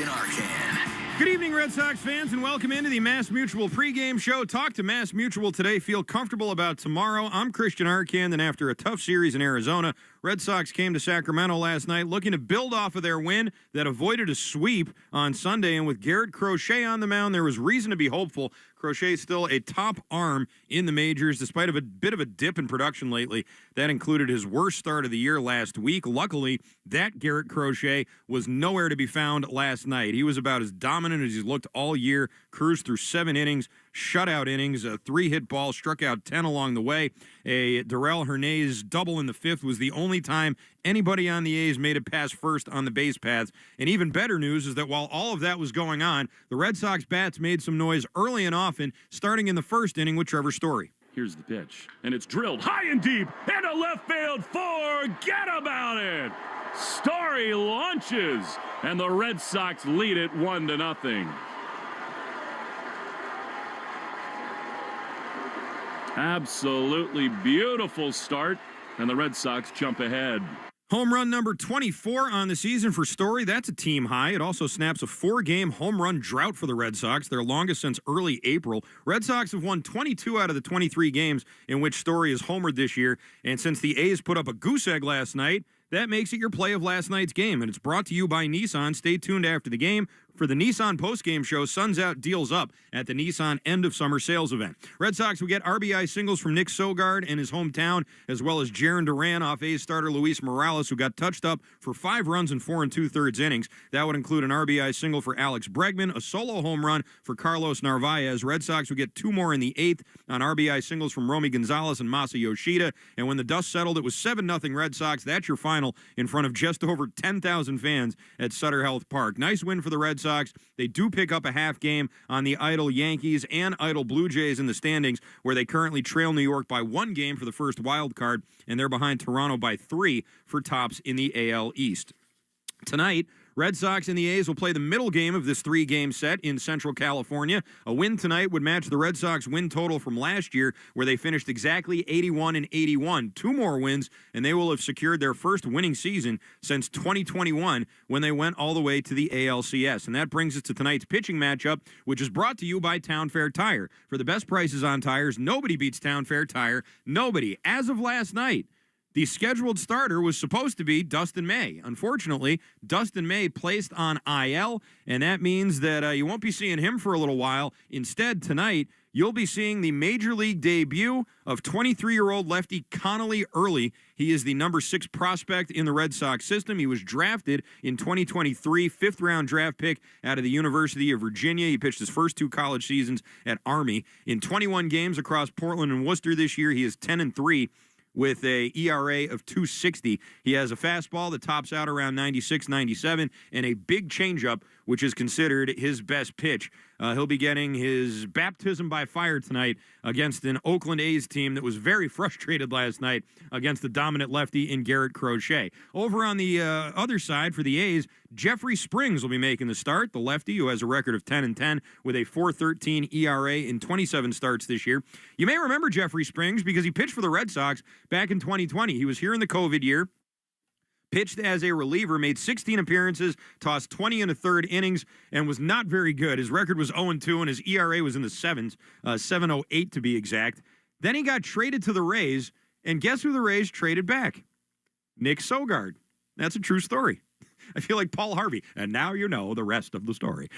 Christian Arcan. Good evening, Red Sox fans, and welcome into the Mass Mutual pregame show. Talk to Mass Mutual today. Feel comfortable about tomorrow. I'm Christian Arcan, and after a tough series in Arizona, Red Sox came to Sacramento last night looking to build off of their win that avoided a sweep on Sunday. And with Garrett Crochet on the mound, there was reason to be hopeful. Crochet is still a top arm in the majors, despite a bit of a dip in production lately. That included his worst start of the year last week. Luckily, that Garrett Crochet was nowhere to be found last night. He was about as dominant as he's looked all year, cruised through 7 innings, shutout innings, a 3-hit ball, struck out 10 along the way. A Darrell Hernandez double in the 5th was the only time anybody on the A's made it past first on the base paths. And even better news is that while all of that was going on, the Red Sox bats made some noise early and often, starting in the first inning with Trevor Story. Here's the pitch, and it's drilled high and deep into left field. Forget about it! Story launches, and the Red Sox lead it 1-0. Absolutely beautiful start, and the Red Sox jump ahead. Home run number 24 on the season for Story. That's a team high. It also snaps a 4-game home run drought for the Red Sox, their longest since early April. Red Sox have won 22 out of the 23 games in which Story has homered this year. And since the A's put up a goose egg last night, that makes it your play of last night's game. And it's brought to you by Nissan. Stay tuned after the game for the Nissan postgame show, Suns Out, Deals Up, at the Nissan end of summer sales event. Red Sox will get RBI singles from Nick Sogard in his hometown, as well as Jaron Duran off A's starter Luis Morales, who got touched up for 5 runs in 4 2/3 innings. That would include an RBI single for Alex Bregman, a solo home run for Carlos Narvaez. Red Sox will get 2 more in the 8th on RBI singles from Romy Gonzalez and Masa Yoshida. And when the dust settled, it was 7-0 Red Sox. That's your final in front of just over 10,000 fans at Sutter Health Park. Nice win for the Red Sox. They do pick up a half game on the idle Yankees and idle Blue Jays in the standings, where they currently trail New York by 1 game for the first wild card, and they're behind Toronto by 3 for tops in the AL East. Tonight, Red Sox and the A's will play the middle game of this 3-game set in Central California. A win tonight would match the Red Sox win total from last year, where they finished exactly 81-81. 2 more wins, and they will have secured their first winning season since 2021, when they went all the way to the ALCS. And that brings us to tonight's pitching matchup, which is brought to you by Town Fair Tire. For the best prices on tires, nobody beats Town Fair Tire. Nobody. As of last night, the scheduled starter was supposed to be Dustin May. Unfortunately, Dustin May placed on IL, and that means that you won't be seeing him for a little while. Instead, tonight, you'll be seeing the Major League debut of 23-year-old lefty Connolly Early. He is the number 6 prospect in the Red Sox system. He was drafted in 2023, 5th-round draft pick out of the University of Virginia. He pitched his first 2 college seasons at Army. In 21 games across Portland and Worcester this year, he is 10-3. With a ERA of 2.60. He has a fastball that tops out around 96, 97, and a big changeup, which is considered his best pitch. He'll be getting his baptism by fire tonight against an Oakland A's team that was very frustrated last night against the dominant lefty in Garrett Crochet. Over on the other side for the A's, Jeffrey Springs will be making the start, the lefty who has a record of 10-10 with a 4.13 ERA in 27 starts this year. You may remember Jeffrey Springs because he pitched for the Red Sox back in 2020. He was here in the COVID year, pitched as a reliever, made 16 appearances, tossed 20 1/3 innings, and was not very good. His record was 0-2, and his ERA was in the 7s, 7.08 to be exact. Then he got traded to the Rays, and guess who the Rays traded back? Nick Sogard. That's a true story. I feel like Paul Harvey, and now you know the rest of the story.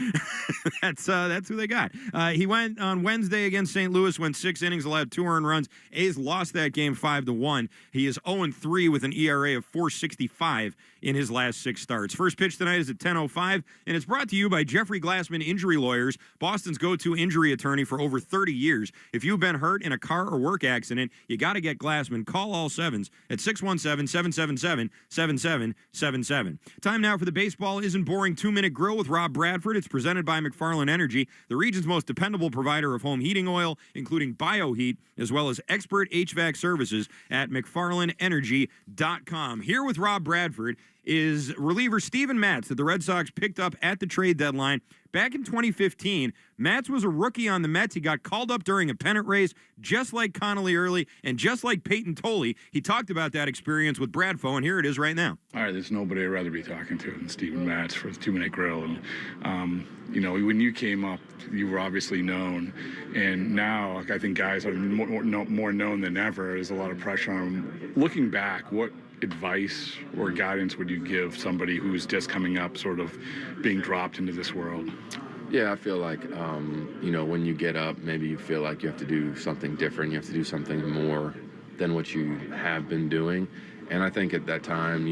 That's who they got. He went on Wednesday against St. Louis, went 6 innings, allowed 2 earned runs. A's lost that game 5-1. He is 0-3 with an ERA of 4.65 in his last 6 starts. First pitch tonight is at 10:05, and it's brought to you by Jeffrey Glassman Injury Lawyers, Boston's go-to injury attorney for over 30 years. If you've been hurt in a car or work accident, you got to get Glassman. Call all 7s at 617-777-7777. Time now for the Baseball Isn't Boring 2-Minute Grill with Rob Bradford. It's presented by McFarland Energy, the region's most dependable provider of home heating oil, including BioHeat, as well as expert HVAC services at McFarlandEnergy.com. Here with Rob Bradford. is reliever Steven Matz that the Red Sox picked up at the trade deadline. Back in 2015, Matz was a rookie on the Mets. He got called up during a pennant race, just like Connolly Early and just like Peyton Tolley. He talked about that experience with Bradfo, and here it is right now. All right, there's nobody I'd rather be talking to than Steven Matz for the 2-Minute Grill. And, when you came up, you were obviously known. And now, I think guys are more known than ever. There's a lot of pressure on them. Looking back, what advice or guidance would you give somebody who's just coming up, sort of being dropped into this world? Yeah, I feel like, when you get up, maybe you feel like you have to do something different. You have to do something more than what you have been doing. And I think at that time,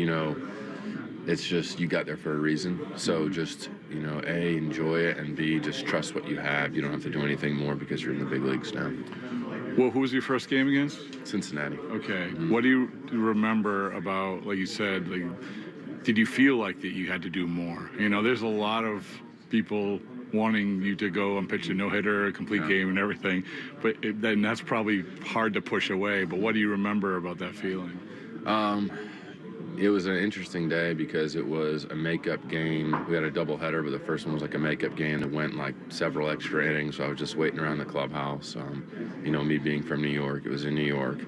it's just you got there for a reason. So just, A, enjoy it, and B, just trust what you have. You don't have to do anything more because you're in the big leagues now. Well, who was your first game against? Cincinnati. Okay. What do you remember about, like you said, did you feel like that you had to do more? There's a lot of people wanting you to go and pitch a no-hitter, a complete game and everything, but then that's probably hard to push away. But what do you remember about that feeling? It was an interesting day because it was a makeup game. We had a doubleheader, but the first one was like a makeup game that went like several extra innings. So I was just waiting around the clubhouse. Me being from New York, it was in New York.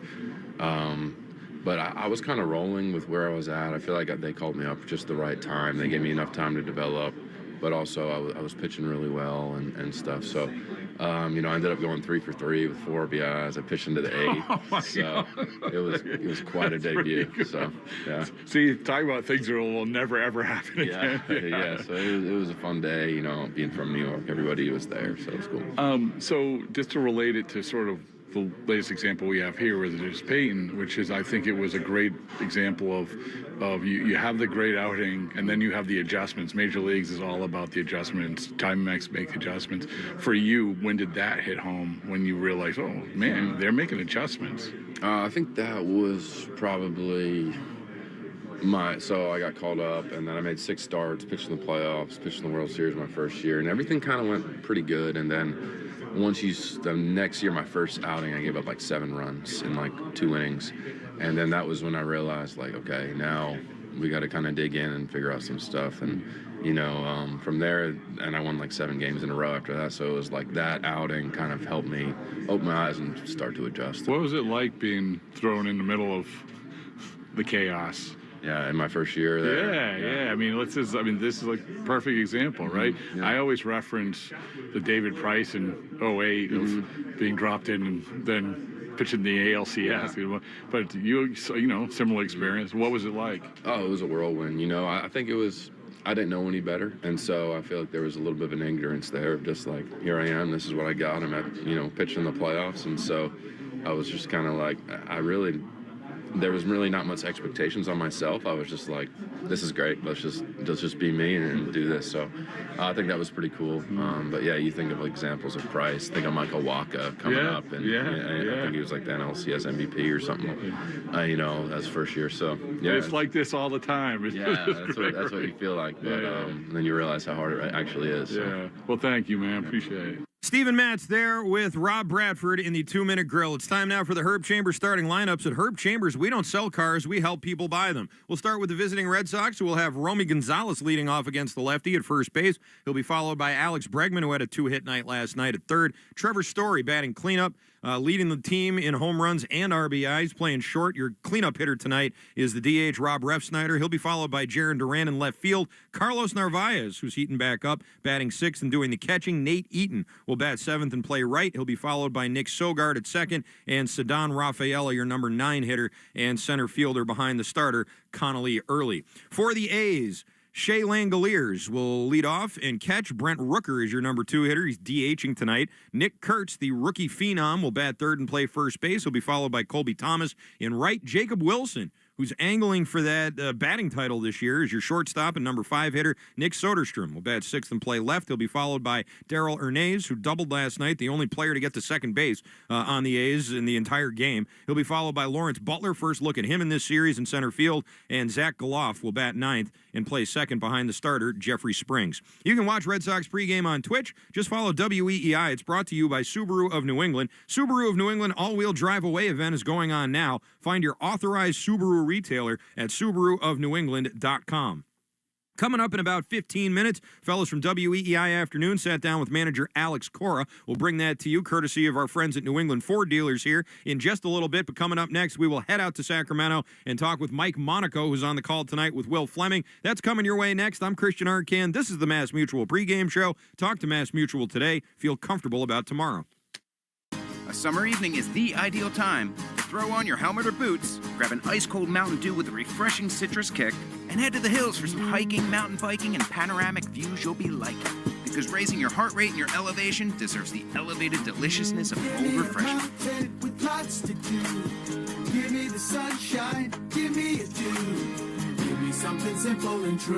But I was kind of rolling with where I was at. I feel like they called me up just the right time. They gave me enough time to develop, but also I was pitching really well and stuff. So, I ended up going 3 for 3 with 4 RBIs. I pitched into the 8th, so it was quite a debut. So, yeah. See, talk about things that will never ever happen again. Yeah. So it was a fun day. Being from New York, everybody was there, so it was cool. So just to relate it to sort of the latest example we have here, where there's Peyton, which is, I think it was a great example of you have the great outing, and then you have the adjustments. Major Leagues is all about the adjustments. Diamondbacks make adjustments. For you, when did that hit home, when you realized, oh, man, they're making adjustments? I think that was probably so I got called up, and then I made 6 starts, pitched in the playoffs, pitched in the World Series my first year, and everything kind of went pretty good. And then the next year, my first outing, I gave up like 7 runs in like 2 innings. And then that was when I realized, like, okay, now we got to kind of dig in and figure out some stuff. And, from there, and I won like 7 games in a row after that. So it was like that outing kind of helped me open my eyes and start to adjust. What was it like being thrown in the middle of the chaos? Yeah, in my first year there. Yeah. This is like a perfect example, right? Yeah. I always reference the David Price in 2008 of being dropped in and then pitching the ALCS. Yeah. But you similar experience. What was it like? Oh, it was a whirlwind. I think it was, I didn't know any better. And so I feel like there was a little bit of an ignorance there of just like, here I am, this is what I got. I'm at, pitching in the playoffs. And so I was just kind of like, there was really not much expectations on myself. I was just like, this is great. Let's just be me and do this. So I think that was pretty cool. But yeah, you think of examples of Price. Think of Michael Wacha coming up, and I think he was like the NLCS MVP or something. That's first year. So yeah, it's like this all the time. That's what you feel like. But then you realize how hard it actually is. So. Yeah. Well, thank you, man. Appreciate it. Steven Matz there with Rob Bradford in the 2-Minute Grill. It's time now for the Herb Chambers starting lineups. At Herb Chambers, we don't sell cars, we help people buy them. We'll start with the visiting Red Sox, who will have Romy Gonzalez leading off against the lefty at first base. He'll be followed by Alex Bregman, who had a 2-hit night last night at third. Trevor Story batting cleanup. Leading the team in home runs and RBIs, playing short. Your cleanup hitter tonight is the DH Rob Refsnyder. He'll be followed by Jaron Duran in left field. Carlos Narvaez, who's heating back up, batting sixth and doing the catching. Nate Eaton will bat seventh and play right. He'll be followed by Nick Sogard at second, and Ceddanne Rafaela, your number 9 hitter and center fielder behind the starter, Connolly Early. For the A's, Shea Langoliers will lead off and catch. Brent Rooker is your number 2 hitter. He's DHing tonight. Nick Kurtz, the rookie phenom, will bat third and play first base. He'll be followed by Colby Thomas in right. Jacob Wilson, who's angling for that batting title this year, is your shortstop and number 5 hitter. Nick Soderstrom will bat sixth and play left. He'll be followed by Darrell Ernaiz, who doubled last night, the only player to get to second base on the A's in the entire game. He'll be followed by Lawrence Butler. First look at him in this series in center field. And Zach Galoff will bat ninth and play second behind the starter, Jeffrey Springs. You can watch Red Sox pregame on Twitch. Just follow WEEI. It's brought to you by Subaru of New England. Subaru of New England all-wheel drive away event is going on now. Find your authorized Subaru Subaru retailer at SubaruofNewEngland.com. Coming up in about 15 minutes, fellas from WEEI Afternoon sat down with manager Alex Cora. We'll bring that to you courtesy of our friends at New England Ford Dealers here in just a little bit. But coming up next, we will head out to Sacramento and talk with Mike Monaco, who's on the call tonight with Will Fleming. That's coming your way next. I'm Christian Arcan. This is the Mass Mutual pregame show. Talk to Mass Mutual today. Feel comfortable about tomorrow. A summer evening is the ideal time to throw on your helmet or boots, grab an ice-cold Mountain Dew with a refreshing citrus kick, and head to the hills for some hiking, mountain biking, and panoramic views you'll be liking. Because raising your heart rate and your elevation deserves the elevated deliciousness of cold refreshment. With lots to do. Give me the sunshine, give me a dew. Give me something simple and true.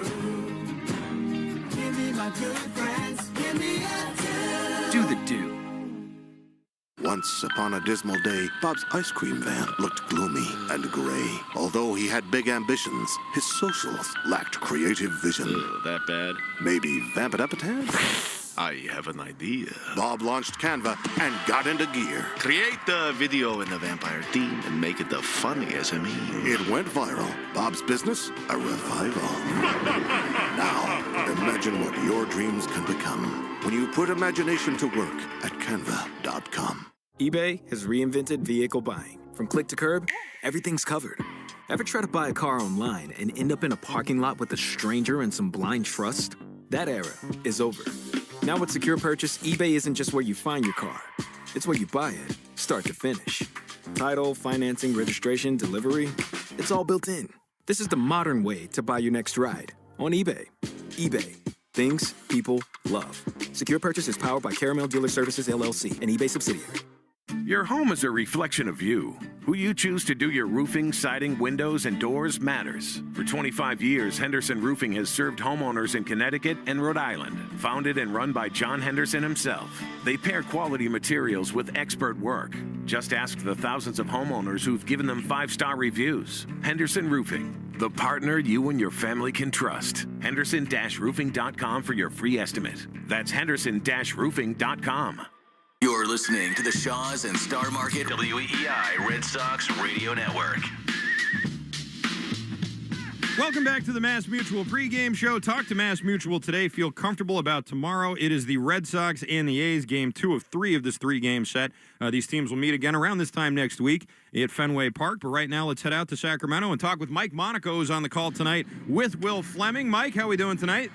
Give me my good friends, give me a dew. Do the dew. Once upon a dismal day, Bob's ice cream van looked gloomy and gray. Although he had big ambitions, his socials lacked creative vision. That bad? Maybe vamp it up a tad? I have an idea. Bob launched Canva and got into gear. Create the video in the vampire theme and make it the funniest SME. It went viral. Bob's business, a revival. Now, imagine what your dreams can become when you put imagination to work at canva.com. eBay has reinvented vehicle buying. From click to curb, everything's covered. Ever try to buy a car online and end up in a parking lot with a stranger and some blind trust? That era is over. Now with Secure Purchase, eBay isn't just where you find your car. It's where you buy it, start to finish. Title, financing, registration, delivery, it's all built in. This is the modern way to buy your next ride on eBay. eBay. Things people love. Secure Purchase is powered by Caramel Dealer Services, LLC, an eBay subsidiary. Your home is a reflection of you. Who you choose to do your roofing, siding, windows, and doors matters. For 25 years, Henderson Roofing has served homeowners in Connecticut and Rhode Island. Founded and run by John Henderson himself. They pair quality materials with expert work. Just ask the thousands of homeowners who've given them 5-star reviews. Henderson Roofing, the partner you and your family can trust. Henderson-roofing.com for your free estimate. That's Henderson-roofing.com. You're listening to the Shaws and Star Market WEEI Red Sox Radio Network. Welcome back to the Mass Mutual pregame show. Talk to Mass Mutual today. Feel comfortable about tomorrow. It is the Red Sox and the A's, game 2 of 3 of this 3-game set. These teams will meet again around this time next week at Fenway Park. But right now, let's head out to Sacramento and talk with Mike Monaco, who's on the call tonight with Will Fleming. Mike, how are we doing tonight?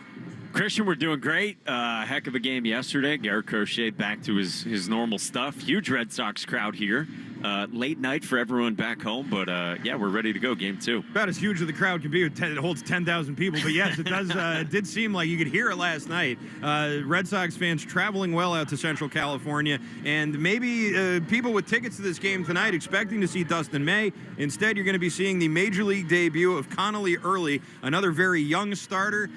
Christian, we're doing great. Heck of a game yesterday. Garrett Crochet back to his normal stuff. Huge Red Sox crowd here. Late night for everyone back home, but yeah, we're ready to go. Game 2. About as huge as the crowd can be. It holds 10,000 people, but yes, it does. It did seem like you could hear it last night. Red Sox fans traveling well out to Central California, and maybe people with tickets to this game tonight expecting to see Dustin May. Instead, you're going to be seeing the Major League debut of Connolly Early, another very young starter,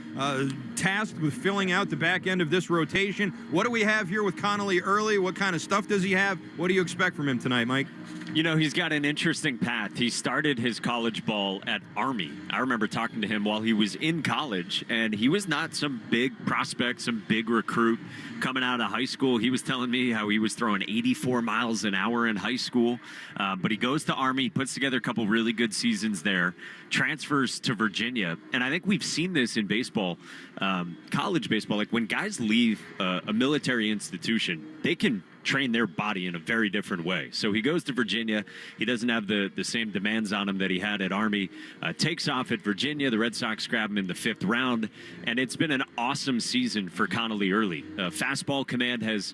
tasked with filling out the back end of this rotation. What do we have here with Connolly Early? What kind of stuff does he have? What do you expect from him tonight, Mike? You know, he's got an interesting path. He started his college ball at Army. I remember talking to him while he was in college, and he was not some big prospect, some big recruit coming out of high school. He was telling me how he was throwing 84 miles an hour in high school, but he goes to Army, puts together a couple really good seasons there, transfers to Virginia, and I think we've seen this in baseball, college baseball. Like when guys leave a military institution, they can train their body in a very different way. So he goes to Virginia. He doesn't have the same demands on him that he had at Army. Takes off at Virginia. The Red Sox grab him in the 5th round, and it's been an awesome season for Connolly Early. Fastball command has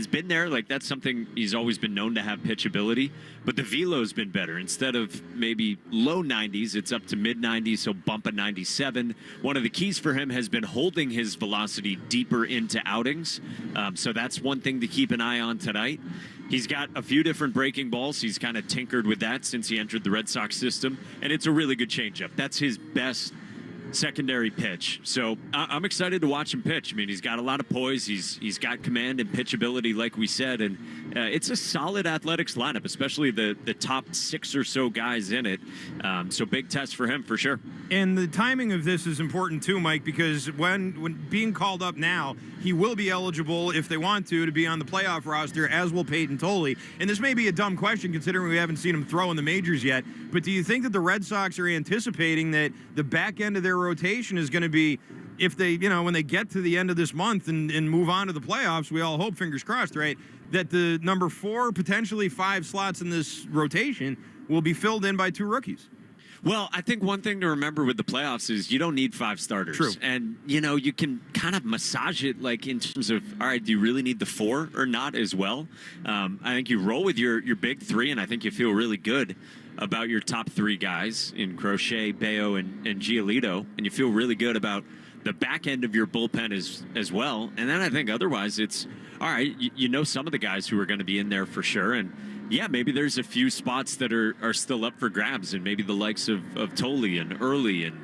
been there. Like that's something he's always been known to have pitchability, but the velo's been better. Instead of maybe low 90s, it's up to mid 90s, so bump a 97. One of the keys for him has been holding his velocity deeper into outings. So that's one thing to keep an eye on tonight. He's got a few different breaking balls. He's kind of tinkered with that since he entered the Red Sox system, and it's a really good changeup. That's his best secondary pitch. So I'm excited to watch him pitch. I mean, he's got a lot of poise. He's got command and pitchability, like we said, and it's a solid Athletics lineup, especially the top 6 or so guys in it. So big test for him for sure. And the timing of this is important too, Mike, because when being called up now he will be eligible, if they want to be on the playoff roster, as will Peyton Tolley. And this may be a dumb question considering we haven't seen him throw in the majors yet, but do you think that the Red Sox are anticipating that the back end of their rotation is going to be, if they, when they get to the end of this month and move on to the playoffs, we all hope, fingers crossed, right, that the number 4, potentially 5 slots in this rotation will be filled in by 2 rookies? Well, I think one thing to remember with the playoffs is you don't need 5 starters. True. And, you can kind of massage it like in terms of, all right, do you really need the 4 or not as well? I think you roll with your big 3, and I think you feel really good about your top 3 guys in Crochet, Bayo, and Giolito, and you feel really good about the back end of your bullpen as well. And then I think otherwise it's, all right, you know some of the guys who are going to be in there for sure. And yeah, maybe there's a few spots that are still up for grabs, and maybe the likes of Tolley and Early and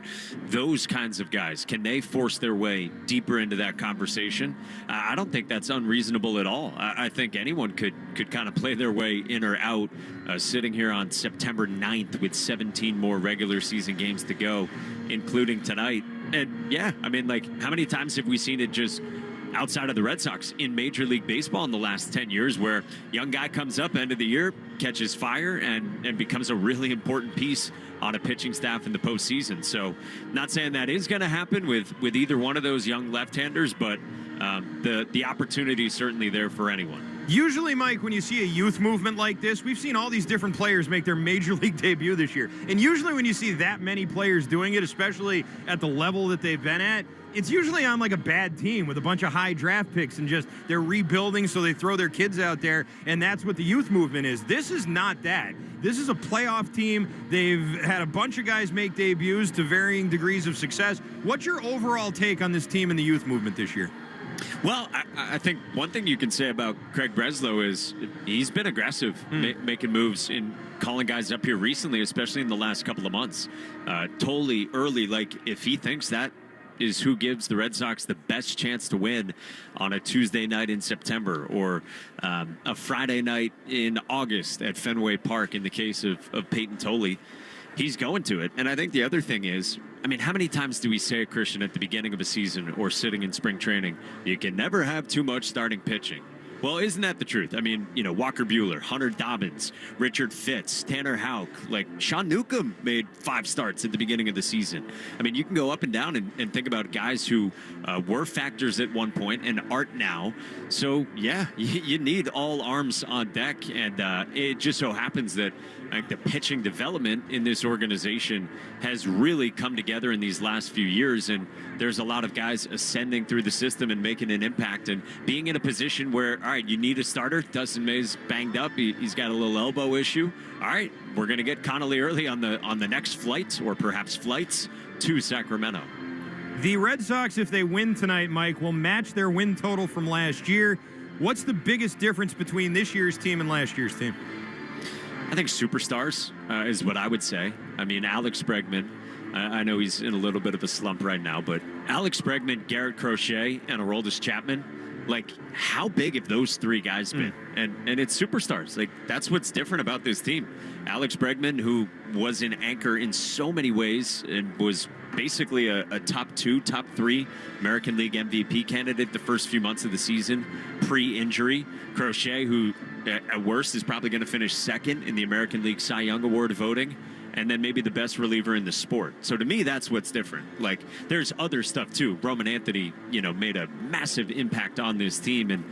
those kinds of guys. Can they force their way deeper into that conversation? I don't think that's unreasonable at all. I think anyone could kind of play their way in or out sitting here on September 9th with 17 more regular season games to go, including tonight. And yeah, I mean, like, how many times have we seen it just outside of the Red Sox in Major League Baseball in the last 10 years where young guy comes up end of the year, catches fire, and becomes a really important piece on a pitching staff in the postseason. So not saying that is going to happen with either one of those young left-handers, but the opportunity is certainly there for anyone. Usually, Mike, when you see a youth movement like this, we've seen all these different players make their Major League debut this year. And usually when you see that many players doing it, especially at the level that they've been at, it's usually on like a bad team with a bunch of high draft picks and just they're rebuilding, so they throw their kids out there, and that's what the youth movement is. This is not that. This is a playoff team. They've had a bunch of guys make debuts to varying degrees of success. What's your overall take on this team and the youth movement this year? Well, I think one thing you can say about Craig Breslow is he's been aggressive making moves in calling guys up here recently, especially in the last couple of months. Totally early, like if he thinks that is who gives the Red Sox the best chance to win on a Tuesday night in September or a Friday night in August at Fenway Park in the case of Peyton Tolley, he's going to it. And I think the other thing is, I mean, how many times do we say, Christian, at the beginning of a season or sitting in spring training, you can never have too much starting pitching? Well, isn't that the truth? I mean, Walker Buehler, Hunter Dobbins, Richard Fitz, Tanner Houck, like Sean Newcomb made 5 starts at the beginning of the season. I mean, you can go up and down and think about guys who were factors at one point and aren't now. So, yeah, you need all arms on deck. And it just so happens that the pitching development in this organization has really come together in these last few years. And there's a lot of guys ascending through the system and making an impact and being in a position where, all right, you need a starter. Dustin May's banged up. He's got a little elbow issue. All right, we're going to get Connolly Early on the next flight or perhaps flights to Sacramento. The Red Sox, if they win tonight, Mike, will match their win total from last year. What's the biggest difference between this year's team and last year's team? I think superstars is what I would say. I mean, Alex Bregman, I know he's in a little bit of a slump right now, but Alex Bregman, Garrett Crochet, and Aroldis Chapman, like, how big have those 3 guys been? And it's superstars. Like, that's what's different about this team. Alex Bregman, who was an anchor in so many ways and was basically a top 2, top 3 American League MVP candidate the first few months of the season, pre-injury. Crochet, who at worst is probably going to finish second in the American League Cy Young Award voting, and then maybe the best reliever in the sport. So to me, that's what's different. Like, there's other stuff too. Roman Anthony, made a massive impact on this team, and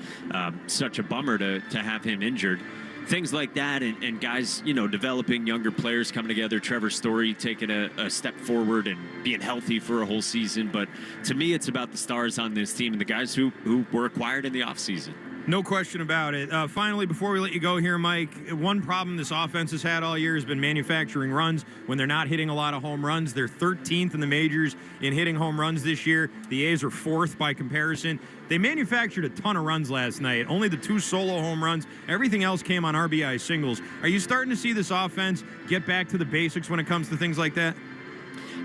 such a bummer to have him injured. Things like that, and guys, developing younger players coming together. Trevor Story taking a step forward and being healthy for a whole season. But to me, it's about the stars on this team and the guys who were acquired in the offseason. No question about it. Finally, before we let you go here, Mike, one problem this offense has had all year has been manufacturing runs when they're not hitting a lot of home runs. They're 13th in the majors in hitting home runs this year. The A's are 4th by comparison. They manufactured a ton of runs last night. Only the 2 solo home runs. Everything else came on RBI singles. Are you starting to see this offense get back to the basics when it comes to things like that?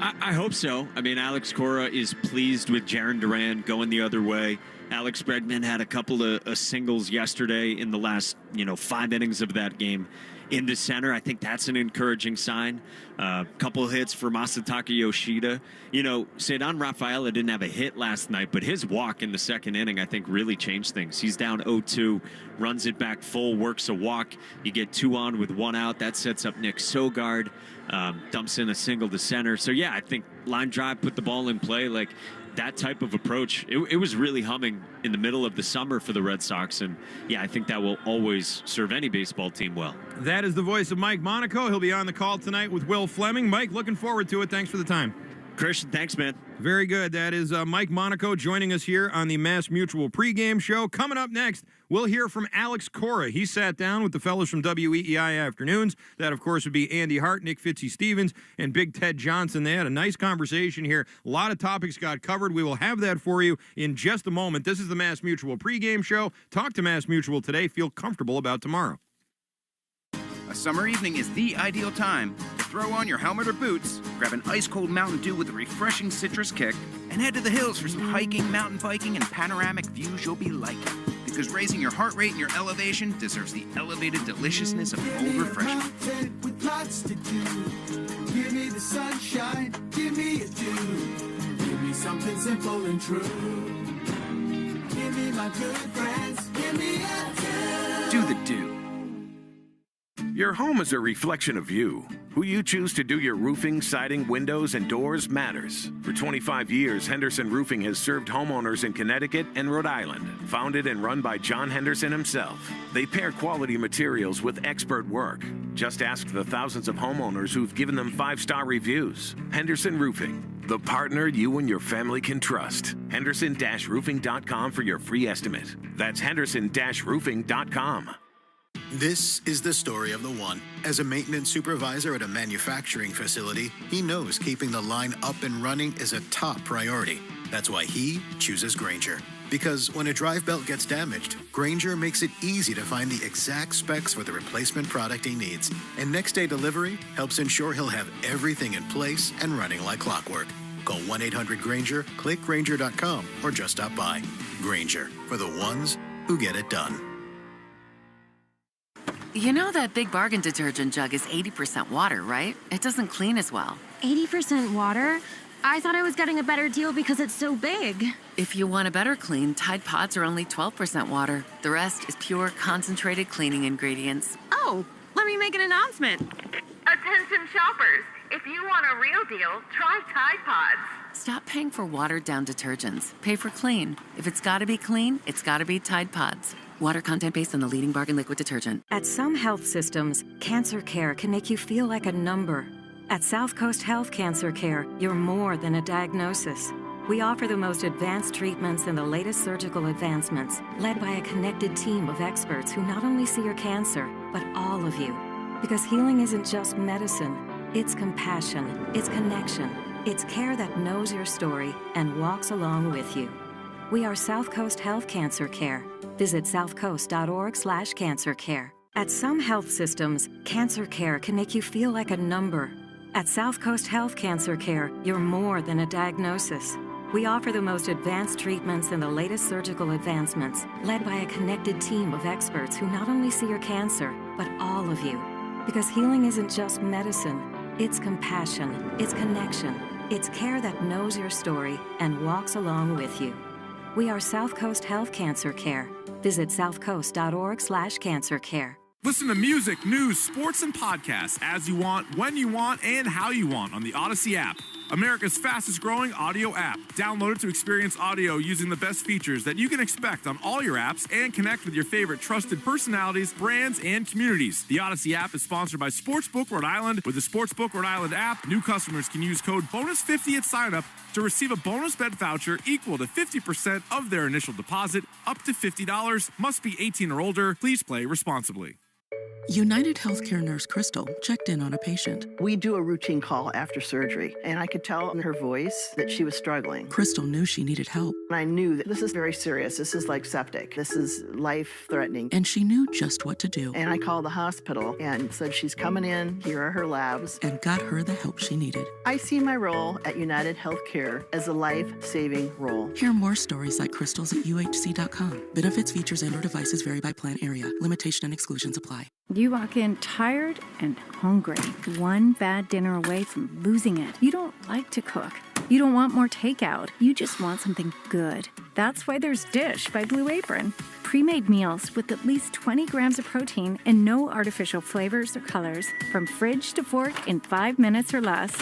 I hope so. I mean, Alex Cora is pleased with Jarren Duran going the other way. Alex Bregman had a couple of singles yesterday in the last, 5 innings of that game. into center. I think that's an encouraging sign. Couple hits for Masataka Yoshida. You know, Cedon Rafaela didn't have a hit last night, but his walk in the second inning, I think, really changed things. He's down 0-2, runs it back full, works a walk. You get 2 on with 1 out. That sets up Nick Sogard. Dumps in a single to center. So, yeah, I think line drive, put the ball in play. Like, that type of approach, it was really humming in the middle of the summer for the Red Sox. And, yeah, I think that will always serve any baseball team well. That is the voice of Mike Monaco. He'll be on the call tonight with Will Fleming. Mike, looking forward to it. Thanks for the time. Christian, thanks, man. Very good. That is Mike Monaco joining us here on the Mass Mutual pregame show. Coming up next, we'll hear from Alex Cora. He sat down with the fellas from WEEI Afternoons. That, of course, would be Andy Hart, Nick Fitzy-Stevens, and Big Ted Johnson. They had a nice conversation here. A lot of topics got covered. We will have that for you in just a moment. This is the Mass Mutual pregame show. Talk to Mass Mutual today. Feel comfortable about tomorrow. A summer evening is the ideal time to throw on your helmet or boots, grab an ice-cold Mountain Dew with a refreshing citrus kick, and head to the hills for some hiking, mountain biking, and panoramic views you'll be liking. Because raising your heart rate and your elevation deserves the elevated deliciousness of cold refreshment. With lots to do. Give me the sunshine, give me a dew. Give me something simple and true. Give me my good friends, give me a dew. Do the dew. Your home is a reflection of you. Who you choose to do your roofing, siding, windows, and doors matters. For 25 years, Henderson Roofing has served homeowners in Connecticut and Rhode Island. Founded and run by John Henderson himself, they pair quality materials with expert work. Just ask the thousands of homeowners who've given them 5-star reviews. Henderson Roofing, the partner you and your family can trust. Henderson-roofing.com for your free estimate. That's Henderson-roofing.com. This is the story of the one. As a maintenance supervisor at a manufacturing facility, he knows keeping the line up and running is a top priority. That's why he chooses Grainger. Because when a drive belt gets damaged, Grainger makes it easy to find the exact specs for the replacement product he needs. And next day delivery helps ensure he'll have everything in place and running like clockwork. Call 1-800-GRAINGER, click Grainger.com, or just stop by. Grainger, for the ones who get it done. You know that Big Bargain detergent jug is 80% water, right? It doesn't clean as well. 80% water? I thought I was getting a better deal because it's so big. If you want a better clean, Tide Pods are only 12% water. The rest is pure, concentrated cleaning ingredients. Oh, let me make an announcement. Attention shoppers, if you want a real deal, try Tide Pods. Stop paying for watered-down detergents. Pay for clean. If it's gotta be clean, it's gotta be Tide Pods. Water content based on the leading bargain liquid detergent. At some health systems, cancer care can make you feel like a number. At South Coast Health Cancer Care, you're more than a diagnosis. We offer the most advanced treatments and the latest surgical advancements, led by a connected team of experts who not only see your cancer, but all of you. Because healing isn't just medicine, it's compassion, it's connection, it's care that knows your story and walks along with you. We are South Coast Health Cancer Care. Visit southcoast.org/cancercare. At some health systems, cancer care can make you feel like a number. At South Coast Health Cancer Care, you're more than a diagnosis. We offer the most advanced treatments and the latest surgical advancements, led by a connected team of experts who not only see your cancer, but all of you. Because healing isn't just medicine, it's compassion, it's connection, it's care that knows your story and walks along with you. We are South Coast Health Cancer Care. Visit southcoast.org/cancercare. Listen to music, news, sports, and podcasts as you want, when you want, and how you want on the Odyssey app. America's fastest growing audio app. Download it to experience audio using the best features that you can expect on all your apps and connect with your favorite trusted personalities, brands, and communities. The Odyssey app is sponsored by Sportsbook Rhode Island. With the Sportsbook Rhode Island app, new customers can use code BONUS50 at sign-up to receive a bonus bet voucher equal to 50% of their initial deposit, up to $50. Must be 18 or older. Please play responsibly. United Healthcare nurse Crystal checked in on a patient. We do a routine call after surgery, and I could tell in her voice that she was struggling. Crystal knew she needed help. I knew that this is very serious. This is like septic. This is life-threatening. And she knew just what to do. And I called the hospital and said, she's coming in. Here are her labs. And got her the help she needed. I see my role at United Healthcare as a life-saving role. Hear more stories like Crystal's at uhc.com. Benefits, features, and/or devices vary by plan area. Limitation and exclusions apply. You walk in tired and hungry, one bad dinner away from losing it. You don't like to cook. You don't want more takeout. You just want something good. That's why there's Dish by Blue Apron. Pre-made meals with at least 20 grams of protein and no artificial flavors or colors. From fridge to fork in 5 minutes or less.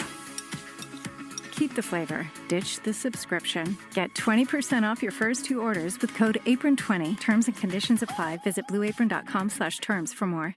Keep the flavor. Ditch the subscription. Get 20% off your first 2 orders with code APRON20. Terms and conditions apply. Visit blueapron.com/terms for more.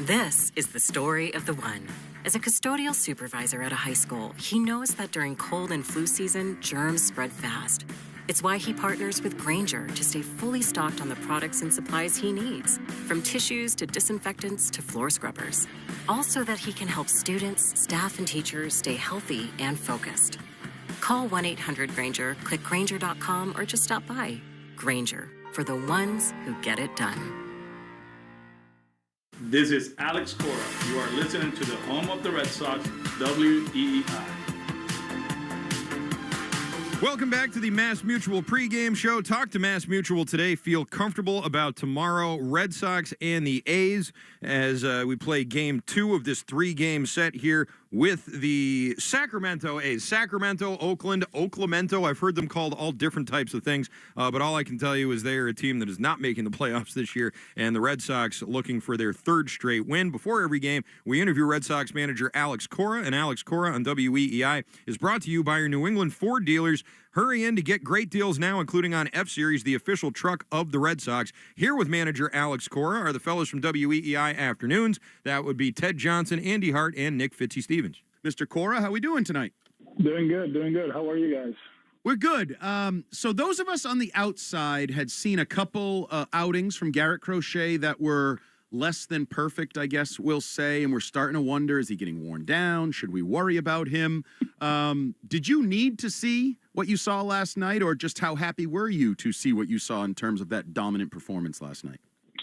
This is the story of the one. As a custodial supervisor at a high school, he knows that during cold and flu season, germs spread fast. It's why he partners with Grainger to stay fully stocked on the products and supplies he needs, from tissues to disinfectants to floor scrubbers. All so that he can help students, staff, and teachers stay healthy and focused. Call 1-800-GRAINGER, click Grainger.com, or just stop by. Grainger, for the ones who get it done. This is Alex Cora. You are listening to the home of the Red Sox, WEEI. Welcome back to the Mass Mutual pregame show. Talk to Mass Mutual today. Feel comfortable about tomorrow. Red Sox and the A's as we play game 2 of this 3-game set here with the Sacramento A's. Sacramento, Oakland, Oaklamento. I've heard them called all different types of things, but all I can tell you is they are a team that is not making the playoffs this year, and the Red Sox looking for their 3rd straight win. Before every game, we interview Red Sox manager Alex Cora, and Alex Cora on WEEI is brought to you by your New England Ford dealers. Hurry in to get great deals now, including on F-Series, the official truck of the Red Sox. Here with manager Alex Cora are the fellows from WEEI Afternoons. That would be Ted Johnson, Andy Hart, and Nick Fitzy-Stevens. Mr. Cora, how we doing tonight? Doing good, doing good. How are you guys? We're good. So those of us on the outside had seen a couple outings from Garrett Crochet that were less than perfect, I guess we'll say, and we're starting to wonder, is he getting worn down? Should we worry about him? Did you need to see what you saw last night, or just how happy were you to see what you saw in terms of that dominant performance last night?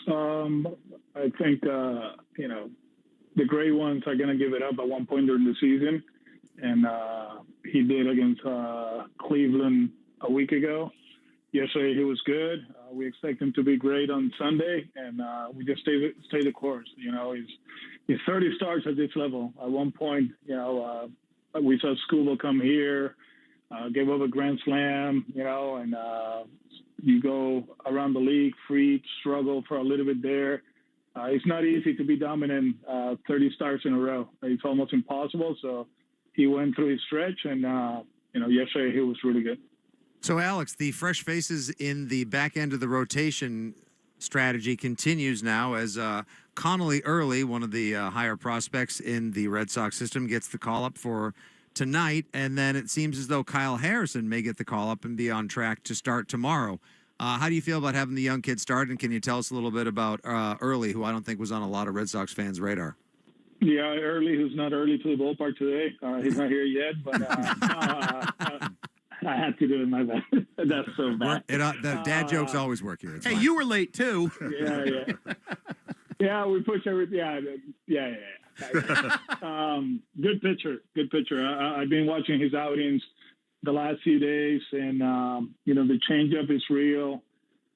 I think, the great ones are going to give it up at one point during the season, and he did against Cleveland a week ago. Yesterday he was good. We expect him to be great on Sunday, and we just stay the course. He's 30 starts at this level. At one point, we saw Scooble come here, gave up a grand slam, and you go around the league, Freed struggle for a little bit there. It's not easy to be dominant 30 starts in a row. It's almost impossible. So he went through his stretch, and yesterday he was really good. So, Alex, the fresh faces in the back end of the rotation strategy continues now as Connolly Early, one of the higher prospects in the Red Sox system, gets the call-up for tonight, and then it seems as though Kyle Harrison may get the call-up and be on track to start tomorrow. How do you feel about having the young kid start, and can you tell us a little bit about Early, who I don't think was on a lot of Red Sox fans' radar? Yeah, Early, who's not early to the ballpark today. He's not here yet, but I had to do it, my bad. That's so bad. The dad jokes always work here. Hey, you were late, too. Yeah. Yeah, we push everything. Yeah. Good pitcher. I've been watching his outings the last few days, and, the changeup is real.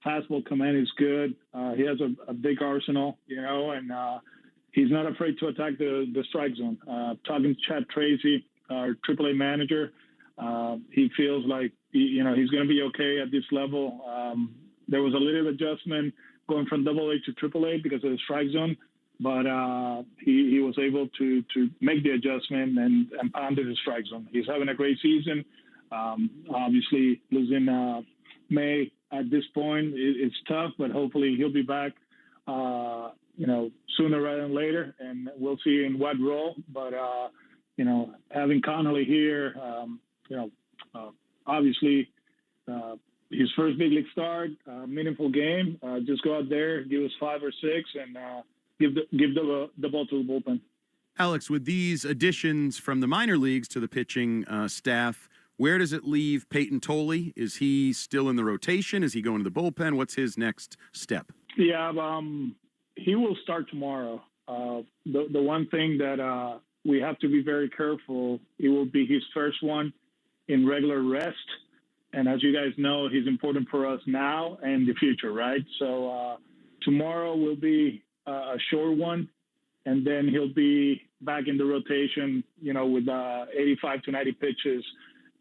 Fastball command is good. He has a big arsenal, and he's not afraid to attack the strike zone. Talking to Chad Tracy, our AAA manager, he feels like, he's going to be okay at this level. There was a little adjustment going from AA to AAA because of the strike zone, but he was able to make the adjustment and pounded the strike zone. He's having a great season. Obviously, losing May at this point it's tough, but hopefully he'll be back, sooner rather than later, and we'll see in what role. But having Connolly here, obviously his first big league start, meaningful game. Just go out there, give us 5 or 6, and give the ball to the bullpen. Alex, with these additions from the minor leagues to the pitching staff, where does it leave Peyton Tolley? Is he still in the rotation? Is he going to the bullpen? What's his next step? Yeah, he will start tomorrow. The one thing that we have to be very careful, it will be his first one in regular rest. And as you guys know, he's important for us now and the future, right? So tomorrow will be a short one, and then he'll be back in the rotation, with 85 to 90 pitches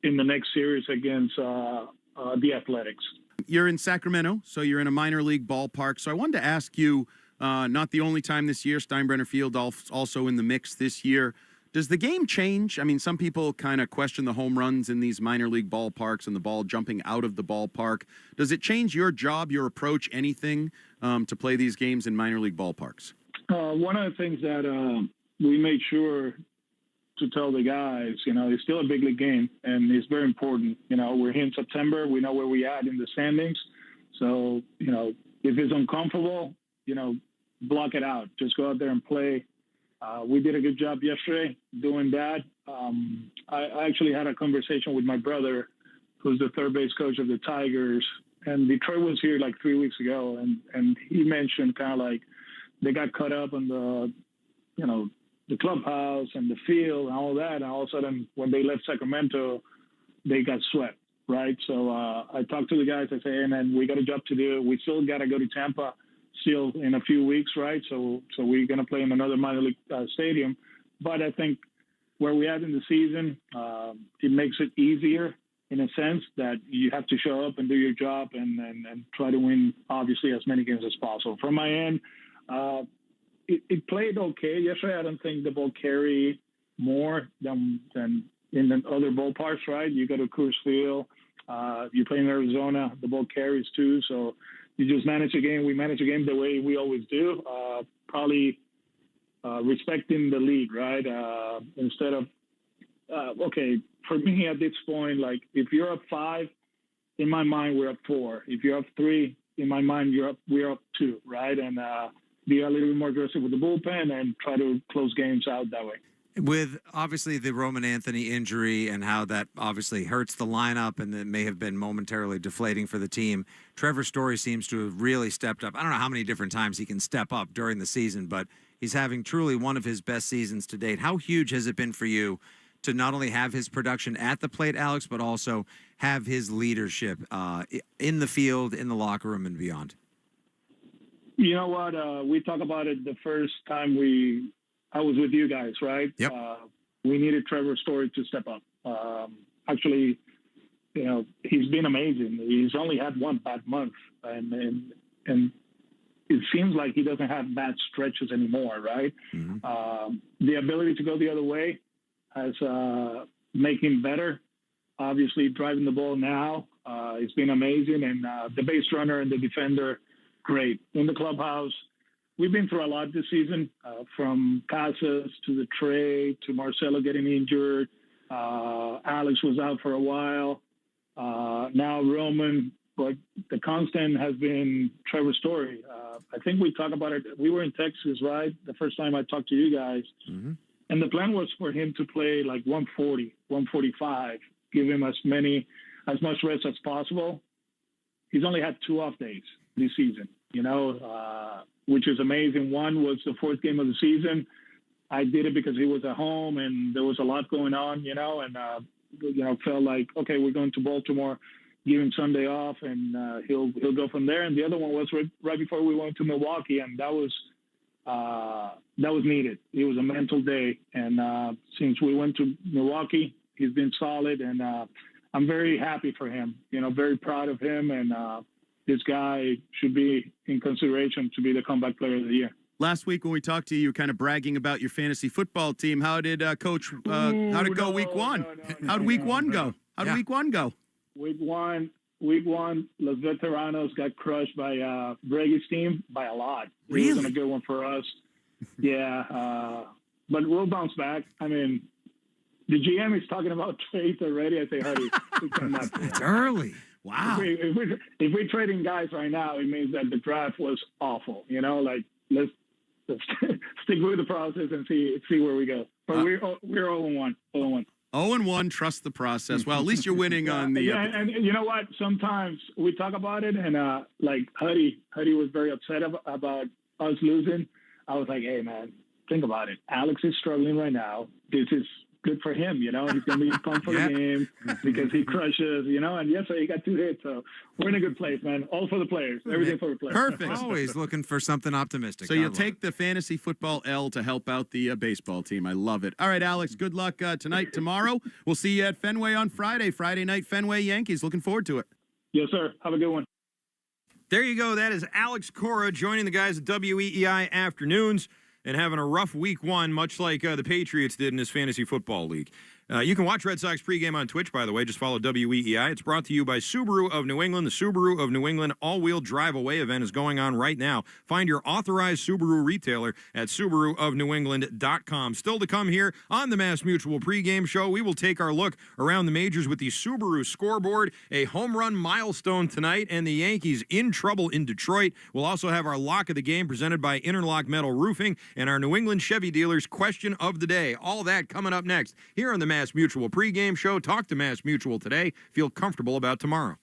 in the next series against the Athletics. You're in Sacramento, so you're in a minor league ballpark. So I wanted to ask you, not the only time this year, Steinbrenner Field also in the mix this year. Does the game change? I mean, some people kind of question the home runs in these minor league ballparks and the ball jumping out of the ballpark. Does it change your job, your approach, anything to play these games in minor league ballparks? One of the things that we made sure to tell the guys, it's still a big league game, and it's very important. We're here in September. We know where we at in the standings. So, if it's uncomfortable, block it out. Just go out there and play. We did a good job yesterday doing that. I actually had a conversation with my brother, who's the third base coach of the Tigers, and Detroit was here like 3 weeks ago, and he mentioned kind of like they got caught up on the clubhouse and the field and all that, and all of a sudden when they left Sacramento, they got swept, right? So I talked to the guys. I say, hey, man, we got a job to do. We still got to go to Tampa still in a few weeks, right? So we're going to play in another minor league stadium. But I think where we are in the season, it makes it easier in a sense that you have to show up and do your job and try to win, obviously, as many games as possible. From my end, it played okay yesterday. I don't think the ball carried more than in the other ballparks, right? You go to Coors Field, you play in Arizona, the ball carries too. So you just manage a game. We manage a game the way we always do, probably respecting the lead, right? Instead of, for me at this point, like if you're up 5, in my mind, we're up 4. If you're up 3, in my mind, we're up 2, right? And be a little bit more aggressive with the bullpen and try to close games out that way. With obviously the Roman Anthony injury and how that obviously hurts the lineup and it may have been momentarily deflating for the team, Trevor Story seems to have really stepped up. I don't know how many different times he can step up during the season, but he's having truly one of his best seasons to date. How huge has it been for you to not only have his production at the plate, Alex, but also have his leadership in the field, in the locker room, and beyond? You know what? We talked about it the first time I was with you guys, right? Yep. We needed Trevor Story to step up. Actually, he's been amazing. He's only had one bad month, and it seems like he doesn't have bad stretches anymore, right? Mm-hmm. The ability to go the other way has make him better. Obviously, driving the ball now, it's been amazing, and the base runner and the defender, great. In the clubhouse, we've been through a lot this season, from Casas to the trade to Marcelo getting injured. Alex was out for a while. Now Roman, but the constant has been Trevor Story. I think we talked about it. We were in Texas, right? The first time I talked to you guys. Mm-hmm. And the plan was for him to play like 140, 145, give him as much rest as possible. He's only had 2 off days this season, which is amazing. One was the 4th game of the season. I did it because he was at home and there was a lot going on, and felt like, okay, we're going to Baltimore, give him Sunday off, and he'll go from there. And the other one was right before we went to Milwaukee, and that was needed. It was a mental day, and since we went to Milwaukee, he's been solid, and I'm very happy for him. Very proud of him, and this guy should be in consideration to be the comeback player of the year. Last week when we talked to you, you were kind of bragging about your fantasy football team. How did Coach? How'd it go week one? How'd week one go? How'd week one go? Week one, Los Veteranos got crushed by Brady's team by a lot. Really? It wasn't a good one for us. Yeah, but we'll bounce back. I mean, the GM is talking about trades already. I say, honey, we cannot. It's early. Wow. If we're trading guys right now, it means that the draft was awful. Let's stick with the process and see where we go. But we're 0-1. 0-1. Trust the process. Well, at least you're winning on the. Yeah, and you know what? Sometimes we talk about it, and Huddy was very upset about us losing. I was like, hey man, think about it. Alex is struggling right now. This is good for him. He's going to be pumped for the game because he crushes. And yesterday he got 2 hits, so we're in a good place, man. All for the players, everything for the players. Perfect. Always looking for something optimistic. So you'll take the fantasy football L to help out the baseball team. I love it. All right, Alex, good luck tonight, tomorrow. We'll see you at Fenway on Friday. Friday night, Fenway Yankees. Looking forward to it. Yes, sir. Have a good one. There you go. That is Alex Cora joining the guys at WEEI Afternoons and having a rough week one, much like the Patriots did in this fantasy football league. You can watch Red Sox pregame on Twitch, by the way. Just follow WEEI. It's brought to you by Subaru of New England. The Subaru of New England all-wheel drive away event is going on right now. Find your authorized Subaru retailer at SubaruofNewEngland.com. Still to come here on the Mass Mutual pregame show, we will take our look around the majors with the Subaru scoreboard, a home run milestone tonight, and the Yankees in trouble in Detroit. We'll also have our lock of the game presented by Interlock Metal Roofing and our New England Chevy dealers question of the day. All that coming up next here on the Mass Mutual pregame show. Talk to Mass Mutual today. Feel comfortable about tomorrow.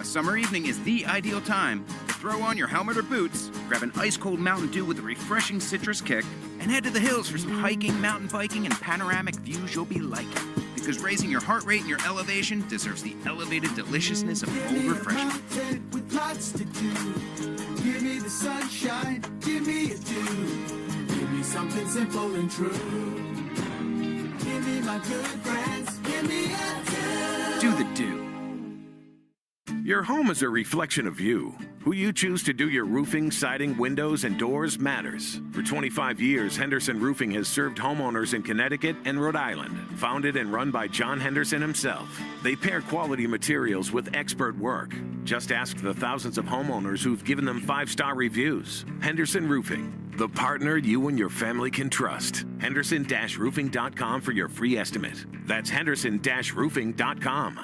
A summer evening is the ideal time to throw on your helmet or boots, grab an ice-cold Mountain Dew with a refreshing citrus kick, and head to the hills for some hiking, mountain biking, and panoramic views you'll be liking. Because raising your heart rate and your elevation deserves the elevated deliciousness of cold refreshment. With lots to do. Give me the sunshine, give me a dew. Give me something simple and true. Give me my good friends, give me a Do the do. Your home is a reflection of you. Who you choose to do your roofing, siding, windows, and doors matters. For 25 years, Henderson Roofing has served homeowners in Connecticut and Rhode Island. Founded and run by John Henderson himself, they pair quality materials with expert work. Just ask the thousands of homeowners who've given them 5-star reviews. Henderson Roofing, the partner you and your family can trust. Henderson-roofing.com for your free estimate. That's Henderson-roofing.com.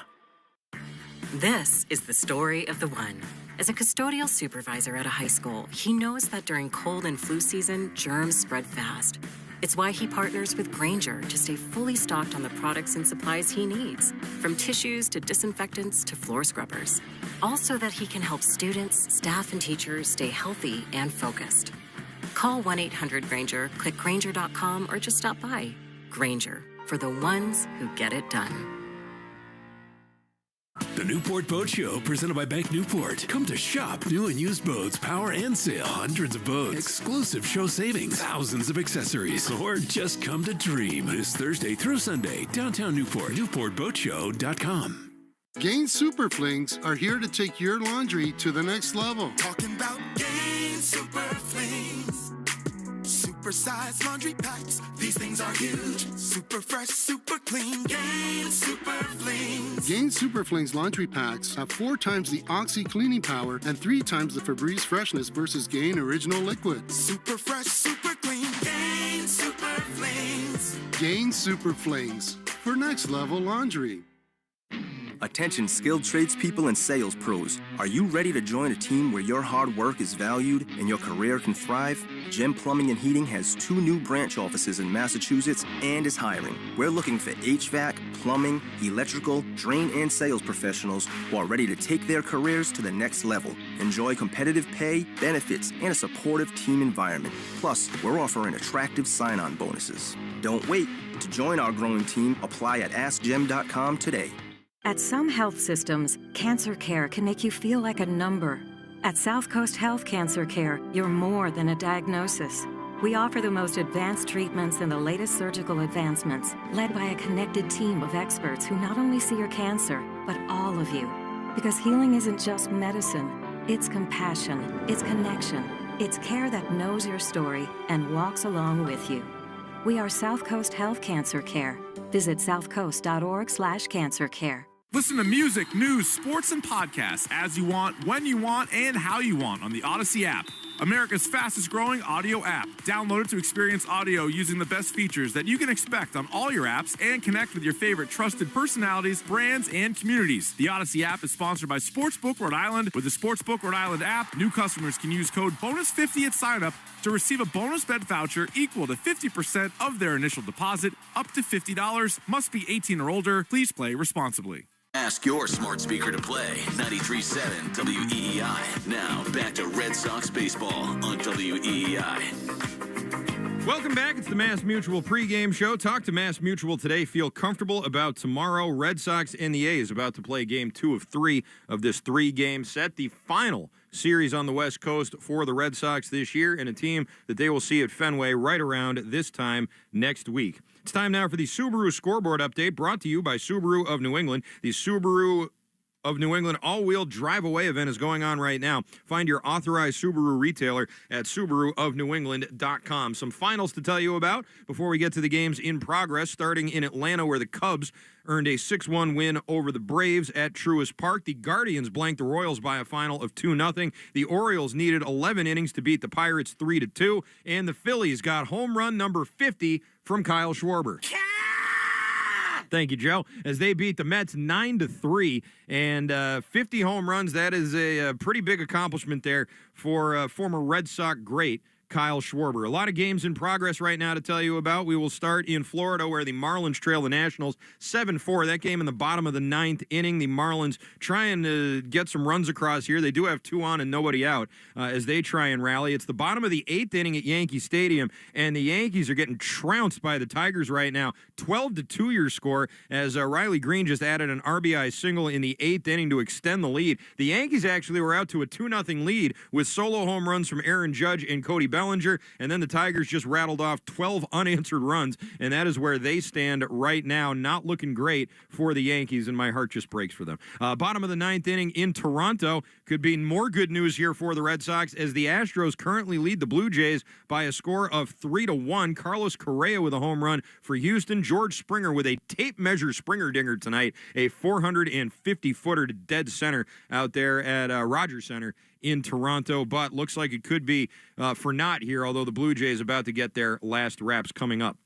This is the story of the one. As a custodial supervisor at a high school, he knows that during cold and flu season, germs spread fast. It's why he partners with Grainger to stay fully stocked on the products and supplies he needs, from tissues to disinfectants to floor scrubbers. All so that he can help students, staff, and teachers stay healthy and focused. Call 1-800-GRAINGER, click Grainger.com, or just stop by. Grainger, for the ones who get it done. The Newport Boat Show, presented by Bank Newport. Come to shop new and used boats, power and sale, hundreds of boats, exclusive show savings, thousands of accessories, or just come to dream. This Thursday through Sunday, downtown Newport, NewportBoatShow.com. Gain Super Flings are here to take your laundry to the next level. Talking about Gain Super Flings. Super-sized laundry packs. These things are huge. Super fresh, super clean. Gain Super Flings. Gain Super Flings laundry packs have 4 times the Oxy cleaning power and 3 times the Febreze freshness versus Gain Original Liquid. Super fresh, super clean. Gain Super Flings. Gain Super Flings for next level laundry. Attention skilled tradespeople and sales pros. Are you ready to join a team where your hard work is valued and your career can thrive? Gem Plumbing and Heating has 2 new branch offices in Massachusetts and is hiring. We're looking for HVAC, plumbing, electrical, drain, and sales professionals who are ready to take their careers to the next level. Enjoy competitive pay, benefits, and a supportive team environment. Plus, we're offering attractive sign-on bonuses. Don't wait. To join our growing team, apply at AskGem.com today. At some health systems, cancer care can make you feel like a number. At South Coast Health Cancer Care, you're more than a diagnosis. We offer the most advanced treatments and the latest surgical advancements, led by a connected team of experts who not only see your cancer, but all of you. Because healing isn't just medicine, it's compassion, it's connection, it's care that knows your story and walks along with you. We are South Coast Health Cancer Care. Visit southcoast.org/cancercare. Listen to music, news, sports, and podcasts as you want, when you want, and how you want on the Odyssey app. America's fastest growing audio app. Download it to experience audio using the best features that you can expect on all your apps and connect with your favorite trusted personalities, brands, and communities. The Odyssey app is sponsored by Sportsbook Rhode Island. With the Sportsbook Rhode Island app, new customers can use code BONUS50 at sign-up to receive a bonus bet voucher equal to 50% of their initial deposit, up to $50. Must be 18 or older. Please play responsibly. Ask your smart speaker to play 93.7 WEEI. Now back to Red Sox baseball on WEEI. Welcome back. It's the Mass Mutual pregame show. Talk to Mass Mutual today. Feel comfortable about tomorrow. Red Sox and the A's about to play game 2 of 3 of this 3-game set. The final series on the West Coast for the Red Sox this year, and a team that they will see at Fenway right around this time next week. It's time now for the Subaru scoreboard update, brought to you by Subaru of New England. The Subaru of New England all-wheel drive-away event is going on right now. Find your authorized Subaru retailer at SubaruofNewEngland.com. Some finals to tell you about before we get to the games in progress, starting in Atlanta, where the Cubs earned a 6-1 win over the Braves at Truist Park. The Guardians blanked the Royals by a final of 2-0. The Orioles needed 11 innings to beat the Pirates 3-2. And the Phillies got home run number 50 from Kyle Schwarber. Thank you, Joe. As they beat the Mets 9-3 and 50 home runs, that is a pretty big accomplishment there for former Red Sox great Kyle Schwarber. A lot of games in progress right now to tell you about. We will start in Florida, where the Marlins trail the Nationals 7-4. That game in the bottom of the 9th inning. The Marlins trying to get some runs across here. They do have 2 on and nobody out as they try and rally. It's the bottom of the 8th inning at Yankee Stadium, and the Yankees are getting trounced by the Tigers right now. 12-2 your score, as Riley Green just added an RBI single in the 8th inning to extend the lead. The Yankees actually were out to a 2-0 lead with solo home runs from Aaron Judge and Cody Bellinger, and then the Tigers just rattled off 12 unanswered runs, and that is where they stand right now. Not looking great for the Yankees, and my heart just breaks for them. Bottom of the 9th inning in Toronto. Could be more good news here for the Red Sox, as the Astros currently lead the Blue Jays by a score of 3-1. Carlos Correa with a home run for Houston. George Springer with a tape measure Springer dinger tonight, a 450-footer to dead center out there at Rogers Center in Toronto, but looks like it could be for naught here, although the Blue Jays about to get their last wraps coming up.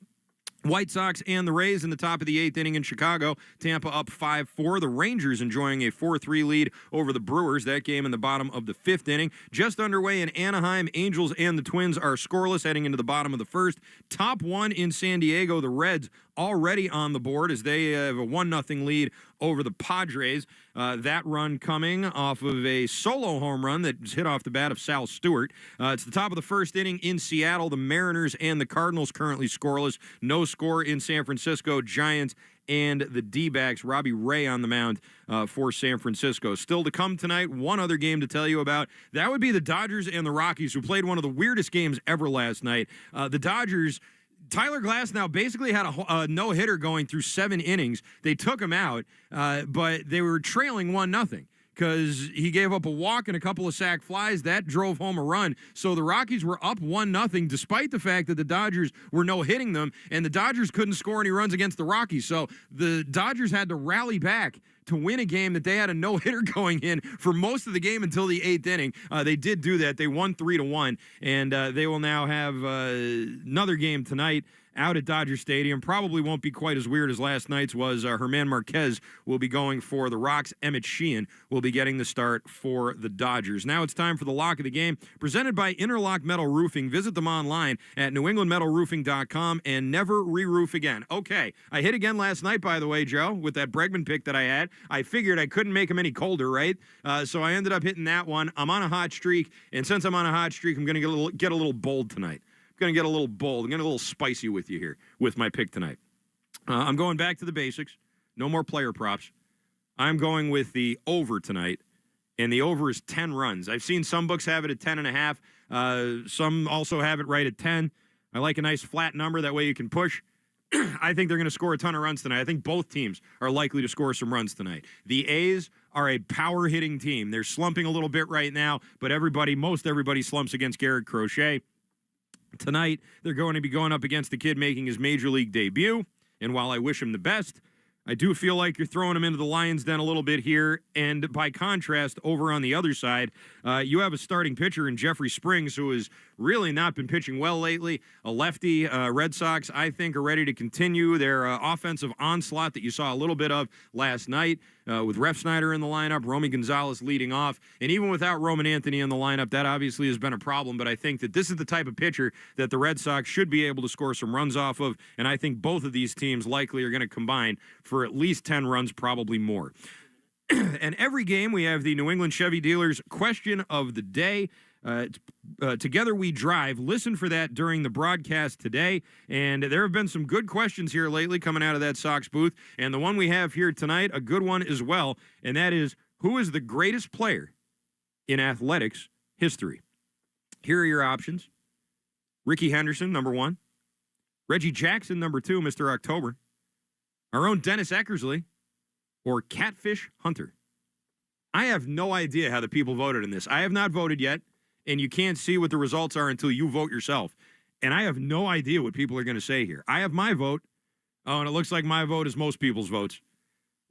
White Sox and the Rays in the top of the 8th inning in Chicago. Tampa up 5-4. The Rangers enjoying a 4-3 lead over the Brewers. That game in the bottom of the 5th inning. Just underway in Anaheim. Angels and the Twins are scoreless heading into the bottom of the 1st. Top 1 in San Diego. The Reds already on the board as they have a 1-0 lead over the Padres. That run coming off of a solo home run that was hit off the bat of Sal Stewart. It's the top of the 1st inning in Seattle. The Mariners and the Cardinals currently scoreless. No score in San Francisco. Giants and the D-backs. Robbie Ray on the mound for San Francisco. Still to come tonight, one other game to tell you about. That would be the Dodgers and the Rockies, who played one of the weirdest games ever last night. The Dodgers, Tyler Glasnow basically had a no-hitter going through 7 innings. They took him out, but they were trailing 1-0 because he gave up a walk and a couple of sac flies. That drove home a run. So the Rockies were up 1-0 despite the fact that the Dodgers were no-hitting them, and the Dodgers couldn't score any runs against the Rockies. So the Dodgers had to rally back to win a game that they had a no-hitter going in for most of the game until the 8th inning. They did do that. They won 3-1, and they will now have another game tonight out at Dodger Stadium. Probably won't be quite as weird as last night's was. Herman Marquez will be going for the Rocks. Emmett Sheehan will be getting the start for the Dodgers. Now it's time for the lock of the game, presented by Interlock Metal Roofing. Visit them online at newenglandmetalroofing.com and never re-roof again. Okay, I hit again last night, by the way, Joe, with that Bregman pick that I had. I figured I couldn't make him any colder, right? So I ended up hitting that one. I'm on a hot streak, and since I'm on a hot streak, I'm going to get a little bold tonight. Going to get a little bold. I'm going to get a little spicy with you here with my pick tonight. I'm going back to the basics. No more player props. I'm going with the over tonight, and the over is 10 runs. I've seen some books have it at 10.5. Some also have it right at 10. I like a nice flat number. That way you can push. I think they're going to score a ton of runs tonight. I think both teams are likely to score some runs tonight. The A's are a power-hitting team. They're slumping a little bit right now, but most everybody slumps against Garrett Crochet. Tonight, they're going to be going up against the kid making his major league debut, and while I wish him the best, I do feel like you're throwing him into the lion's den a little bit here, and by contrast, over on the other side, you have a starting pitcher in Jeffrey Springs who has really not been pitching well lately. A lefty. Red Sox, I think, are ready to continue their offensive onslaught that you saw a little bit of last night with Ref Snyder in the lineup, Romy Gonzalez leading off, and even without Roman Anthony in the lineup, that obviously has been a problem, but I think that this is the type of pitcher that the Red Sox should be able to score some runs off of, and I think both of these teams likely are going to combine for at least 10 runs, probably more. And every game, we have the New England Chevy Dealers question of the day. Together We Drive. Listen for that during the broadcast today. And there have been some good questions here lately coming out of that Sox booth. And the one we have here tonight, a good one as well. And that is, who is the greatest player in athletics history? Here are your options. Rickey Henderson, number 1. Reggie Jackson, number 2, Mr. October. Our own Dennis Eckersley. Or Catfish Hunter. I have no idea how the people voted in this. I have not voted yet, and you can't see what the results are until you vote yourself. And I have no idea what people are going to say here. I have my vote. Oh, and it looks like my vote is most people's votes.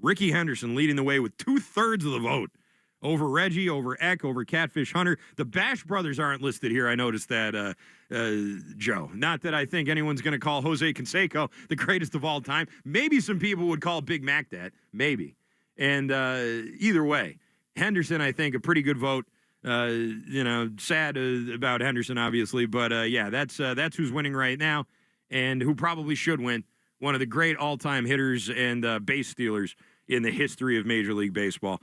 Rickey Henderson leading the way with 2/3 of the vote. Over Reggie, over Eck, over Catfish Hunter. The Bash brothers aren't listed here. I noticed that, Joe. Not that I think anyone's going to call Jose Canseco the greatest of all time. Maybe some people would call Big Mac that. Maybe. And either way, Henderson, I think, a pretty good vote. Sad about Henderson, obviously. But, yeah, that's who's winning right now and who probably should win. One of the great all-time hitters and base stealers in the history of Major League Baseball.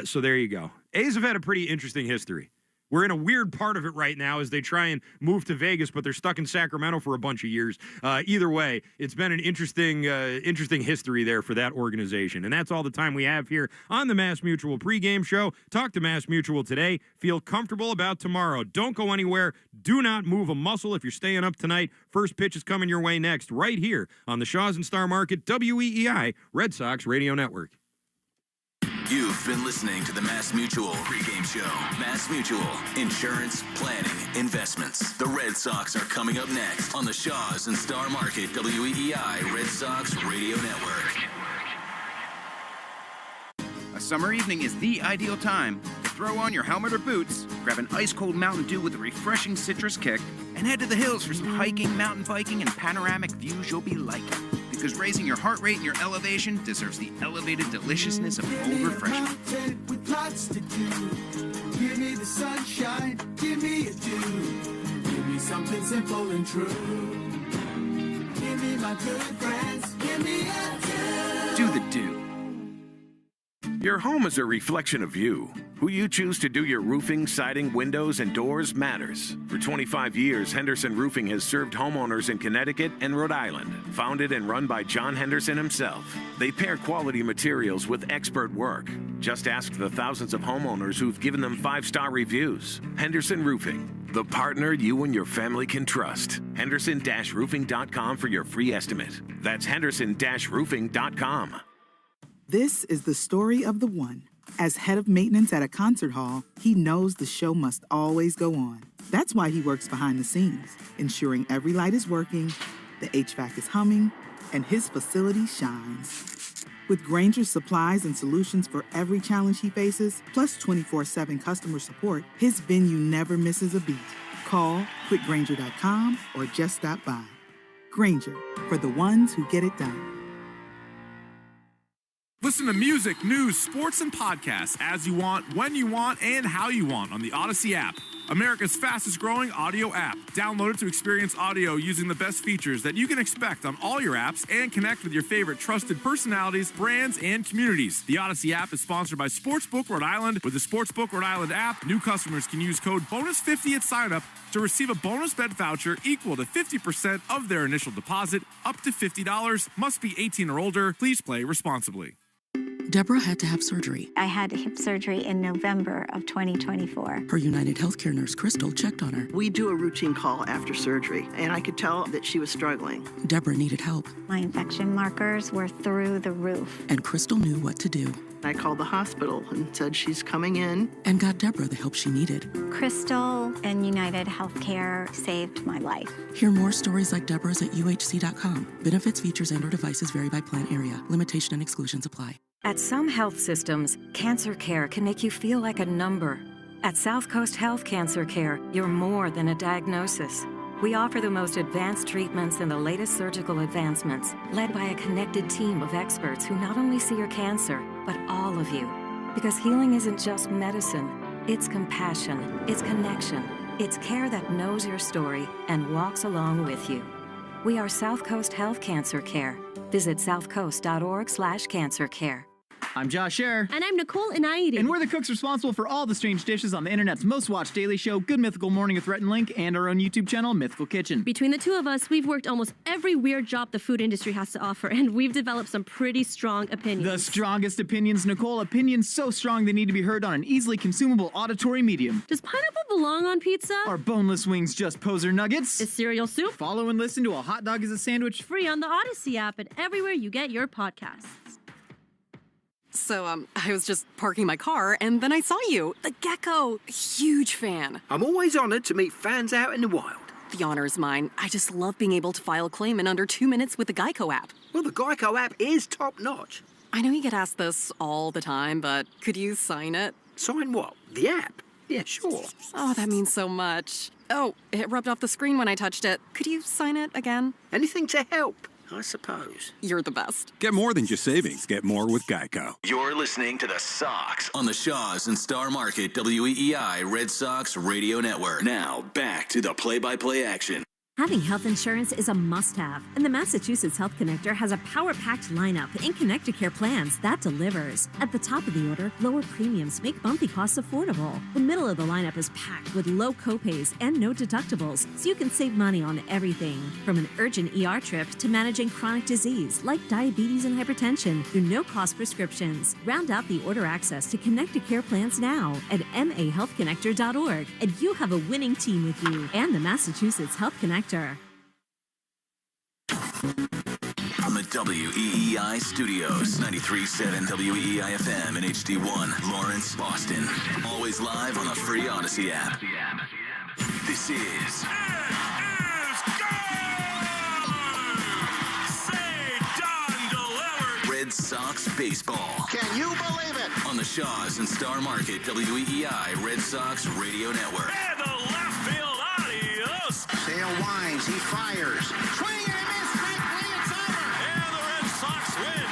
So there you go. A's have had a pretty interesting history. We're in a weird part of it right now as they try and move to Vegas, but they're stuck in Sacramento for a bunch of years. Either way, it's been an interesting history there for that organization. And that's all the time we have here on the Mass Mutual pregame show. Talk to Mass Mutual today. Feel comfortable about tomorrow. Don't go anywhere. Do not move a muscle if you're staying up tonight. First pitch is coming your way next, right here on the Shaws and Star Market, WEEI, Red Sox Radio Network. You've been listening to the Mass Mutual pregame show. Mass Mutual, insurance, planning, investments. The Red Sox are coming up next on the Shaws and Star Market, WEEI Red Sox Radio Network. A summer evening is the ideal time to throw on your helmet or boots, grab an ice-cold Mountain Dew with a refreshing citrus kick, and head to the hills for some hiking, mountain biking, and panoramic views you'll be liking. Because raising your heart rate and your elevation deserves the elevated deliciousness of cold refreshment. With lots to do. Give me the sunshine, give me a dew. Give me something simple and true. Give me my good friends, give me a dew. Do the dew. Your home is a reflection of you. Who you choose to do your roofing, siding, windows, and doors matters. For 25 years, Henderson Roofing has served homeowners in Connecticut and Rhode Island. Founded and run by John Henderson himself. They pair quality materials with expert work. Just ask the thousands of homeowners who've given them 5-star reviews. Henderson Roofing, the partner you and your family can trust. Henderson-roofing.com for your free estimate. That's Henderson-roofing.com. This is the story of the one. As head of maintenance at a concert hall, he knows the show must always go on. That's why he works behind the scenes, ensuring every light is working, the HVAC is humming, and his facility shines. With Grainger's supplies and solutions for every challenge he faces, plus 24/7 customer support, his venue never misses a beat. Call quickgrainger.com or just stop by. Grainger, for the ones who get it done. Listen to music, news, sports, and podcasts as you want, when you want, and how you want on the Odyssey app. America's fastest growing audio app. Download it to experience audio using the best features that you can expect on all your apps and connect with your favorite trusted personalities, brands, and communities. The Odyssey app is sponsored by Sportsbook Rhode Island. With the Sportsbook Rhode Island app, new customers can use code BONUS50 at sign-up to receive a bonus bet voucher equal to 50% of their initial deposit, up to $50. Must be 18 or older. Please play responsibly. Deborah had to have surgery. I had hip surgery in November of 2024. Her United Healthcare nurse, Crystal, checked on her. We do a routine call after surgery, and I could tell that she was struggling. Deborah needed help. My infection markers were through the roof. And Crystal knew what to do. I called the hospital and said she's coming in. And got Deborah the help she needed. Crystal and United Healthcare saved my life. Hear more stories like Deborah's at uhc.com. Benefits, features, and/or devices vary by plan area. Limitation and exclusions apply. At some health systems, cancer care can make you feel like a number. At South Coast Health Cancer Care, you're more than a diagnosis. We offer the most advanced treatments and the latest surgical advancements, led by a connected team of experts who not only see your cancer, but all of you. Because healing isn't just medicine, it's compassion, it's connection, it's care that knows your story and walks along with you. We are South Coast Health Cancer Care. Visit southcoast.org/cancercare. I'm Josh Scherer. And I'm Nicole Inaidi. And we're the cooks responsible for all the strange dishes on the internet's most watched daily show, Good Mythical Morning with Rhett and Link, and our own YouTube channel, Mythical Kitchen. Between the two of us, we've worked almost every weird job the food industry has to offer, and we've developed some pretty strong opinions. The strongest opinions, Nicole. Opinions so strong they need to be heard on an easily consumable auditory medium. Does pineapple belong on pizza? Are boneless wings just poser nuggets? Is cereal soup? Follow and listen to A Hot Dog is a Sandwich. Free on the Odyssey app and everywhere you get your podcasts. So, I was just parking my car, and then I saw you, the gecko. Huge fan. I'm always honored to meet fans out in the wild. The honor is mine. I just love being able to file a claim in under 2 minutes with the Geico app. Well, the Geico app is top-notch. I know you get asked this all the time, but could you sign it? Sign what? The app? Yeah, sure. Oh, that means so much. Oh, it rubbed off the screen when I touched it. Could you sign it again? Anything to help, I suppose. You're the best. Get more than just savings. Get more with Geico. You're listening to the Sox on the Shaws and Star Market WEEI Red Sox Radio Network. Now, back to the play-by-play action. Having health insurance is a must-have, and the Massachusetts Health Connector has a power-packed lineup in Connecticare plans that delivers. At the top of the order, lower premiums make bumpy costs affordable. The middle of the lineup is packed with low copays and no deductibles, so you can save money on everything. From an urgent ER trip to managing chronic disease like diabetes and hypertension through no-cost prescriptions. Round out the order access to Connecticare plans now at mahealthconnector.org, and you have a winning team with you and the Massachusetts Health Connector. From the WEEI studios, 93.7 WEEI FM and HD1, Lawrence, Boston. Always live on the free Odyssey app. This is... Red Sox baseball. Can you believe it? On the Shaws and Star Market WEEI Red Sox Radio Network. And the left field, adios. Sale winds, he fires. Swing and a miss, strike three, it's over. And the Red Sox win.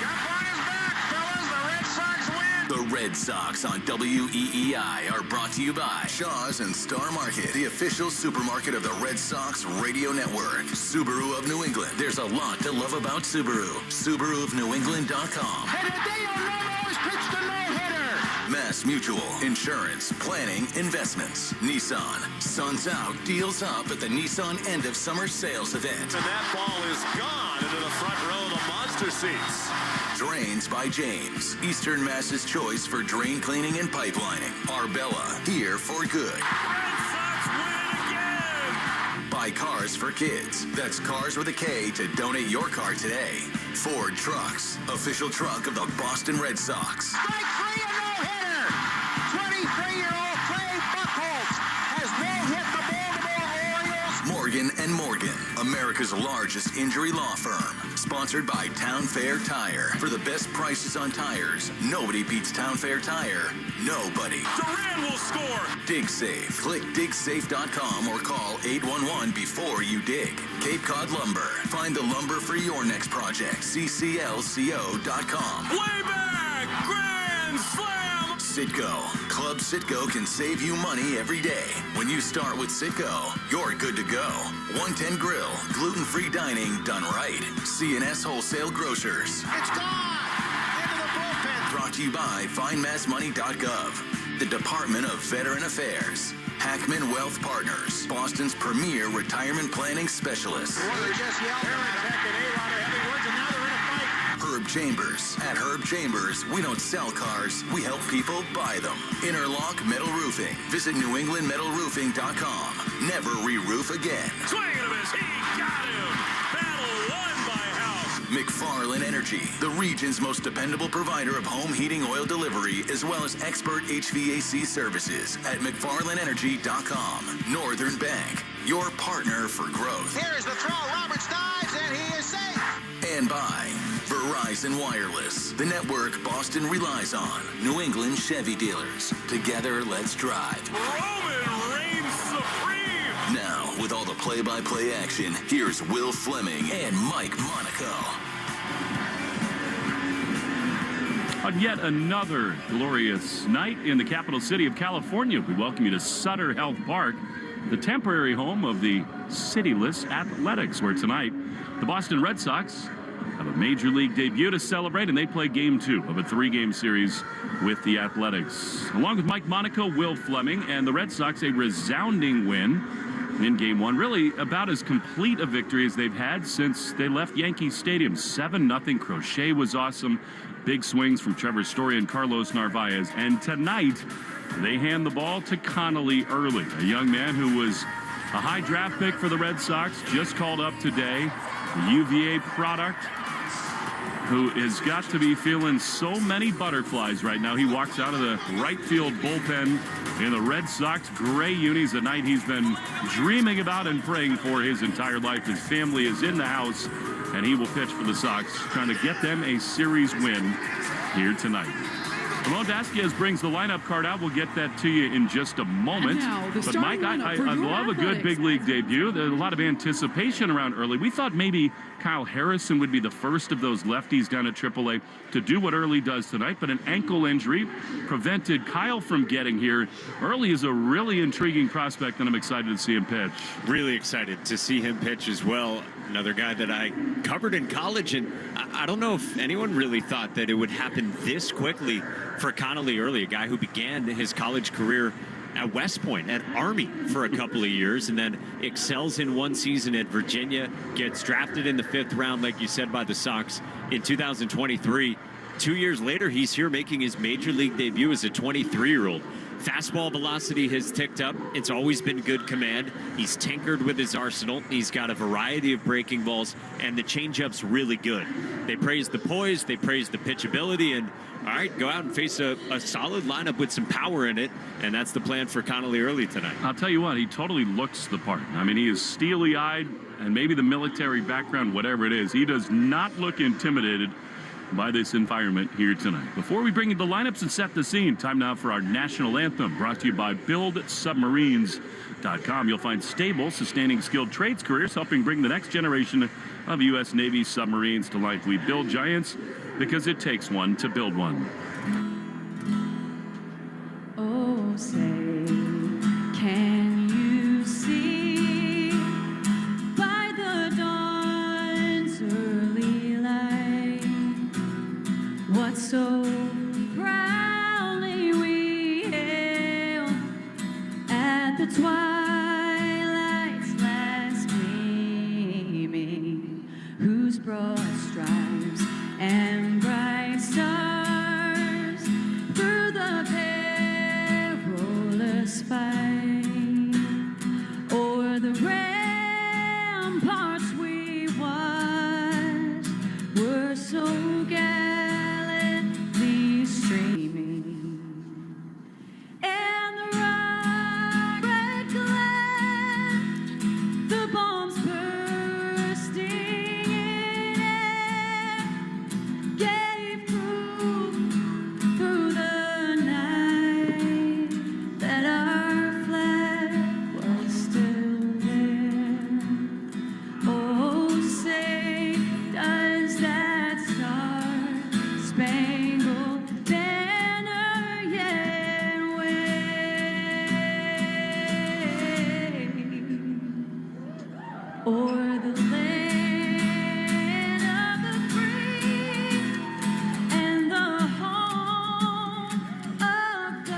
Jump on his back, fellas, the Red Sox win. The Red Sox on WEEI are brought to you by Shaws and Star Market, the official supermarket of the Red Sox Radio Network. Subaru of New England. There's a lot to love about Subaru. SubaruofNewEngland.com. And Hideo Nomo's pitched a no-hitter. Mass Mutual, insurance, planning, investments. Nissan, sun's out, deals up at the Nissan end of summer sales event. And that ball is gone into the front row of the monster seats. Drains by James, Eastern Mass's choice for drain cleaning and pipelining. Arbella, here for good. Red Sox win again. Buy cars for kids. That's Cars with a K to donate your car today. Ford Trucks, official truck of the Boston Red Sox. Strike three, a no-hitter. 23-year-old Trey Buchholz has no-hit the Baltimore Orioles. Morgan & Morgan, America's largest injury law firm. Sponsored by Town Fair Tire. For the best prices on tires, nobody beats Town Fair Tire. Nobody. Duran will score. Dig Safe. Click digsafe.com or call 811 before you dig. Cape Cod Lumber. Find the lumber for your next project. cclco.com. Way back. Grand slam. Citgo. Club Citgo can save you money every day. When you start with Citgo, you're good to go. 110 Grill. Gluten-free dining done right. C&S Wholesale Grocers. It's gone. Into the bullpen. Brought to you by FindMassMoney.gov. The Department of Veteran Affairs. Hackman Wealth Partners. Boston's premier retirement planning specialist. Well, they just yelled. Parentech and A-Rod are having words, and now they're in a fight. Herb Chambers. At Herb Chambers, we don't sell cars, we help people buy them. Interlock Metal Roofing. Visit NewEnglandMetalRoofing.com. Never re-roof again. Swing and a miss. He got him. Battle won by House. McFarland Energy, the region's most dependable provider of home heating oil delivery, as well as expert HVAC services at McFarlandEnergy.com. Northern Bank, your partner for growth. Here's the throw. Roberts dives, and he is safe. And by Verizon Wireless, the network Boston relies on. New England Chevy dealers. Together, let's drive. Roman reigns supreme. Now, with all the play-by-play action, here's Will Fleming and Mike Monaco. On yet another glorious night in the capital city of California, we welcome you to Sutter Health Park, the temporary home of the cityless Athletics, where tonight the Boston Red Sox have a Major League debut to celebrate, and they play Game 2 of a 3-game series with the Athletics. Along with Mike Monaco, Will Fleming, and the Red Sox, a resounding win in Game 1. Really about as complete a victory as they've had since they left Yankee Stadium. 7-0. Crochet was awesome. Big swings from Trevor Story and Carlos Narvaez. And tonight, they hand the ball to Connolly early, a young man who was a high draft pick for the Red Sox, just called up today. The UVA product, who has got to be feeling so many butterflies right now. He walks out of the right field bullpen in the Red Sox gray unis, a night he's been dreaming about and praying for his entire life. His family is in the house, and he will pitch for the Sox, trying to get them a series win here tonight. Ramon Vasquez brings the lineup card out. We'll get that to you in just a moment. But Mike, I love a good big league debut. There's a lot of anticipation around early. We thought maybe Kyle Harrison would be the first of those lefties down at AAA to do what Early does tonight, but an ankle injury prevented Kyle from getting here. Early is a really intriguing prospect, and I'm excited to see him pitch. Really excited to see him pitch as well. Another guy that I covered in college, and I don't know if anyone really thought that it would happen this quickly for Connolly Early, a guy who began his college career at West Point, at Army for a couple of years, and then excels in one season at Virginia, gets drafted in the 5th round, like you said, by the Sox in 2023. 2 years later, he's here making his major league debut as a 23-year-old. Fastball velocity has ticked up. It's always been good command. He's tinkered with his arsenal. He's got a variety of breaking balls, and the changeup's really good. They praise the poise, they praise the pitchability, and all right, go out and face a solid lineup with some power in it, and that's the plan for Connolly Early tonight. I'll tell you what, he totally looks the part. I mean, he is steely-eyed, and maybe the military background, whatever it is, he does not look intimidated by this environment here tonight. Before we bring you the lineups and set the scene, time now for our national anthem, brought to you by BuildSubmarines.com. You'll find stable, sustaining, skilled trades careers helping bring the next generation of U.S. Navy submarines to life. We build giants because it takes one to build one. Oh, say, can you see by the dawn's early light what so proudly we hailed at the twilight's last gleaming, whose broad stripes and bright stars through the perilous fight o'er the ramparts we watched were so gallantly streaming, and the rock red glare, the bombs bursting in air, gave proof through the night that our flag was still there. Oh, say, does that star-spangled banner yet wave o'er the land of the free and the home of the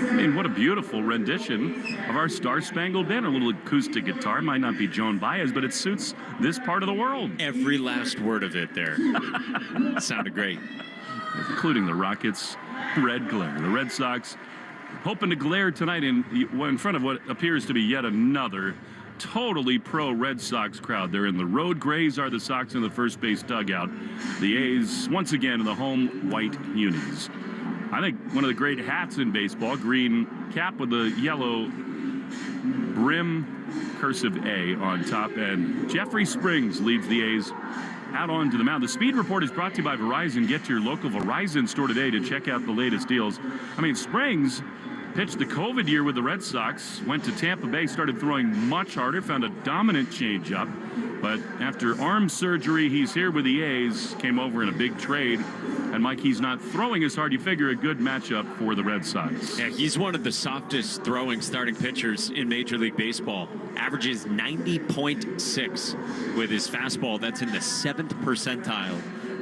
I mean, what a beautiful rendition of our Star-Spangled Banner. A little acoustic guitar. Might not be Joan Baez, but it suits this part of the world. Every last word of it there. Sounded great. Including the Rockets' red glare. The Red Sox hoping to glare tonight in front of what appears to be yet another totally pro Red Sox crowd. They're in the road grays, are the Sox in the first base dugout. The A's, once again, in the home white unis. I think one of the great hats in baseball, green cap with the yellow brim, cursive A on top, and Jeffrey Springs leads the A's out onto the mound. The Speed Report is brought to you by Verizon. Get to your local Verizon store today to check out the latest deals. I mean, Springs pitched the COVID year with the Red Sox, went to Tampa Bay, started throwing much harder, found a dominant changeup, But after arm surgery, he's here with the A's. Came over in a big trade. And, Mike, he's not throwing as hard. You figure a good matchup for the Red Sox. Yeah, he's one of the softest throwing starting pitchers in Major League Baseball. Averages 90.6 with his fastball. That's in the 7th percentile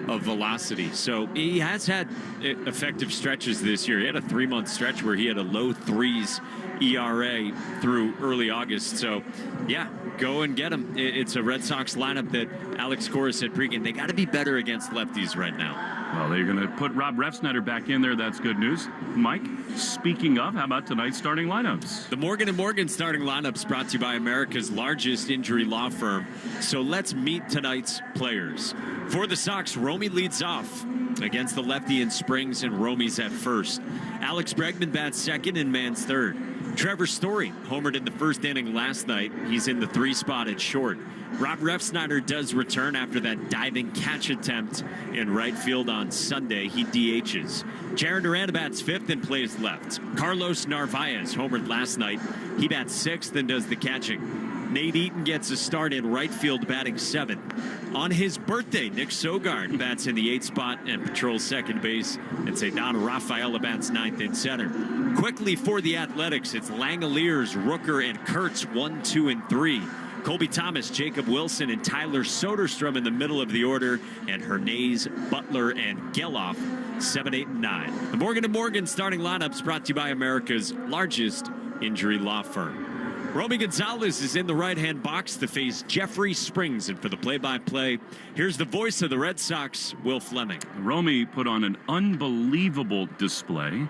of velocity. So he has had effective stretches this year. He had a 3-month stretch where he had a low 3s ERA through early August. So, yeah, go and get him. It's a Red Sox lineup that Alex Cora said pregame, they got to be better against lefties right now. Well, they're going to put Rob Refsnyder back in there. That's good news. Mike, speaking of, how about tonight's starting lineups? The Morgan & Morgan starting lineups brought to you by America's largest injury law firm. So let's meet tonight's players. For the Sox, Romy leads off against the lefty in Springs, and Romy's at first. Alex Bregman bats second and Mann's third. Trevor Story homered in the first inning last night. He's in the 3 spot at short. Rob Refsnyder does return after that diving catch attempt in right field on Sunday. He DHs. Jaron Duran bats 5th and plays left. Carlos Narvaez homered last night. He bats 6th and does the catching. Nate Eaton gets a start in right field, batting 7th. On his birthday, Nick Sogard bats in the 8th spot and patrols second base. And Cedano Rafaela bats 9th in center. Quickly for the Athletics, it's Langoliers, Rooker, and Kurtz 1, 2, and 3. Colby Thomas, Jacob Wilson, and Tyler Soderstrom in the middle of the order, and Hernandez, Butler, and Geloff 7, 8, and 9. The Morgan & Morgan starting lineups brought to you by America's largest injury law firm. Romy Gonzalez is in the right-hand box to face Jeffrey Springs, and for the play-by-play, here's the voice of the Red Sox, Will Fleming. Romy put on an unbelievable display.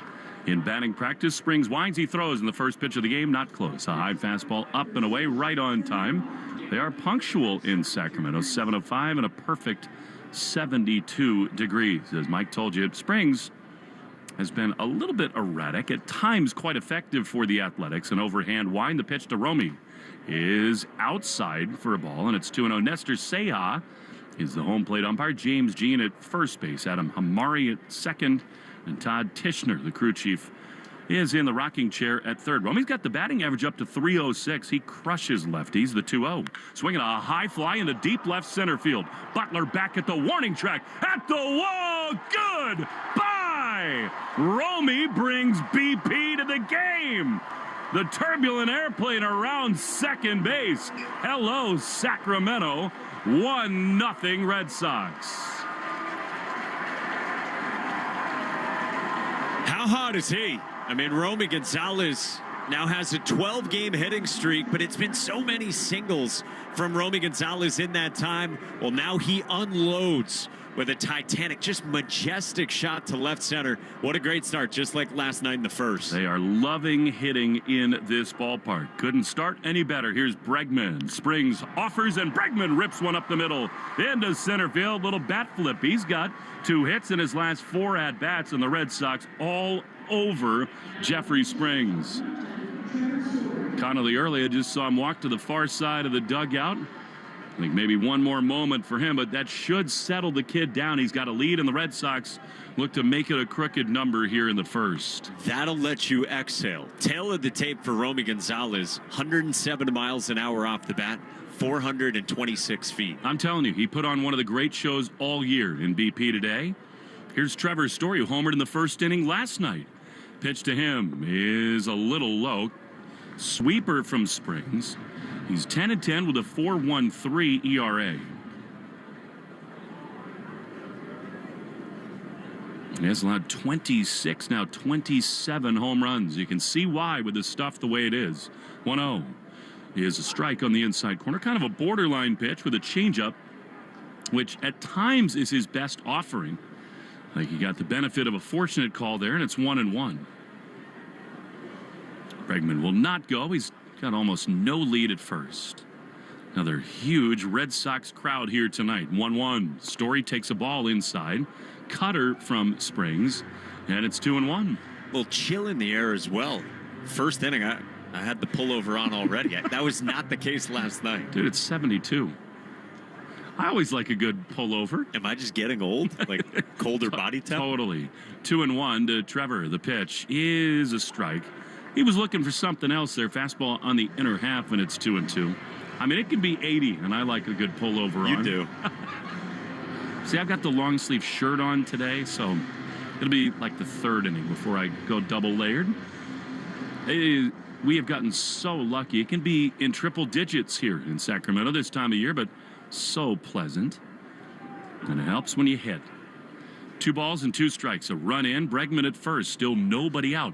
In batting practice, Springs winds, he throws in the first pitch of the game, not close. A high fastball up and away, right on time. They are punctual in Sacramento, 7:05 and a perfect 72 degrees. As Mike told you, Springs has been a little bit erratic, at times quite effective for the Athletics. An overhand wind, the pitch to Romy is outside for a ball, and it's 2-0. Nestor Seja is the home plate umpire. James Jean at first base. Adam Hamari at second. And Todd Tishner, the crew chief, is in the rocking chair at third. Romy's got the batting average up to 306. He crushes lefties, the 2-0. Swinging a high fly into deep left center field. Butler back at the warning track. At the wall. Goodbye. Romy brings BP to the game. The turbulent airplane around second base. Hello, Sacramento. 1-0 Red Sox. How hot is he? I mean, Romy Gonzalez now has a 12-game hitting streak, but it's been so many singles from Romy Gonzalez in that time. Well, now he unloads with a titanic, just majestic shot to left center. What a great start, just like last night in the first. They are loving hitting in this ballpark. Couldn't start any better. Here's Bregman. Springs offers, and Bregman rips one up the middle into center field. Little bat flip. He's got 2 hits in his last 4 at-bats, and the Red Sox all over Jeffrey Springs. Connolly earlier just saw him walk to the far side of the dugout. I think maybe one more moment for him, but that should settle the kid down. He's got a lead, and the Red Sox look to make it a crooked number here in the first. That'll let you exhale. Tail of the tape for Romy Gonzalez, 107 miles an hour off the bat, 426 feet. I'm telling you, he put on one of the great shows all year in BP today. Here's Trevor Story, who homered in the first inning last night. Pitch to him is a little low. Sweeper from Springs. He's 10-10 with a 4.13 ERA. He has allowed 26, now 27 home runs. You can see why with the stuff the way it is. 1-0 is a strike on the inside corner. Kind of a borderline pitch with a changeup, which at times is his best offering. I think he got the benefit of a fortunate call there, and it's 1-1. Bregman will not go. He's got almost no lead at first. Another huge Red Sox crowd here tonight. 1-1. Story takes a ball inside. Cutter from Springs, and it's 2-1. Well, chill in the air as well. First inning, I had the pullover on already. That was not the case last night. Dude, it's 72. I always like a good pullover. Am I just getting old? Like colder body temp? Totally. 2-1 to Trevor. The pitch is a strike. He was looking for something else there. Fastball on the inner half, and it's 2-2. I mean, it can be 80, and I like a good pullover on. You do. See, I've got the long sleeve shirt on today, so it'll be like the third inning before I go double layered. We have gotten so lucky. It can be in triple digits here in Sacramento this time of year, but so pleasant. And it helps when you hit. 2 balls and 2 strikes. A run in. Bregman at first. Still nobody out.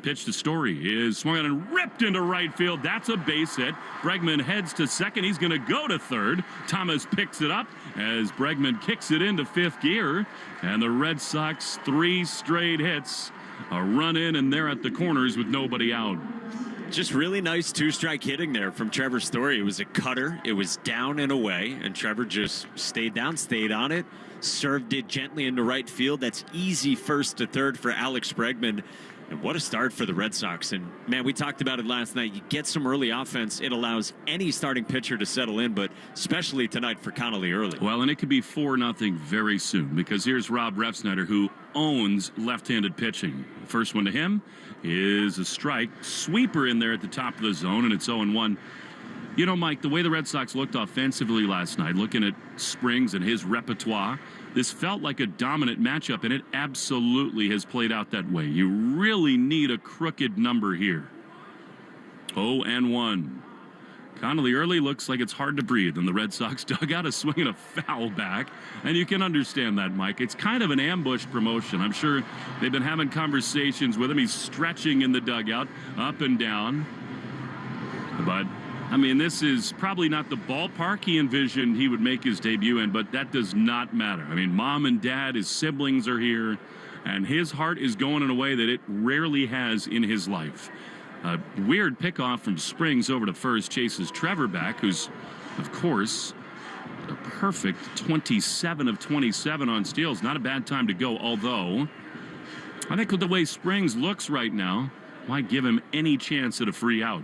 Pitch to Story is swung on and ripped into right field. That's a base hit. Bregman heads to second. He's going to go to third. Thomas picks it up as Bregman kicks it into 5th gear. And the Red Sox 3 straight hits. A run in, and they're at the corners with nobody out. Just really nice 2-strike hitting there from Trevor Story. It was a cutter. It was down and away, and Trevor just stayed down, stayed on it, served it gently into right field. That's easy first to third for Alex Bregman. And what a start for the Red Sox. And, man, we talked about it last night. You get some early offense, it allows any starting pitcher to settle in, but especially tonight for Connolly early. Well, and it could be 4-0 very soon, because here's Rob Refsnyder, who owns left-handed pitching. The first one to him is a strike. Sweeper in there at the top of the zone, and it's 0-1. You know, Mike, the way the Red Sox looked offensively last night, looking at Springs and his repertoire, this felt like a dominant matchup, and it absolutely has played out that way. You really need a crooked number here. 0-1. Connolly early looks like it's hard to breathe, and the Red Sox dugout is swinging a foul back, and you can understand that, Mike. It's kind of an ambush promotion. I'm sure they've been having conversations with him. He's stretching in the dugout, up and down. But I mean, this is probably not the ballpark he envisioned he would make his debut in, but that does not matter. I mean, mom and dad, his siblings are here, and his heart is going in a way that it rarely has in his life. A weird pickoff from Springs over to first, chases Trevor back, who's, of course, a perfect 27 of 27 on steals. Not a bad time to go, although I think with the way Springs looks right now, why give him any chance at a free out?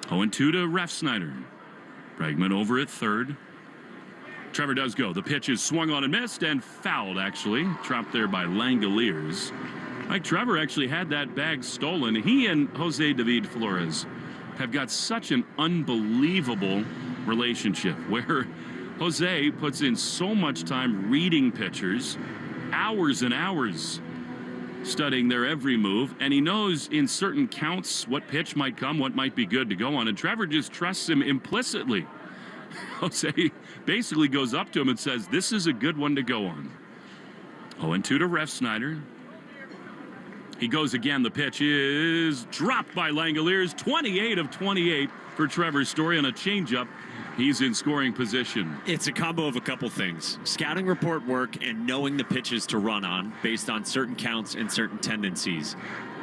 0-2 to Refsnyder. Bregman over at third. Trevor does go. The pitch is swung on and missed and fouled, actually. Dropped there by Langoliers. Like Trevor actually had that bag stolen. He and Jose David Flores have got such an unbelievable relationship where Jose puts in so much time reading pitchers, hours and hours studying their every move, and he knows in certain counts what pitch might come, what might be good to go on, and Trevor just trusts him implicitly. Jose basically goes up to him and says, this is a good one to go on. 0-2 to Refsnyder. He goes again. The pitch is dropped by Langoliers. 28 of 28 for Trevor Story on a changeup. He's in scoring position. It's a combo of a couple things. Scouting report work and knowing the pitches to run on based on certain counts and certain tendencies.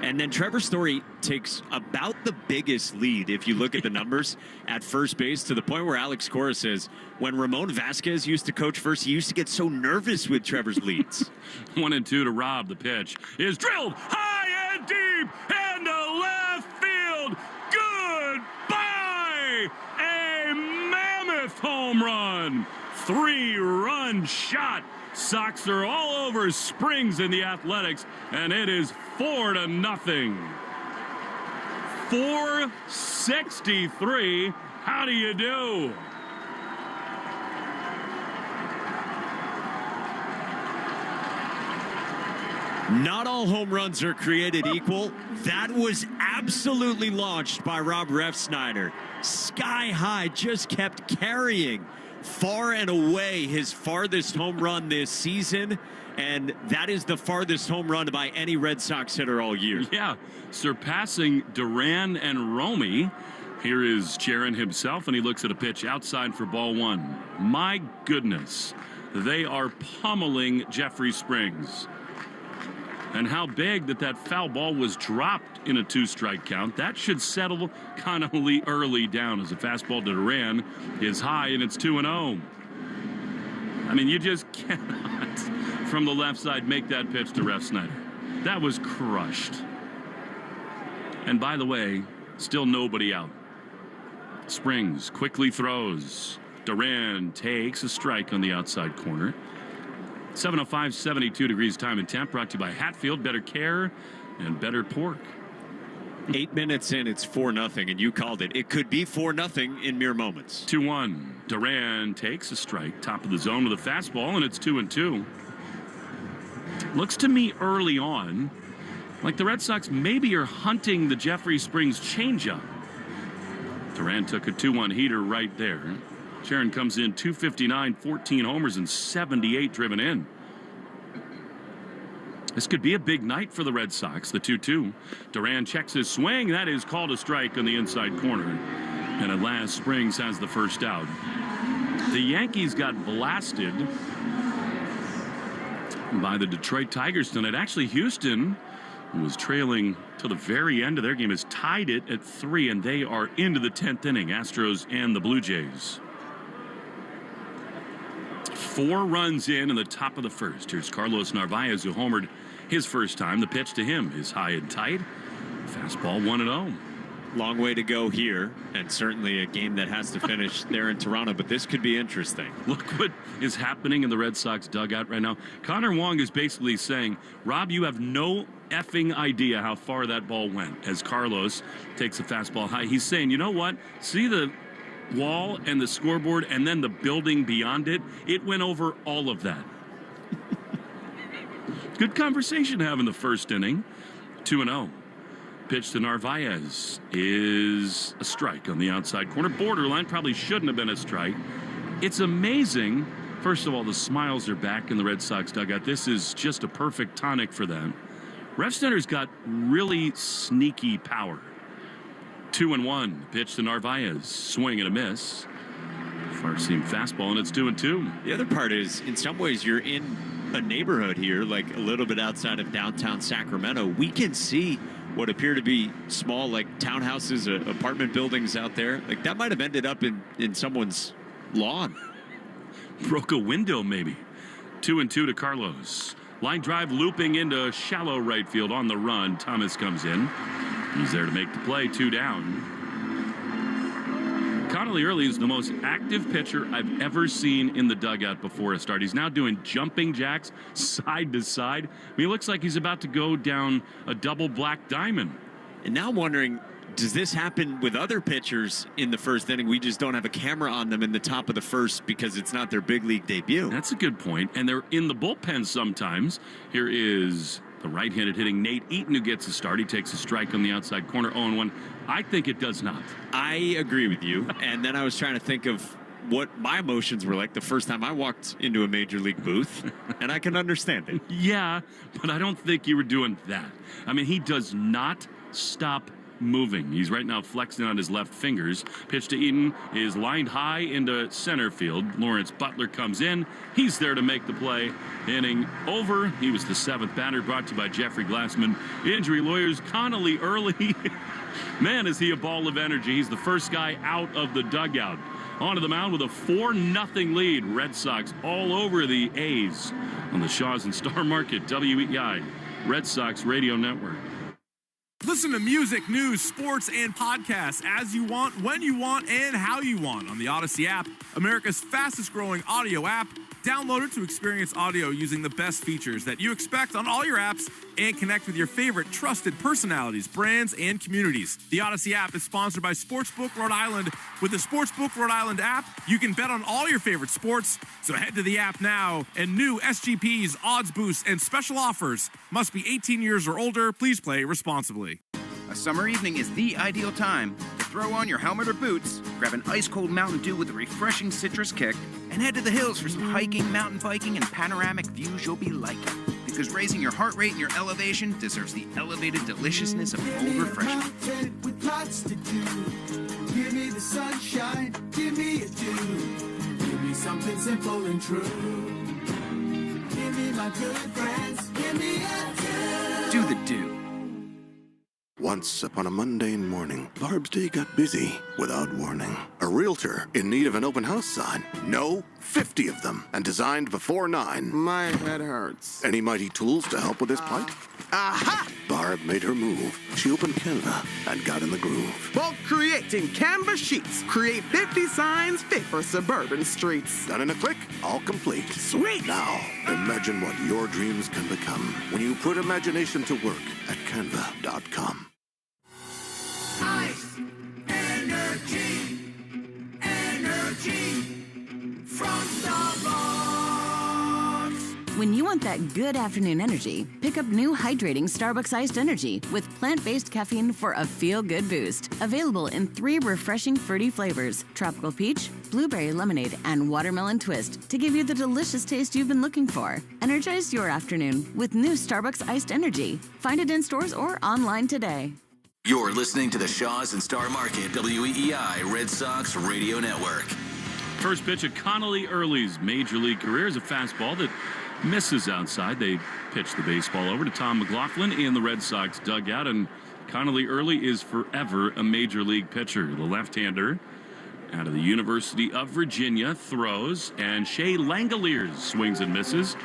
And then Trevor Story takes about the biggest lead, if you look at the numbers, at first base, to the point where Alex Cora says, when Ramon Vasquez used to coach first, he used to get so nervous with Trevor's leads. 1-2 to Rob. The pitch is drilled high and deep into left field. Goodbye! A mammoth home run. 3-run shot. Sox are all over Springs in the Athletics, and it is 4-0. 463. How do you do? Not all home runs are created equal. That was absolutely launched by Rob Refsnyder. Sky high, just kept carrying far and away his farthest home run this season, and that is the farthest home run by any Red Sox hitter all year. Yeah, surpassing Duran and Romy. Here is Jaron himself, and he looks at a pitch outside for ball one. My goodness, they are pummeling Jeffrey Springs. And how big that foul ball was dropped in a 2-strike count. That should settle Connolly early down as a fastball to Duran is high, and it's 2-0. I mean, you just cannot, from the left side, make that pitch to Refsnyder. That was crushed. And by the way, still nobody out. Springs quickly throws. Duran takes a strike on the outside corner. 7:05, 72 degrees time and temp, brought to you by Hatfield. Better care and better pork. 8 minutes in, it's 4-0, and you called it. It could be 4-0 in mere moments. 2-1. Duran takes a strike, top of the zone with a fastball, and it's 2-2. Looks to me early on like the Red Sox maybe are hunting the Jeffrey Springs changeup. Duran took a 2-1 heater right there. Sharon comes in 259, 14 homers, and 78 driven in. This could be a big night for the Red Sox, the 2-2. Duran checks his swing. That is called a strike on the inside corner. And at last, Springs has the first out. The Yankees got blasted by the Detroit Tigers tonight. Actually, Houston, who was trailing till the very end of their game, has tied it at 3, and they are into the 10th inning, Astros and the Blue Jays. 4 runs in the top of the first. Here's Carlos Narvaez, who homered his first time. The pitch to him is high and tight. Fastball 1-0. Long way to go here, and certainly a game that has to finish there in Toronto, but this could be interesting. Look what is happening in the Red Sox dugout right now. Connor Wong is basically saying, Rob, you have no effing idea how far that ball went, as Carlos takes a fastball high. He's saying, you know what? See the wall and the scoreboard and then the building beyond it? It went over all of that. Good conversation to have in the first inning. 2-0. Pitch to Narvaez is a strike on the outside corner. Borderline, probably shouldn't have been a strike. It's amazing. First of all, the smiles are back in the Red Sox dugout. This is just a perfect tonic for them. Refsnyder's got really sneaky power. 2-1. Pitch to Narvaez. Swing and a miss. Far seam fastball, and it's 2-2. The other part is, in some ways, you're in a neighborhood here, like a little bit outside of downtown Sacramento. We can see what appear to be small, like townhouses, apartment buildings out there. Like that might have ended up in someone's lawn. Broke a window, maybe. 2-2 to Carlos. Line drive looping into shallow right field on the run. Thomas comes in. He's there to make the play. 2 down. Connolly Early is the most active pitcher I've ever seen in the dugout before a start. He's now doing jumping jacks side to side. I mean, he looks like he's about to go down a double black diamond. And now I'm wondering, does this happen with other pitchers in the first inning? We just don't have a camera on them in the top of the first because it's not their big league debut. That's a good point. And they're in the bullpen sometimes. Here is the right-handed hitting Nate Eaton, who gets a start. He takes a strike on the outside corner, 0-1. I think it does not. I agree with you. And then I was trying to think of what my emotions were like the first time I walked into a major league booth, and I can understand it. Yeah, but I don't think you were doing that. I mean, he does not stop moving. He's right now flexing on his left fingers. Pitch to Eaton is lined high into center field. Lawrence Butler comes in. He's there to make the play. Inning over. He was the 7th batter, brought to you by Jeffrey Glassman. Injury lawyers, Connolly Early. Man, is he a ball of energy. He's the first guy out of the dugout. Onto the mound with a 4-0 lead. Red Sox all over the A's on the Shaws and Star Market, WEI, Red Sox Radio Network. Listen to music, news, sports, and podcasts as you want, when you want, and how you want on the Odyssey app, America's fastest-growing audio app. Download it to experience audio using the best features that you expect on all your apps and connect with your favorite trusted personalities, brands, and communities. The Odyssey app is sponsored by Sportsbook Rhode Island. With the Sportsbook Rhode Island app, you can bet on all your favorite sports. So head to the app now, and new SGPs, odds boosts, and special offers. Must be 18 years or older. Please play responsibly. A summer evening is the ideal time to throw on your helmet or boots, grab an ice-cold Mountain Dew with a refreshing citrus kick, and head to the hills for some hiking, mountain biking, and panoramic views you'll be liking. Because raising your heart rate and your elevation deserves the elevated deliciousness of cold refreshment. With lots to do. Give me the sunshine, give me a dew. Give me something simple and true. Give me my good friends, give me a dew. Do the dew. Once upon a mundane morning, Barb's day got busy without warning. A realtor in need of an open house sign. No, 50 of them, and designed before 9. My head hurts. Any mighty tools to help with this plight? Aha! Barb made her move. She opened Canva and got in the groove. Bulk creating Canva sheets. Create 50 signs fit for suburban streets. Done in a click, all complete. Sweet! Now, imagine what your dreams can become when you put imagination to work at canva.com. When you want that good afternoon energy, pick up new hydrating Starbucks Iced Energy with plant-based caffeine for a feel-good boost. Available in 3 refreshing fruity flavors: tropical peach, blueberry lemonade, and watermelon twist to give you the delicious taste you've been looking for. Energize your afternoon with new Starbucks Iced Energy. Find it in stores or online today. You're listening to the Shaws and Star Market WEEI Red Sox Radio Network. First pitch of Connolly Early's major league career is a fastball that misses outside. They pitch the baseball over to Tom McLaughlin in the Red Sox dugout, and Connolly Early is forever a major league pitcher. The left-hander out of the University of Virginia throws, and Shea Langoliers swings and misses.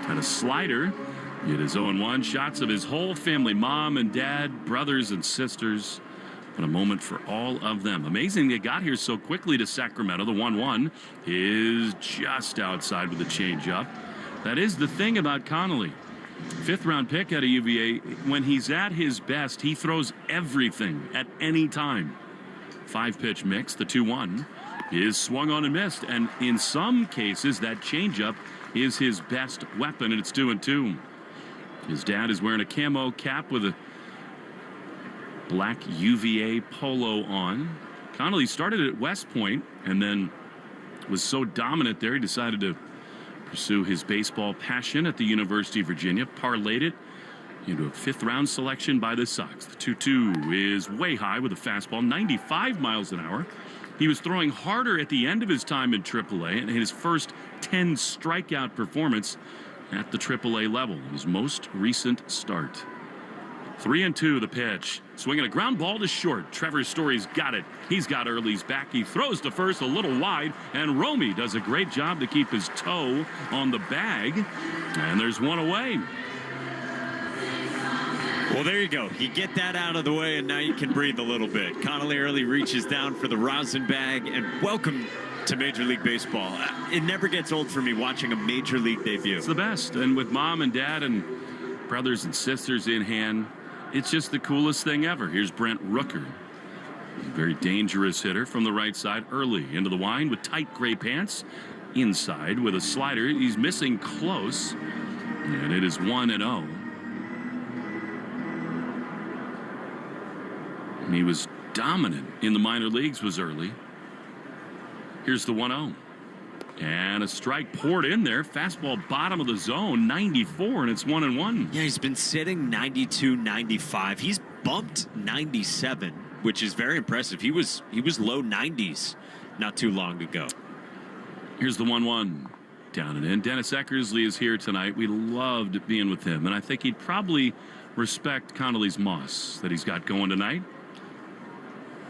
And a slider. It is 0-1. Shots of his whole family, mom and dad, brothers and sisters. But a moment for all of them. Amazing they got here so quickly to Sacramento. The 1-1 is just outside with a changeup. That is the thing about Connolly. 5th-round pick out of UVA. When he's at his best, he throws everything at any time. 5-pitch mix, the 2-1, is swung on and missed. And in some cases, that changeup is his best weapon, and it's 2-2. His dad is wearing a camo cap with a black UVA polo on. Connolly started at West Point and then was so dominant there he decided to pursue his baseball passion at the University of Virginia, parlayed it into a 5th-round selection by the Sox. The 2-2 is way high with a fastball, 95 miles an hour. He was throwing harder at the end of his time in AAA and his first 10 strikeout performance at the AAA level, his most recent start. 3-2 the pitch. Swinging a ground ball to short. Trevor Story's got it. He's got Early's back. He throws to first a little wide, and Romy does a great job to keep his toe on the bag. And there's one away. Well, there you go. You get that out of the way, and now you can breathe a little bit. Connolly Early reaches down for the rosin bag, and welcome to Major League Baseball. It never gets old for me watching a Major League debut. It's the best, and with mom and dad and brothers and sisters in hand, it's just the coolest thing ever. Here's Brent Rooker, a very dangerous hitter from the right side. Early into the wind with tight gray pants. Inside with a slider. He's missing close, and it is 1-0. And he was dominant in the minor leagues, was Early. Here's the 1-0. And a strike poured in there. Fastball bottom of the zone, 94, and it's 1-1. Yeah, he's been sitting 92, 95. He's bumped 97, which is very impressive. He was low 90s not too long ago. Here's the 1-1. Down and in. Dennis Eckersley is here tonight. We loved being with him, and I think he'd probably respect Connolly's moss that he's got going tonight.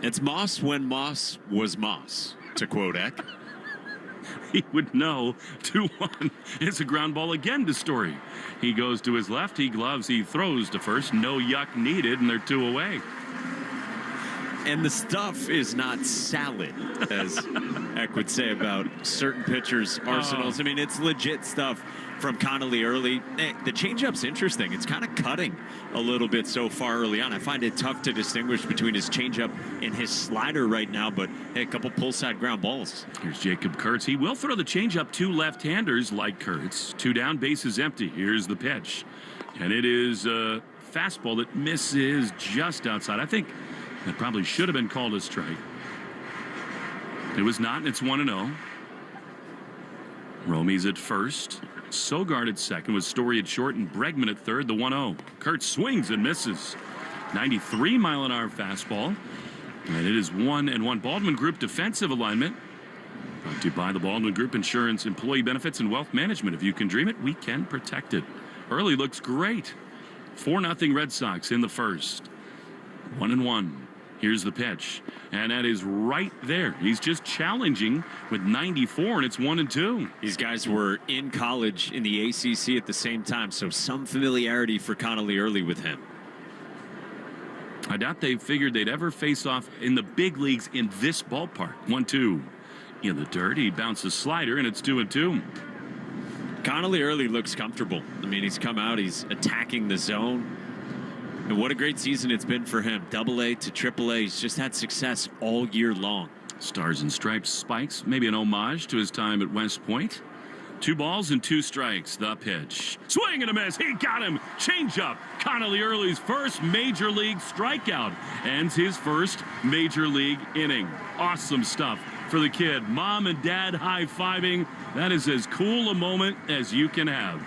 It's moss when moss was moss, to quote Eck. He would know. 2-1. It's a ground ball again to Story. He goes to his left. He gloves. He throws to first. No yuck needed, and they're 2 away. And the stuff is not salad, as Eck would say about certain pitchers' arsenals. I mean, it's legit stuff from Connolly Early. The changeup's interesting. It's kind of cutting a little bit so far early on. I find it tough to distinguish between his changeup and his slider right now, but hey, a couple pull-side ground balls. Here's Jacob Kurtz. He will throw the changeup to left-handers like Kurtz. 2 down, bases empty. Here's the pitch. And it is a fastball that misses just outside. I think that probably should have been called a strike. It was not, and it's 1-0. Romy's at first. Sogard at second with Story at short and Bregman at third. The 1-0. Kurtz swings and misses. 93-mile-an-hour fastball. And it is 1-1. Baldwin Group defensive alignment. Brought to you by the Baldwin Group Insurance, Employee Benefits, and Wealth Management. If you can dream it, we can protect it. Early looks great. 4-0 Red Sox in the first. 1-1. Here's the pitch. And that is right there. He's just challenging with 94, and it's 1-2. These guys were in college in the ACC at the same time, so some familiarity for Connolly Early with him. I doubt they figured they'd ever face off in the big leagues in this ballpark. 1-2. In the dirt, he bounces slider, and it's 2-2. Connolly Early looks comfortable. I mean, he's come out, he's attacking the zone. And what a great season it's been for him. AA to AAA. He's just had success all year long. Stars and Stripes spikes, maybe an homage to his time at West Point. 2 balls and 2 strikes. The pitch. Swing and a miss. He got him. Changeup. Connolly Early's first major league strikeout. Ends his first major league inning. Awesome stuff for the kid. Mom and dad high-fiving. That is as cool a moment as you can have.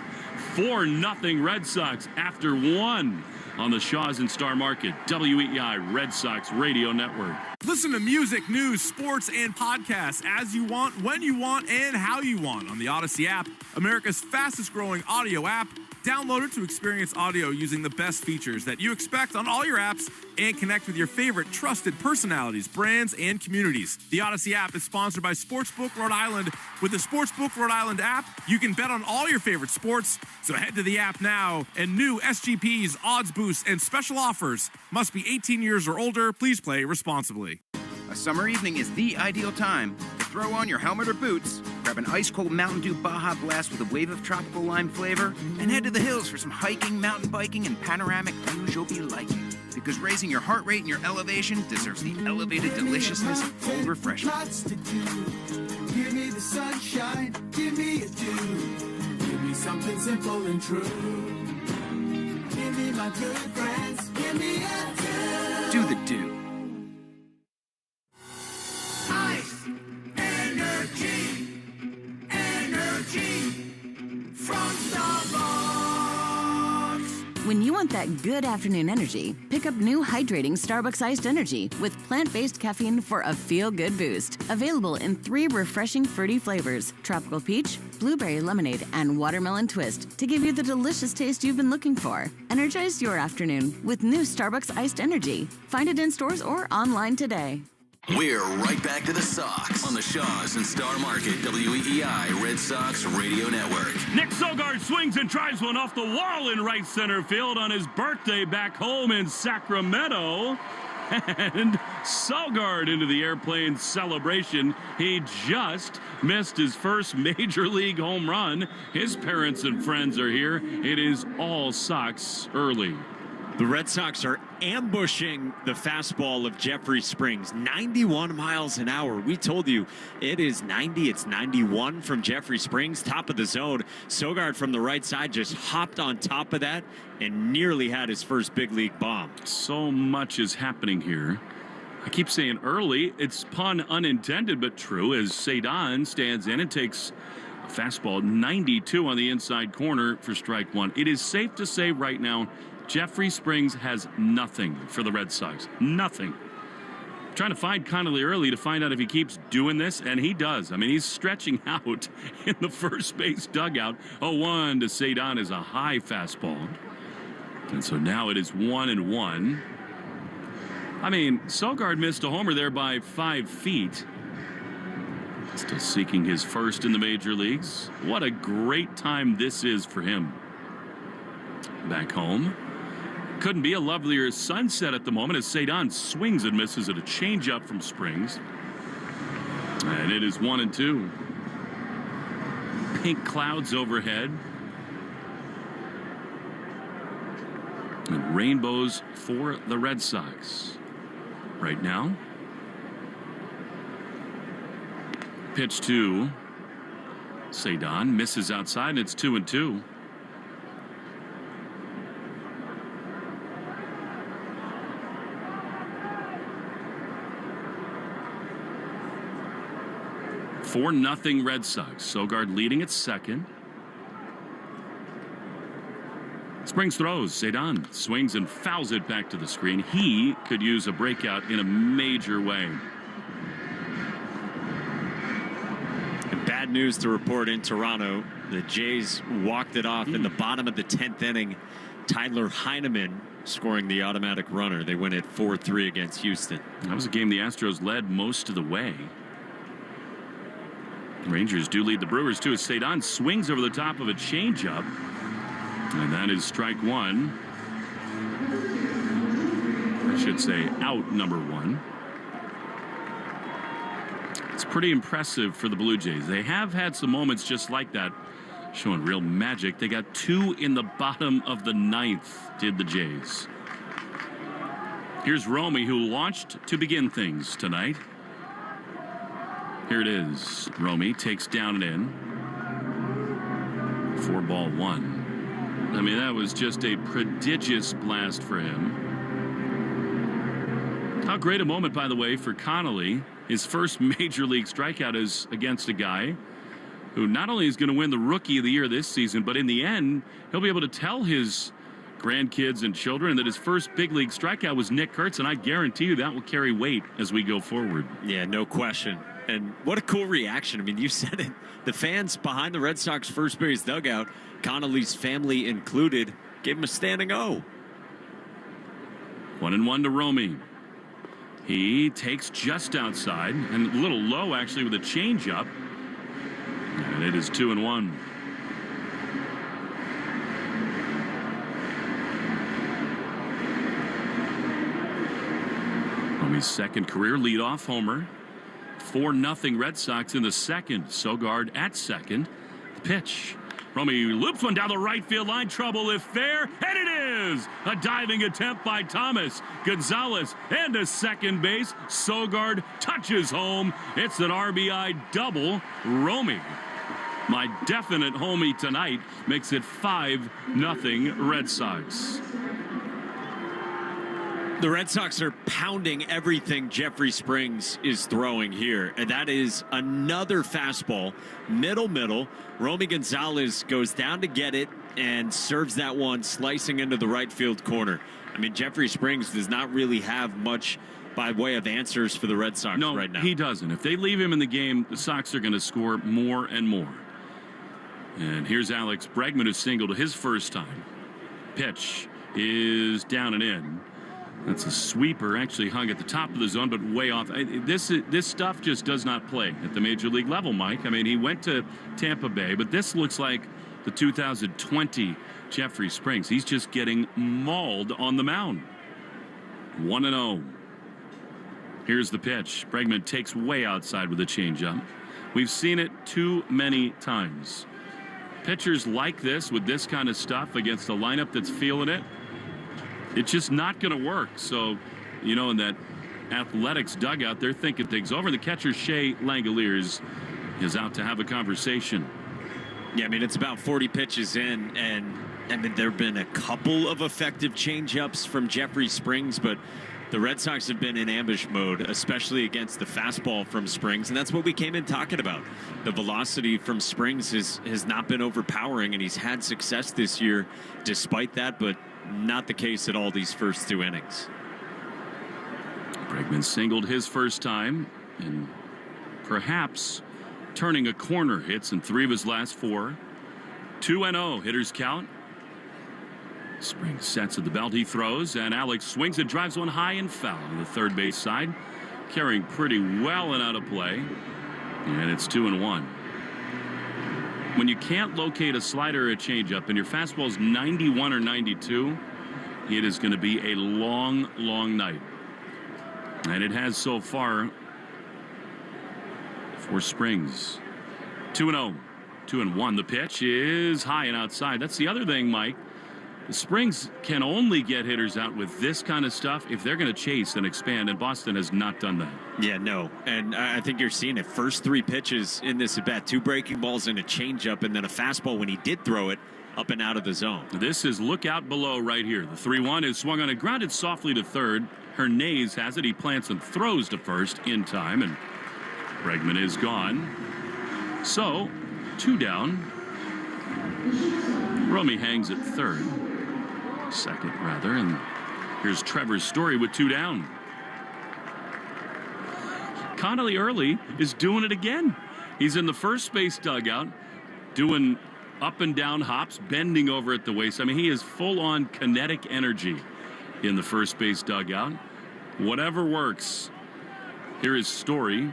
4-0 Red Sox after 1 on the Shaws and Star Market WEI Red Sox Radio Network. Listen to music, news, sports, and podcasts as you want, when you want, and how you want on the Odyssey app, America's fastest-growing audio app. Download it to experience audio using the best features that you expect on all your apps and connect with your favorite trusted personalities, brands, and communities. The Odyssey app is sponsored by Sportsbook Rhode Island. With the Sportsbook Rhode Island app, you can bet on all your favorite sports. So head to the app now, and new SGPs, odds boosts, and special offers. Must be 18 years or older. Please play responsibly. A summer evening is the ideal time to throw on your helmet or boots, grab an ice-cold Mountain Dew Baja Blast with a wave of tropical lime flavor, and head to the hills for some hiking, mountain biking, and panoramic views you'll be liking. Because raising your heart rate and your elevation deserves the elevated deliciousness of cold refreshment. Lots to do. Give me the sunshine, give me a dew. Give me something simple and true. Give me my good friends, give me a dew. Do the dew. Ice, energy, energy from Starbucks. When you want that good afternoon energy, pick up new hydrating Starbucks iced energy with plant-based caffeine for a feel-good boost. Available in 3 refreshing fruity flavors: tropical peach, blueberry lemonade, and watermelon twist, to give you the delicious taste you've been looking for. Energize your afternoon with new Starbucks iced energy. Find it in stores or online today. We're right back to the Sox on the Shaws and Star Market WEI Red Sox Radio Network. Nick Sogard swings and drives one off the wall in right center field on his birthday back home in Sacramento. And Sogard into the airplane celebration. He just missed his first major league home run. His parents and friends are here. It is all Sox early. The Red Sox are ambushing the fastball of Jeffrey Springs. 91 miles an hour. We told you it is 90. It's 91 from Jeffrey Springs, top of the zone. Sogard from the right side just hopped on top of that and nearly had his first big league bomb. So much is happening here. I keep saying early. It's pun unintended, but true, as Cedon stands in and takes a fastball 92 on the inside corner for strike 1. It is safe to say right now, Jeffrey Springs has nothing for the Red Sox. Nothing. I'm trying to find Connolly Early to find out if he keeps doing this, and he does. I mean, he's stretching out in the first base dugout. 0-1 to Cedon is a high fastball. And so now it is 1-1. I mean, Sogard missed a homer there by 5 feet. Still seeking his first in the major leagues. What a great time this is for him. Back home. Couldn't be a lovelier sunset at the moment as Cedon swings and misses at a changeup from Springs. And it is 1-2. Pink clouds overhead. And rainbows for the Red Sox. Right now. Pitch to Cedon. Misses outside, and it's 2-2. For 4-0 Red Sox. Sogard leading at second. Springs throws. Cedon swings and fouls it back to the screen. He could use a breakout in a major way. And bad news to report in Toronto. The Jays walked it off in the bottom of the 10th inning. Tyler Heineman scoring the automatic runner. They win it 4-3 against Houston. That was a game the Astros led most of the way. Rangers do lead the Brewers too as Cedon swings over the top of a changeup. And that is strike 1. I should say out number 1. It's pretty impressive for the Blue Jays. They have had some moments just like that, showing real magic. They got 2 in the bottom of the 9th, did the Jays. Here's Romy, who launched to begin things tonight. Here it is. Romy takes down and in. 4-1. I mean, that was just a prodigious blast for him. How great a moment, by the way, for Connolly. His first major league strikeout is against a guy who not only is going to win the Rookie of the Year this season, but in the end, he'll be able to tell his grandkids and children that his first big league strikeout was Nick Kurtz, and I guarantee you that will carry weight as we go forward. Yeah, no question. And what a cool reaction. I mean, you said it. The fans behind the Red Sox first base dugout, Connolly's family included, gave him a standing O. 1-1 to Romy. He takes just outside and a little low actually with a changeup. And it is 2-1. Romy's second career leadoff homer. 4-0 Red Sox in the second. Sogard at second. The pitch. Romy loops one down the right field line. Trouble if fair. And it is a diving attempt by Thomas. Gonzalez and to second base. Sogard touches home. It's an RBI double. Romy, my definite homie tonight, makes it 5-0 Red Sox. The Red Sox are pounding everything Jeffrey Springs is throwing here, and that is another fastball, middle. Romy Gonzalez goes down to get it and serves that one, slicing into the right field corner. I mean, Jeffrey Springs does not really have much by way of answers for the Red Sox right now. No, he doesn't. If they leave him in the game, the Sox are going to score more and more. And here's Alex Bregman, who singled his first time. Pitch is down and in. That's a sweeper, actually hung at the top of the zone, but way off. This stuff just does not play at the major league level, Mike. I mean, he went to Tampa Bay, but this looks like the 2020 Jeffrey Springs. He's just getting mauled on the mound. 1-0. Here's the pitch. Bregman takes way outside with a changeup. We've seen it too many times. Pitchers like this with this kind of stuff against a lineup that's feeling it, it's just not going to work. So, you know, in that Athletics dugout, they're thinking things over. The catcher, Shea Langoliers, is out to have a conversation. Yeah, I mean, it's about 40 pitches in, and I mean, there have been a couple of effective changeups from Jeffrey Springs, but the Red Sox have been in ambush mode, especially against the fastball from Springs, and that's what we came in talking about. The velocity from Springs has not been overpowering, and he's had success this year despite that, but not the case at all these first two innings. Bregman singled his first time, and perhaps turning a corner. Hits in 3 of his last 4. 2-0 hitters count. Springs sets at the belt. He throws, and Alex swings and drives one high and foul on the third base side, carrying pretty well and out of play. And it's 2-1. When you can't locate a slider or a changeup and your fastball's 91 or 92, it is going to be a long, long night. And it has so far for Springs. 2-0. 2-1. The pitch is high and outside. That's the other thing, Mike. The Springs can only get hitters out with this kind of stuff if they're going to chase and expand, and Boston has not done that. Yeah, no, and I think you're seeing it. First 3 pitches in this at bat, 2 breaking balls and a changeup, and then a fastball when he did throw it up and out of the zone. This is look out below right here. The 3-1 is swung on and grounded softly to third. Hernandez has it. He plants and throws to first in time, and Bregman is gone. So 2 down. Romy hangs at second rather, and here's Trevor Story with 2 down. Connolly early is doing it again. He's in the first base dugout doing up and down hops, bending over at the waist. I mean, he is full on kinetic energy in the first base dugout. Whatever works. Here is Story.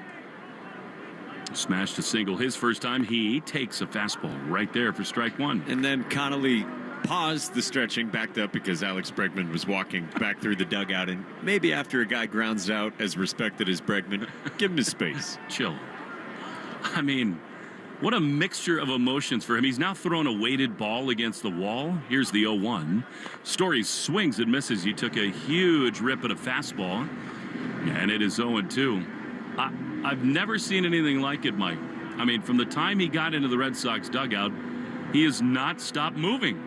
Smashed a single his first time. He takes a fastball right there for strike 1. And then Connolly paused the stretching, backed up because Alex Bregman was walking back through the dugout, and maybe after a guy grounds out as respected as Bregman, give him his space. Chill. I mean, what a mixture of emotions for him. He's now thrown a weighted ball against the wall. Here's the 0-1. Story swings and misses. He took a huge rip at a fastball, and it is 0-2. I've never seen anything like it, Mike. I mean, from the time he got into the Red Sox dugout, He has not stopped moving.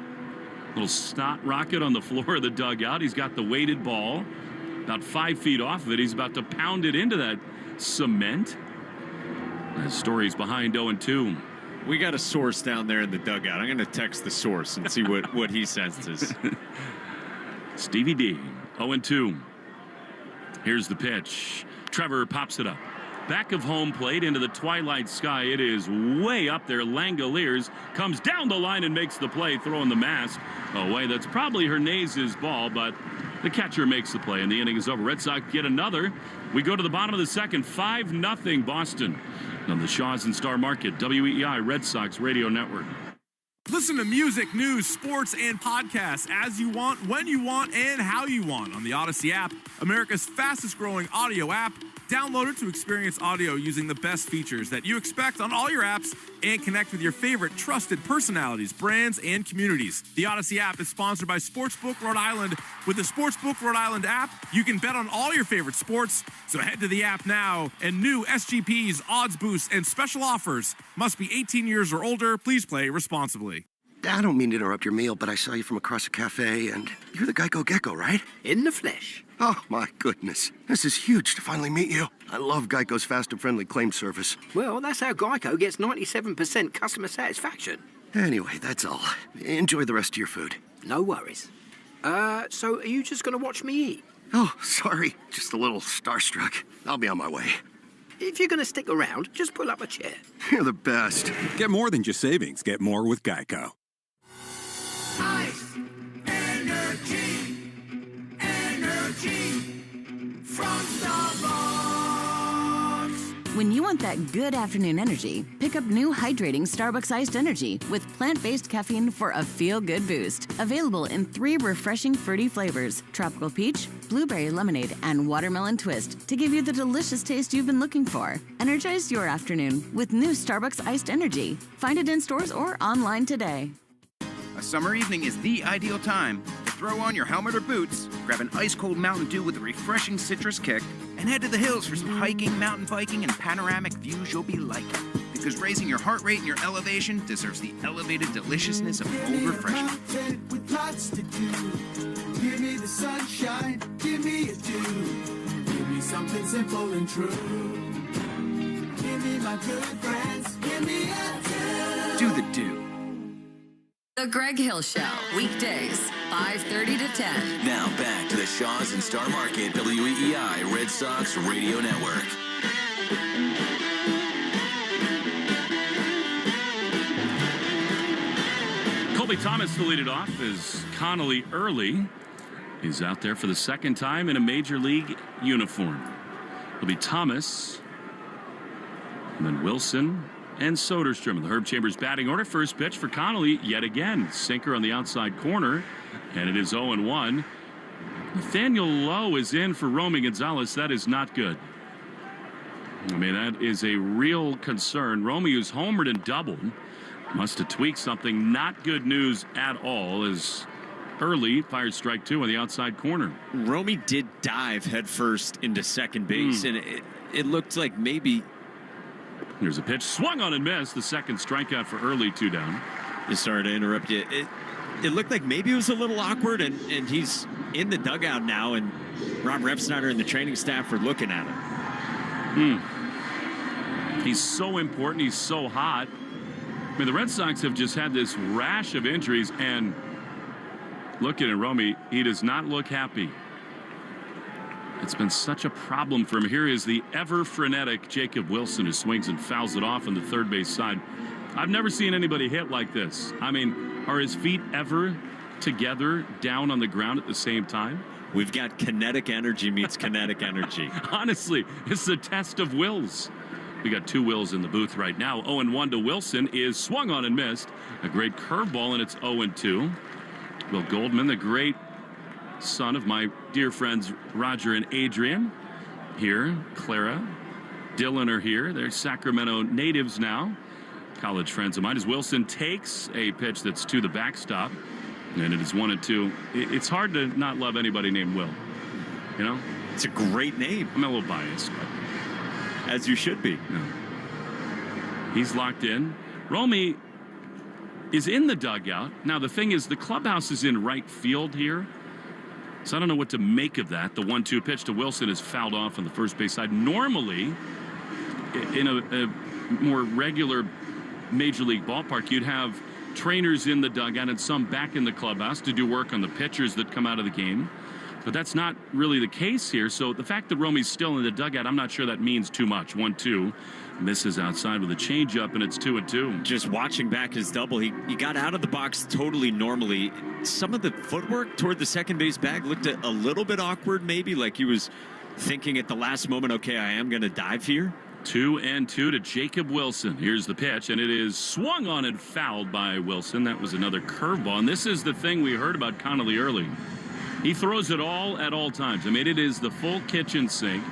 Little snot rocket on the floor of the dugout. He's got the weighted ball about 5 feet off of it. He's about to pound it into that cement. Story's behind 0-2. We got a source down there in the dugout. I'm going to text the source and see what he senses. Stevie D, 0-2. Here's the pitch. Trevor pops it up. Back of home plate into the twilight sky. It is way up there. Langoliers comes down the line and makes the play, throwing the mask away. That's probably Hernandez's ball, but the catcher makes the play, and the inning is over. Red Sox get another. We go to the bottom of the second. 5-0 Boston on the Shaws and Star Market, WEEI Red Sox Radio Network. Listen to music, news, sports, and podcasts as you want, when you want, and how you want on the Odyssey app, America's fastest-growing audio app. Download it to experience audio using the best features that you expect on all your apps and connect with your favorite trusted personalities, brands, and communities. The Odyssey app is sponsored by Sportsbook Rhode Island. With the Sportsbook Rhode Island app, you can bet on all your favorite sports. So head to the app now, and new SGPs, odds boosts, and special offers. Must be 18 years or older. Please play responsibly. I don't mean to interrupt your meal, but I saw you from across a cafe, and you're the Geico Gecko, right? In the flesh. Oh, my goodness. This is huge to finally meet you. I love Geico's fast and friendly claim service. Well, that's how Geico gets 97% customer satisfaction. Anyway, that's all. Enjoy the rest of your food. No worries. So are you just going to watch me eat? Oh, sorry. Just a little starstruck. I'll be on my way. If you're going to stick around, just pull up a chair. You're the best. Get more than just savings. Get more with Geico. Ice, energy, energy from Starbucks. When you want that good afternoon energy, pick up new hydrating Starbucks iced energy with plant-based caffeine for a feel-good boost. Available in 3 refreshing fruity flavors: tropical peach, blueberry lemonade, and watermelon twist, to give you the delicious taste you've been looking for. Energize your afternoon with new Starbucks iced energy. Find it in stores or online today. A summer evening is the ideal time to throw on your helmet or boots, grab an ice-cold Mountain Dew with a refreshing citrus kick, and head to the hills for some hiking, mountain biking, and panoramic views you'll be liking. Because raising your heart rate and your elevation deserves the elevated deliciousness of cold refreshment. With lots to do. Give me the sunshine, give me a dew. Give me something simple and true. Give me my good friends, give me a dew. Do the dew. The Greg Hill Show, weekdays, 5:30 to 10. Now back to the Shaws and Star Market, WEEI Red Sox Radio Network. Colby Thomas to lead it off as Connolly Early is out there for the second time in a Major League uniform. It'll be Thomas, and then Wilson, and Soderstrom in the Herb Chambers batting order. First pitch for Connolly yet again. Sinker on the outside corner, and it is 0-1. Nathaniel Lowe is in for Romy Gonzalez. That is not good. I mean, that is a real concern. Romy, who's homered and doubled, must have tweaked something. Not good news at all, as Early fired strike 2 on the outside corner. Romy did dive headfirst into second base, and it looked like maybe... Here's a pitch, swung on and missed. The second strikeout for Early, 2 down. Sorry to interrupt you. It looked like maybe it was a little awkward, and he's in the dugout now, and Rob Repsnyder and the training staff are looking at him. He's so important. He's so hot. I mean, the Red Sox have just had this rash of injuries, and looking at Romy, he does not look happy. It's been such a problem for him. Here is the ever-frenetic Jacob Wilson, who swings and fouls it off on the third base side. I've never seen anybody hit like this. I mean, are his feet ever together down on the ground at the same time? We've got kinetic energy meets kinetic energy. Honestly, it's a test of wills. We got 2 wills in the booth right now. 0-1 to Wilson is swung on and missed. A great curveball, and it's 0-2. Will Goldman, the great son of my dear friends Roger and Adrian, here. Clara, Dylan are here. They're Sacramento natives now, college friends of mine. As Wilson takes a pitch that's to the backstop, and it is 1-2. It's hard to not love anybody named Will. You know, it's a great name. I'm a little biased, but as you should be. Yeah. He's locked in. Romy, is in the dugout. Now, the thing is, the clubhouse is in right field here. So I don't know what to make of that. The 1-2 pitch to Wilson is fouled off on the first base side. Normally, in a more regular major league ballpark, you'd have trainers in the dugout and some back in the clubhouse to do work on the pitchers that come out of the game. But that's not really the case here. So the fact that Romy's still in the dugout, I'm not sure that means too much. 1-2. Misses outside with a changeup, and it's 2-2. Just watching back his double, he got out of the box totally normally. Some of the footwork toward the second base bag looked a little bit awkward, maybe like he was thinking at the last moment, okay, I am going to dive here. 2-2 to Jacob Wilson. Here's the pitch, and it is swung on and fouled by Wilson. That was another curveball, and this is the thing we heard about Connolly early. He throws it all at all times. I mean, it is the full kitchen sink.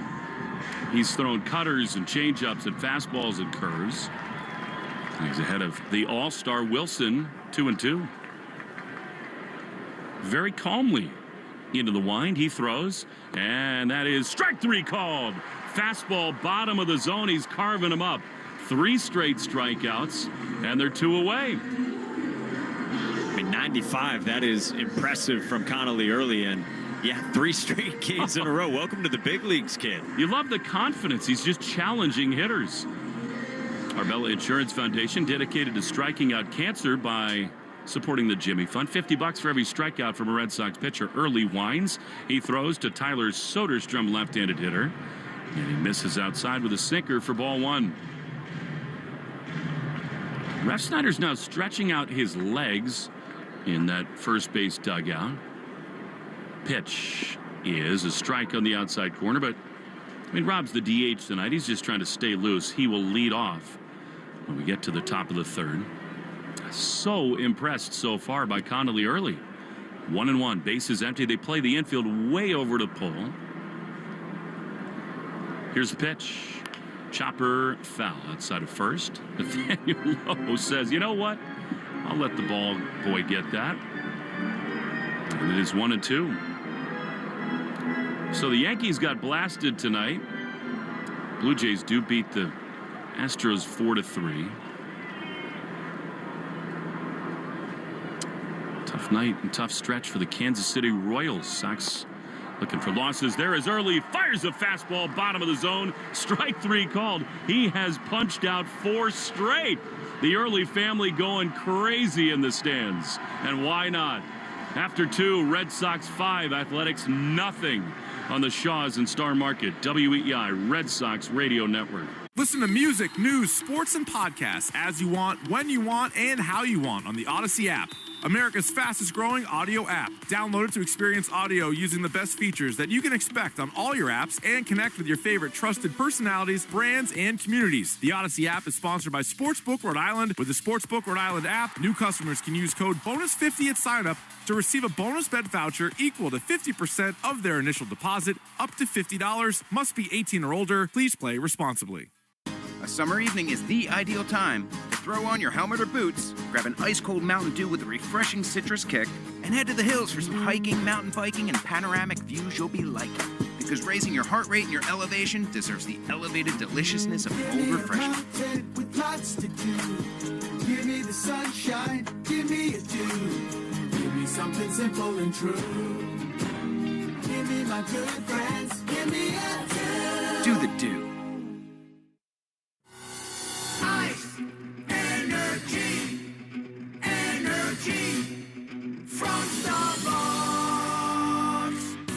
He's thrown cutters and changeups and fastballs and curves. He's ahead of the all-star Wilson, 2-2. Very calmly into the wind. He throws, and that is strike 3 called. Fastball, bottom of the zone. He's carving him up. 3 straight strikeouts, and they're 2 away. I mean, 95, that is impressive from Connolly early, and yeah, 3 straight games in a row. Welcome to the big leagues, kid. You love the confidence. He's just challenging hitters. Arbella Insurance Foundation dedicated to striking out cancer by supporting the Jimmy Fund. $50 for every strikeout from a Red Sox pitcher. Early winds. He throws to Tyler Soderstrom, left-handed hitter. And he misses outside with a sinker for ball 1. Refsnyder's now stretching out his legs in that first base dugout. Pitch is a strike on the outside corner, but I mean, Rob's the DH tonight. He's just trying to stay loose. He will lead off when we get to the top of the third. So impressed so far by Connolly early. 1-1, bases empty. They play the infield way over to pull. Here's the pitch. Chopper foul outside of first. Nathaniel Lowe says, you know what? I'll let the ball boy get that. And it is 1-2. So the Yankees got blasted tonight. Blue Jays do beat the Astros 4-3. Tough night and tough stretch for the Kansas City Royals. Sox looking for losses. There is early. Fires a fastball, bottom of the zone. Strike 3 called. He has punched out 4 straight. The early family going crazy in the stands. And why not? After 2, Red Sox 5, Athletics nothing on the Shaws and Star Market. WEI Red Sox Radio Network. Listen to music, news, sports, and podcasts as you want, when you want, and how you want on the Odyssey app. America's fastest growing audio app. Download it to experience audio using the best features that you can expect on all your apps and connect with your favorite trusted personalities, brands, and communities. The Odyssey app is sponsored by Sportsbook Rhode Island. With the Sportsbook Rhode Island app, new customers can use code BONUS50 at sign-up to receive a bonus bet voucher equal to 50% of their initial deposit, up to $50. Must be 18 or older. Please play responsibly. A summer evening is the ideal time to throw on your helmet or boots, grab an ice-cold Mountain Dew with a refreshing citrus kick, and head to the hills for some hiking, mountain biking, and panoramic views you'll be liking. Because raising your heart rate and your elevation deserves the elevated deliciousness of cold refreshment. With lots to do. Give me the sunshine, give me a dew. Give me something simple and true. Give me my good friends, give me a dew. Do the dew. Ice, energy, energy from Starbucks.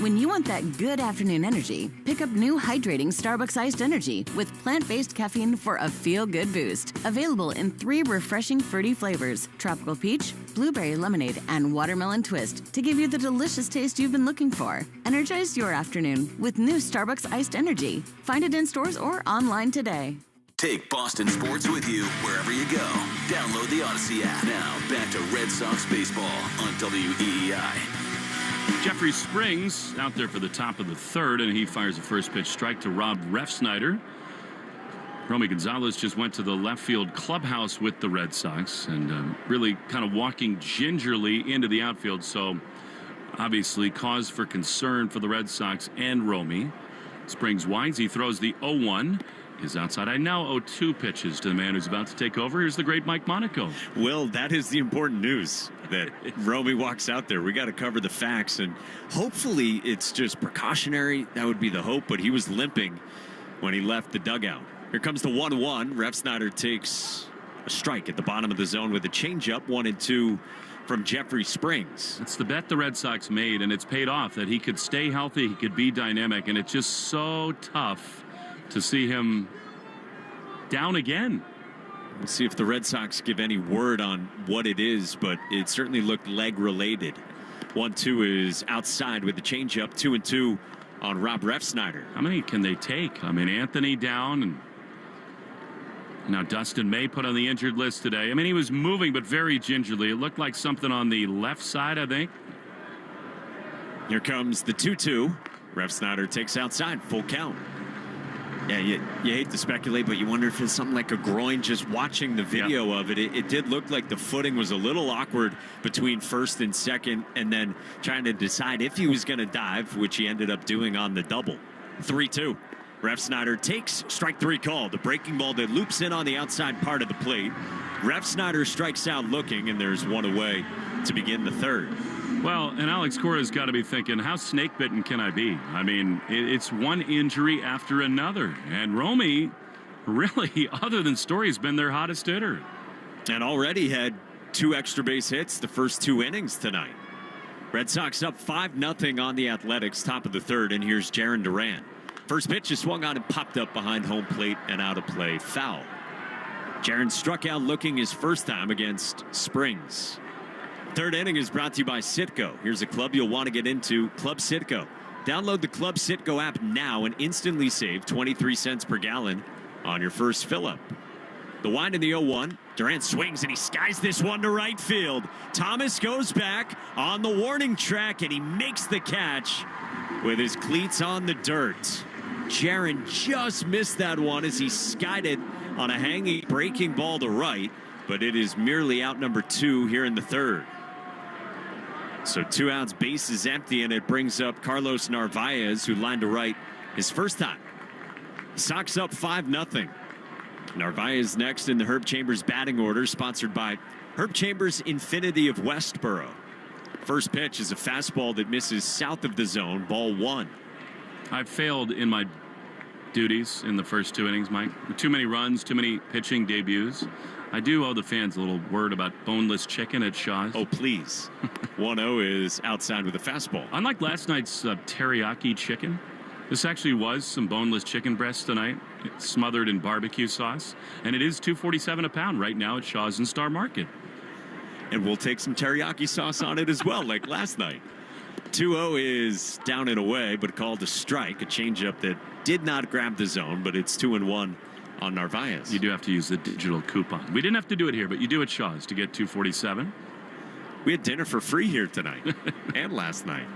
When you want that good afternoon energy, pick up new hydrating Starbucks iced energy with plant-based caffeine for a feel-good boost. Available in 3 refreshing fruity flavors: tropical peach, blueberry lemonade, and watermelon twist to give you the delicious taste you've been looking for. Energize your afternoon with new Starbucks iced energy. Find it in stores or online today. Take Boston sports with you wherever you go. Download the Odyssey app. Now, back to Red Sox baseball on WEEI. Jeffrey Springs out there for the top of the third, and he fires a first pitch strike to Rob Refsnyder. Romy Gonzalez just went to the left field clubhouse with the Red Sox and really kind of walking gingerly into the outfield. So obviously cause for concern for the Red Sox and Romy. Springs winds. He throws the 0-1. is outside. I now owe 2 pitches to the man who's about to take over. Here's the great Mike Monaco. Will, that is the important news, that Romy walks out there. We got to cover the facts, and hopefully it's just precautionary. That would be the hope, but he was limping when he left the dugout. Here comes the 1-1. Refsnyder takes a strike at the bottom of the zone with a changeup, 1-2 from Jeffrey Springs. It's the bet the Red Sox made, and it's paid off, that he could stay healthy, he could be dynamic, and it's just so tough to see him down again. We'll see if the Red Sox give any word on what it is, but it certainly looked leg-related. 1-2 is outside with the changeup, 2-2 on Rob Refsnyder. How many can they take? I mean, Anthony down, and now Dustin May put on the injured list today. I mean, he was moving, but very gingerly. It looked like something on the left side, I think. Here comes the 2-2. Refsnyder takes outside, full count. Yeah, you hate to speculate, but you wonder if it's something like a groin. Just watching the video of it, it did look like the footing was a little awkward between first and second, and then trying to decide if he was going to dive, which he ended up doing on the double. 3-2. Refsnyder takes strike 3 call. The breaking ball that loops in on the outside part of the plate. Refsnyder strikes out looking, and there's one away to begin the third. Well, and Alex Cora's got to be thinking, how snake-bitten can I be? I mean, it's one injury after another. And Romy, really, other than Story, has been their hottest hitter. And already had 2 extra base hits the first 2 innings tonight. Red Sox up 5-0 on the Athletics, top of the third, and here's Jarren Duran. First pitch is swung on and popped up behind home plate and out of play. Foul. Jarren struck out looking his first time against Springs. Third inning is brought to you by Citgo. Here's a club you'll want to get into, Club Citgo. Download the Club Citgo app now and instantly save 23 cents per gallon on your first fill-up. The wind in the 0-1. Durant swings and he skies this one to right field. Thomas goes back on the warning track and he makes the catch with his cleats on the dirt. Jarren just missed that one as he skied it on a hanging breaking ball to right, but it is merely out number 2 here in the third. So 2 outs, base is empty, and it brings up Carlos Narvaez, who lined to right his first time. Sox up 5-0. Narvaez next in the Herb Chambers batting order, sponsored by Herb Chambers Infinity of Westboro. First pitch is a fastball that misses south of the zone, ball 1. I've failed in my duties in the first 2 innings, Mike. Too many runs, too many pitching debuts. I do owe the fans a little word about boneless chicken at Shaw's. Oh, please. 1-0 is outside with a fastball. Unlike last night's teriyaki chicken, this actually was some boneless chicken breast tonight, smothered in barbecue sauce. And it is $2.47 a pound right now at Shaw's and Star Market. And we'll take some teriyaki sauce on it as well, like last night. 2-0 is down and away, but called a strike, a changeup that did not grab the zone, but it's 2-1 on Narvaez. You do have to use the digital coupon. We didn't have to do it here, but you do at Shaw's to get $2.47. We had dinner for free here tonight and last night.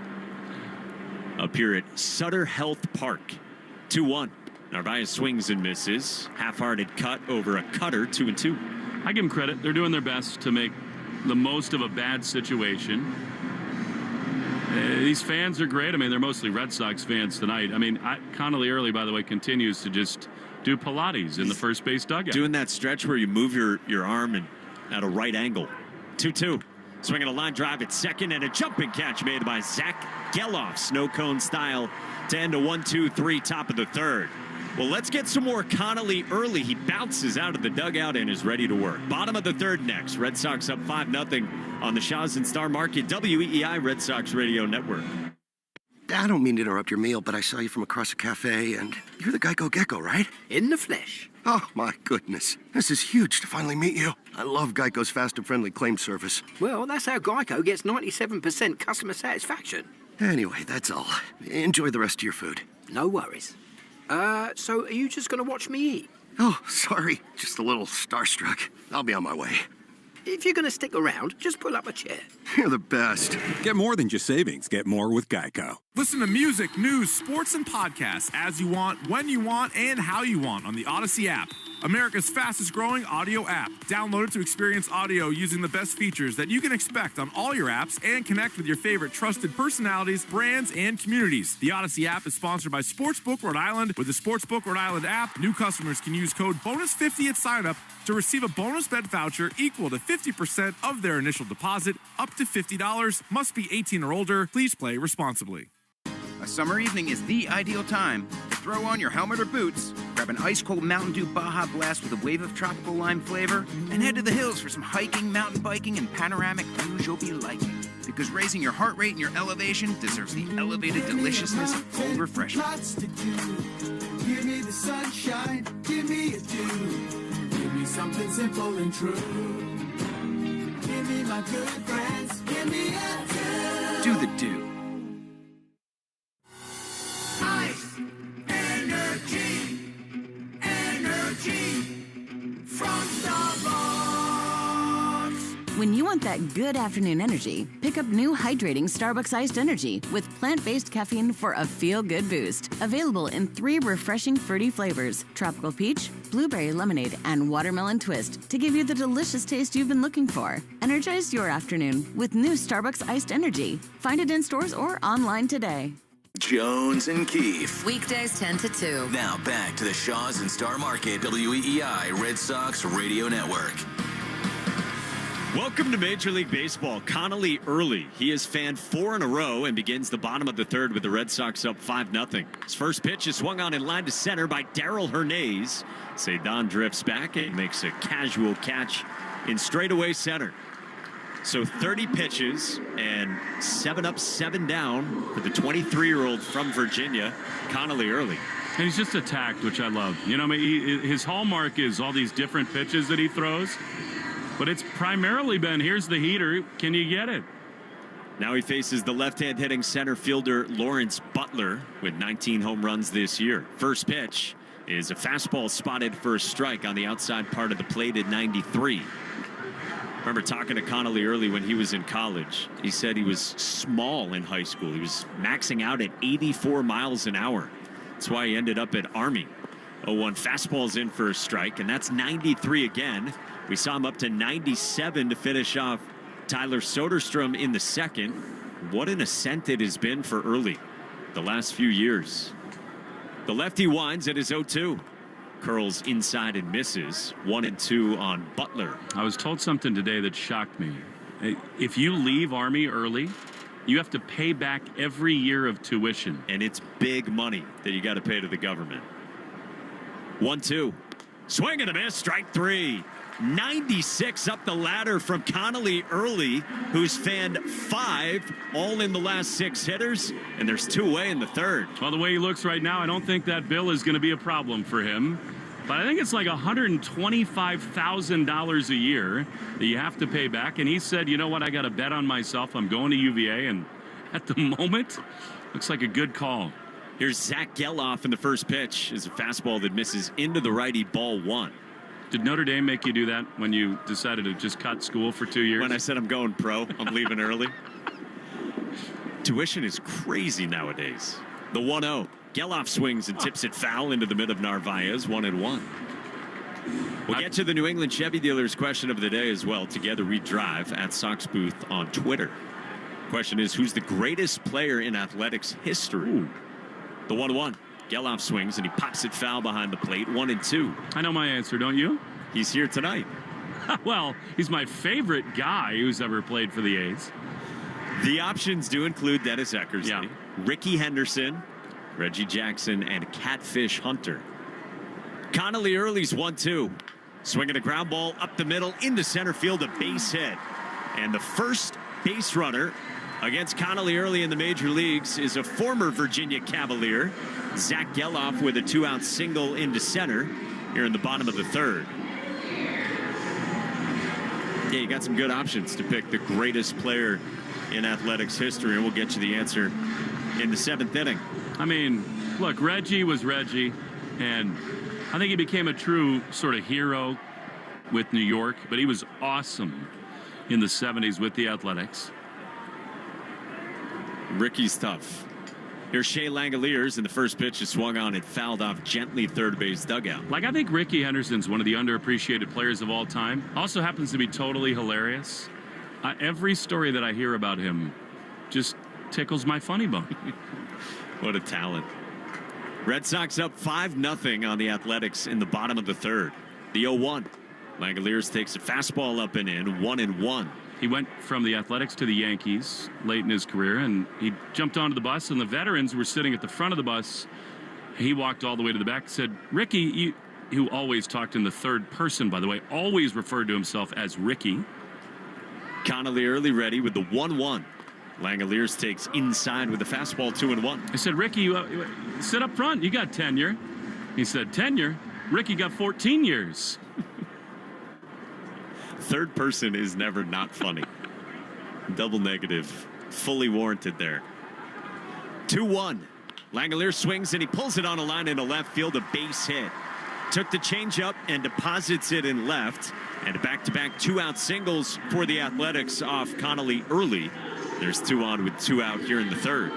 Up here at Sutter Health Park. 2-1. Narvaez swings and misses. Half-hearted cut over a cutter, 2-2. I give them credit. They're doing their best to make the most of a bad situation. These fans are great. I mean, they're mostly Red Sox fans tonight. I mean, Connolly Early, by the way, continues to just do Pilates in the first base dugout. Doing that stretch where you move your arm and at a right angle. 2-2. Swinging a line drive at second and a jumping catch made by Zach Geloff, snow cone style, to end a 1-2-3 top of the third. Well, let's get some more Connolly Early. He bounces out of the dugout and is ready to work. Bottom of the third next. Red Sox up 5-0 on the Shaw's and Star Market WEEI Red Sox Radio Network. I don't mean to interrupt your meal, but I saw you from across a cafe, and you're the Geico Gecko, right? In the flesh. Oh, my goodness. This is huge to finally meet you. I love Geico's fast and friendly claim service. Well, that's how Geico gets 97% customer satisfaction. Anyway, that's all. Enjoy the rest of your food. No worries. So are you just going to watch me eat? Oh, sorry. Just a little starstruck. I'll be on my way. If you're going to stick around, just pull up a chair. You're the best. Get more than just savings. Get more with Geico. Listen to music, news, sports, and podcasts as you want, when you want, and how you want on the Odyssey app. America's fastest growing audio app. Download it to experience audio using the best features that you can expect on all your apps and connect with your favorite trusted personalities, brands, and communities. The Odyssey app is sponsored by Sportsbook Rhode Island. With the Sportsbook Rhode Island app, new customers can use code BONUS50 at sign-up to receive a bonus bet voucher equal to 50% of their initial deposit, up to $50. Must be 18 or older. Please play responsibly. A summer evening is the ideal time to throw on your helmet or boots, grab an ice-cold Mountain Dew Baja Blast with a wave of tropical lime flavor, and head to the hills for some hiking, mountain biking, and panoramic views you'll be liking. Because raising your heart rate and your elevation deserves the elevated deliciousness of cold refreshment. Lots to do. Give me the sunshine, give me a dew. Give me something simple and true. Give me my good friends, give me a dew. Do the dew. Ice, energy, energy from Starbucks. When you want that good afternoon energy, pick up new hydrating Starbucks iced energy with plant-based caffeine for a feel-good boost. Available in 3 refreshing fruity flavors: tropical peach, blueberry lemonade, and watermelon twist to give you the delicious taste you've been looking for. Energize your afternoon with new Starbucks iced energy. Find it in stores or online today. Jones and Keefe. Weekdays 10 to 2. Now back to the Shaws and Star Market WEEI Red Sox Radio Network. Welcome to Major League Baseball. Connolly early. He has fanned 4 in a row and begins the bottom of the third with the Red Sox up 5-0. His first pitch is swung on in line to center by Darryl Hernandez. Cedon drifts back and makes a casual catch in straightaway center. So 30 pitches and 7 up, 7 down for the 23-year-old from Virginia, Connolly early. And he's just attacked, which I love. You know, I mean, his hallmark is all these different pitches that he throws. But it's primarily been, here's the heater, can you get it? Now he faces the left-hand hitting center fielder Lawrence Butler with 19 home runs this year. First pitch is a fastball spotted for a strike on the outside part of the plate at 93. Remember talking to Connolly early when he was in college. He said he was small in high school. He was maxing out at 84 miles an hour. That's why he ended up at Army. 0-1 fastball's in for a strike, and that's 93 again. We saw him up to 97 to finish off Tyler Soderstrom in the second. What an ascent it has been for early the last few years. The lefty winds at his 0-2. Curls inside and misses. 1-2 on Butler. I was told something today that shocked me. If you leave Army early, you have to pay back every year of tuition. And it's big money that you got to pay to the government. 1-2. Swing and a miss. Strike 3. 96 up the ladder from Connolly early, who's fanned 5, all in the last 6 hitters, and there's 2 away in the third. Well, the way he looks right now, I don't think that bill is going to be a problem for him. But I think it's like $125,000 a year that you have to pay back. And he said, you know what, I got to bet on myself. I'm going to UVA. And at the moment, looks like a good call. Here's Zach Geloff in the first pitch. Is a fastball that misses into the righty, ball 1. Did Notre Dame make you do that when you decided to just cut school for 2 years? When I said I'm going pro, I'm leaving early. Tuition is crazy nowadays. The 1-0. Geloff swings and tips it foul into the mid of Narvaez. 1-1. We'll get to the New England Chevy dealers question of the day as well. Together we drive at Sox Booth on Twitter. Question is, who's the greatest player in athletics history? Ooh. The 1-1. Geloff swings and he pops it foul behind the plate. 1-2. I know my answer, don't you? He's here tonight. Well, he's my favorite guy who's ever played for the A's. The options do include Dennis Eckersley, yeah. Ricky Henderson, Reggie Jackson, and Catfish Hunter. Connolly early's 1-2. Swinging a ground ball up the middle into center field, a base hit. And the first base runner against Connolly early in the major leagues is a former Virginia Cavalier, Zach Geloff, with a 2-out single into center here in the bottom of the third. Yeah, you got some good options to pick the greatest player in athletics history, and we'll get you the answer in the 7th inning. I mean, look, Reggie was Reggie, and I think he became a true sort of hero with New York, but he was awesome in the 70s with the Athletics. Ricky's tough. Here's Shea Langoliers, and the first pitch is swung on and fouled off gently third base dugout. Like, I think Ricky Henderson's one of the underappreciated players of all time. Also happens to be totally hilarious. Every story that I hear about him just tickles my funny bone. What a talent. Red Sox up 5-0 on the Athletics in the bottom of the third. The 0-1. Langoliers takes a fastball up and in, 1-1. He went from the Athletics to the Yankees late in his career, and he jumped onto the bus, and the veterans were sitting at the front of the bus. He walked all the way to the back and said, Ricky, who always talked in the third person, by the way, always referred to himself as Ricky. Connolly early ready with the 1-1. Langoliers takes inside with the fastball, 2-1. I said, Ricky, sit up front. You got tenure. He said, tenure? Ricky got 14 years. Third person is never not funny. Double negative. Fully warranted there. 2-1. Langoliers swings and he pulls it on a line into left field. A base hit. Took the changeup and deposits it in left. And a back-to-back two-out singles for the Athletics off Connolly early. There's 2 on with 2 out here in the third.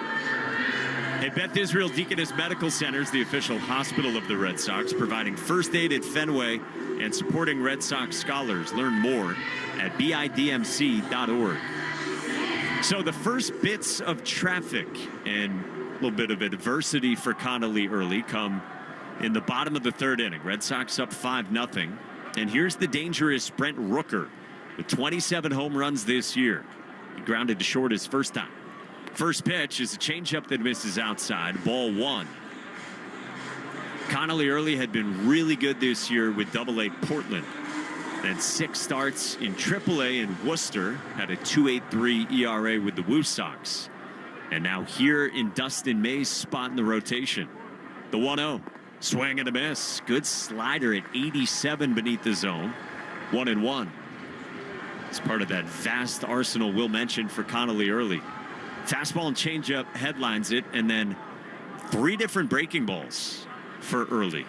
Hey, Beth Israel Deaconess Medical Center is the official hospital of the Red Sox, providing first aid at Fenway and supporting Red Sox scholars. Learn more at bidmc.org. So the first bits of traffic and a little bit of adversity for Connolly early come in the bottom of the third inning. Red Sox up 5-0. And here's the dangerous Brent Rooker with 27 home runs this year. He grounded to short his first time. First pitch is a changeup that misses outside. Ball 1. Connolly early had been really good this year with Double-A Portland. Then 6 starts in Triple-A in Worcester. Had a 2.83 ERA with the Woo Sox. And now here in Dustin May's spot in the rotation. The 1-0. Swing and a miss. Good slider at 87 beneath the zone. 1-1. It's part of that vast arsenal Will mentioned for Connolly early. Fastball and changeup headlines it, and then 3 different breaking balls for early.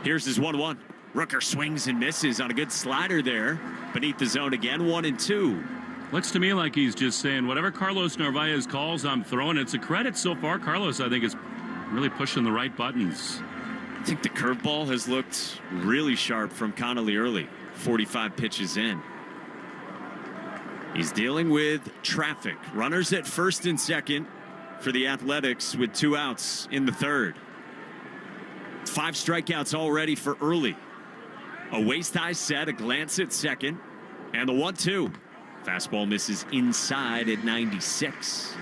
Here's his 1-1. Rooker swings and misses on a good slider there beneath the zone again. 1-2. Looks to me like he's just saying whatever Carlos Narvaez calls, I'm throwing. It's a credit so far. Carlos, I think, is really pushing the right buttons. I think the curveball has looked really sharp from Connolly early. 45 pitches in. He's dealing with traffic. Runners at first and second for the Athletics with 2 outs in the third. 5 strikeouts already for early. A waist-high set, a glance at second, and the 1-2. Fastball misses inside at 96.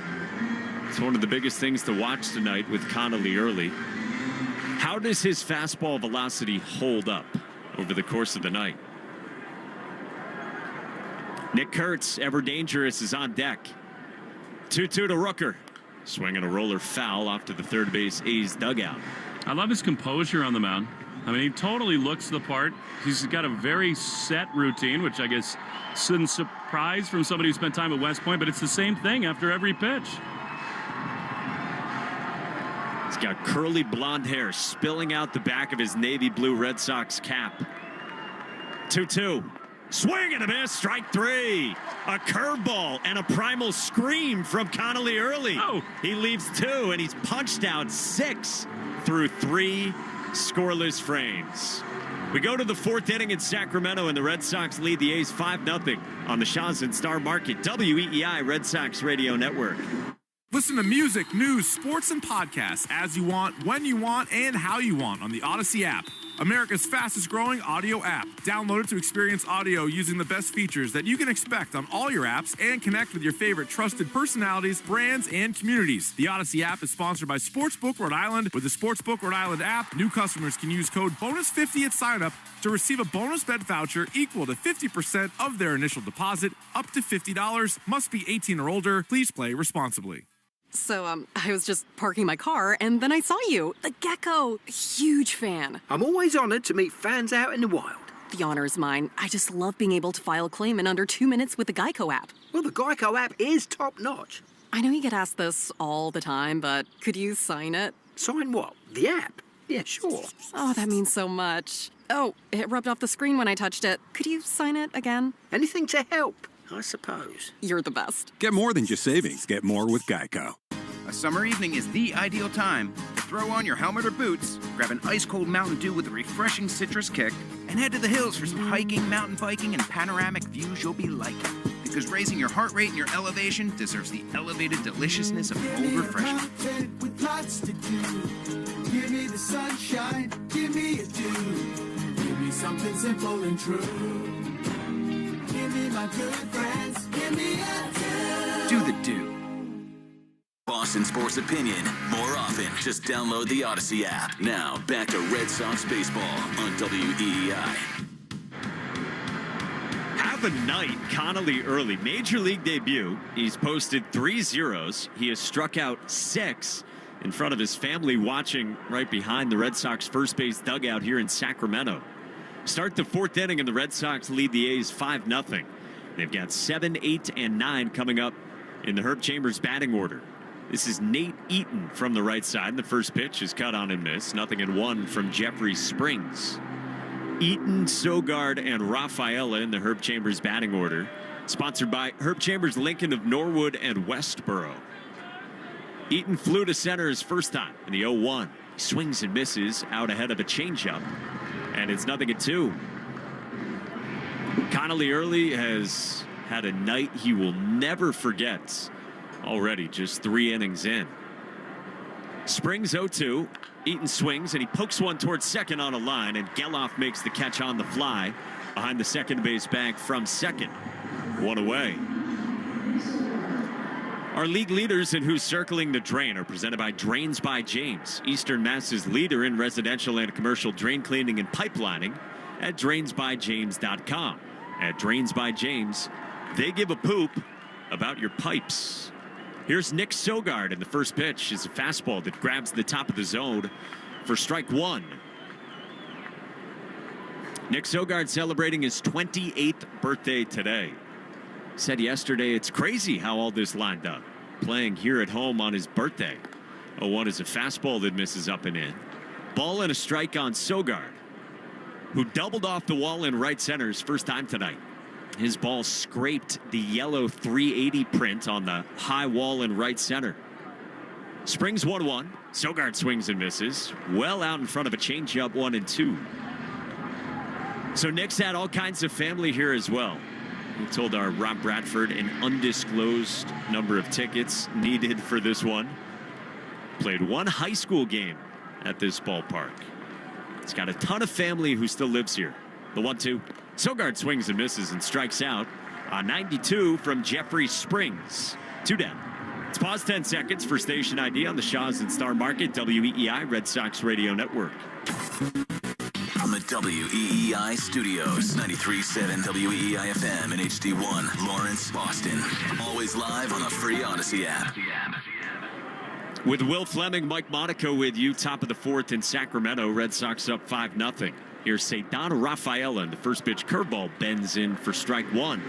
It's one of the biggest things to watch tonight with Connolly early. How does his fastball velocity hold up over the course of the night? Nick Kurtz, ever dangerous, is on deck. 2-2 to Rooker. Swinging a roller foul off to the third base A's dugout. I love his composure on the mound. I mean, he totally looks the part. He's got a very set routine, which I guess shouldn't surprise from somebody who spent time at West Point, but it's the same thing after every pitch. He's got curly blonde hair spilling out the back of his navy blue Red Sox cap. 2-2. Swing and a miss, strike 3. A curveball and a primal scream from Connolly early. Oh. He leaves 2, and he's punched out 6 through 3 scoreless frames. We go to the 4th inning in Sacramento, and the Red Sox lead the A's 5-0 on the Shaw's and Star Market WEEI Red Sox Radio Network. Listen to music, news, sports, and podcasts as you want, when you want, and how you want on the Odyssey app. America's fastest growing audio app. Download it to experience audio using the best features that you can expect on all your apps and connect with your favorite trusted personalities, brands, and communities. The Odyssey app is sponsored by Sportsbook Rhode Island. With the Sportsbook Rhode Island app, new customers can use code BONUS50 at sign-up to receive a bonus bet voucher equal to 50% of their initial deposit, up to $50. Must be 18 or older. Please play responsibly. So, I was just parking my car, and then I saw you. The gecko. Huge fan. I'm always honored to meet fans out in the wild. The honor is mine. I just love being able to file a claim in under 2 minutes with the Geico app. Well, the Geico app is top-notch. I know you get asked this all the time, but could you sign it? Sign what? The app? Yeah, sure. Oh, that means so much. Oh, it rubbed off the screen when I touched it. Could you sign it again? Anything to help, I suppose. You're the best. Get more than just savings. Get more with Geico. A summer evening is the ideal time to throw on your helmet or boots, grab an ice-cold Mountain Dew with a refreshing citrus kick, and head to the hills for some hiking, mountain biking, and panoramic views you'll be liking. Because raising your heart rate and your elevation deserves the elevated deliciousness of cold refreshment. With lots to do. Give me the sunshine, give me a dew. Give me something simple and true. Give me my good friends, give me a dew. Do the dew. Boston sports opinion more often. Just download the Odyssey app. Now, back to Red Sox baseball on WEEI. Have a night, Connolly early. Major League debut. He's posted 3 zeros. He has struck out 6 in front of his family watching right behind the Red Sox first base dugout here in Sacramento. Start the 4th inning and the Red Sox lead the A's 5-0. They've got 7, 8, and 9 coming up in the Herb Chambers batting order. This is Nate Eaton from the right side. And the first pitch is cut on and missed. 0-1 from Jeffrey Springs. Eaton, Sogard, and Rafaela in the Herb Chambers batting order. Sponsored by Herb Chambers, Lincoln of Norwood and Westboro. Eaton flew to center his first time in the 0-1. He swings and misses out ahead of a changeup. And it's 0-2. Connolly early has had a night he will never forget. Already just 3 innings in. Springs 0-2. Eaton swings and he pokes one towards second on a line, and Geloff makes the catch on the fly behind the second base bag from second. 1 away. Our league leaders and who's circling the drain are presented by Drains by James, Eastern Mass's leader in residential and commercial drain cleaning and pipelining at drainsbyjames.com. At Drains by James, they give a poop about your pipes. Here's Nick Sogard, and the first pitch is a fastball that grabs the top of the zone for strike 1. Nick Sogard celebrating his 28th birthday today. Said yesterday it's crazy how all this lined up. Playing here at home on his birthday. 0-1 is a fastball that misses up and in. Ball and a strike on Sogard, who doubled off the wall in right center his first time tonight. His ball scraped the yellow 380 print on the high wall in right center. Springs 1-1. Sogard swings and misses. Well out in front of a changeup 1-2. So Nick's had all kinds of family here as well. He told our Rob Bradford an undisclosed number of tickets needed for this one. Played 1 high school game at this ballpark. He's got a ton of family who still lives here. The 1-2. Sogard swings and misses and strikes out on 92 from Jeffrey Springs. 2 down. Let's pause 10 seconds for station ID on the Shaw's and Star Market, WEEI Red Sox Radio Network. From the WEEI studios, 93.7 WEEI FM and HD1, Lawrence, Boston. Always live on the free Odyssey app. With Will Fleming, Mike Monaco with you, top of the 4th in Sacramento. Red Sox up 5-0. Here's Ceddanne Rafaela, and the first pitch curveball bends in for strike 1.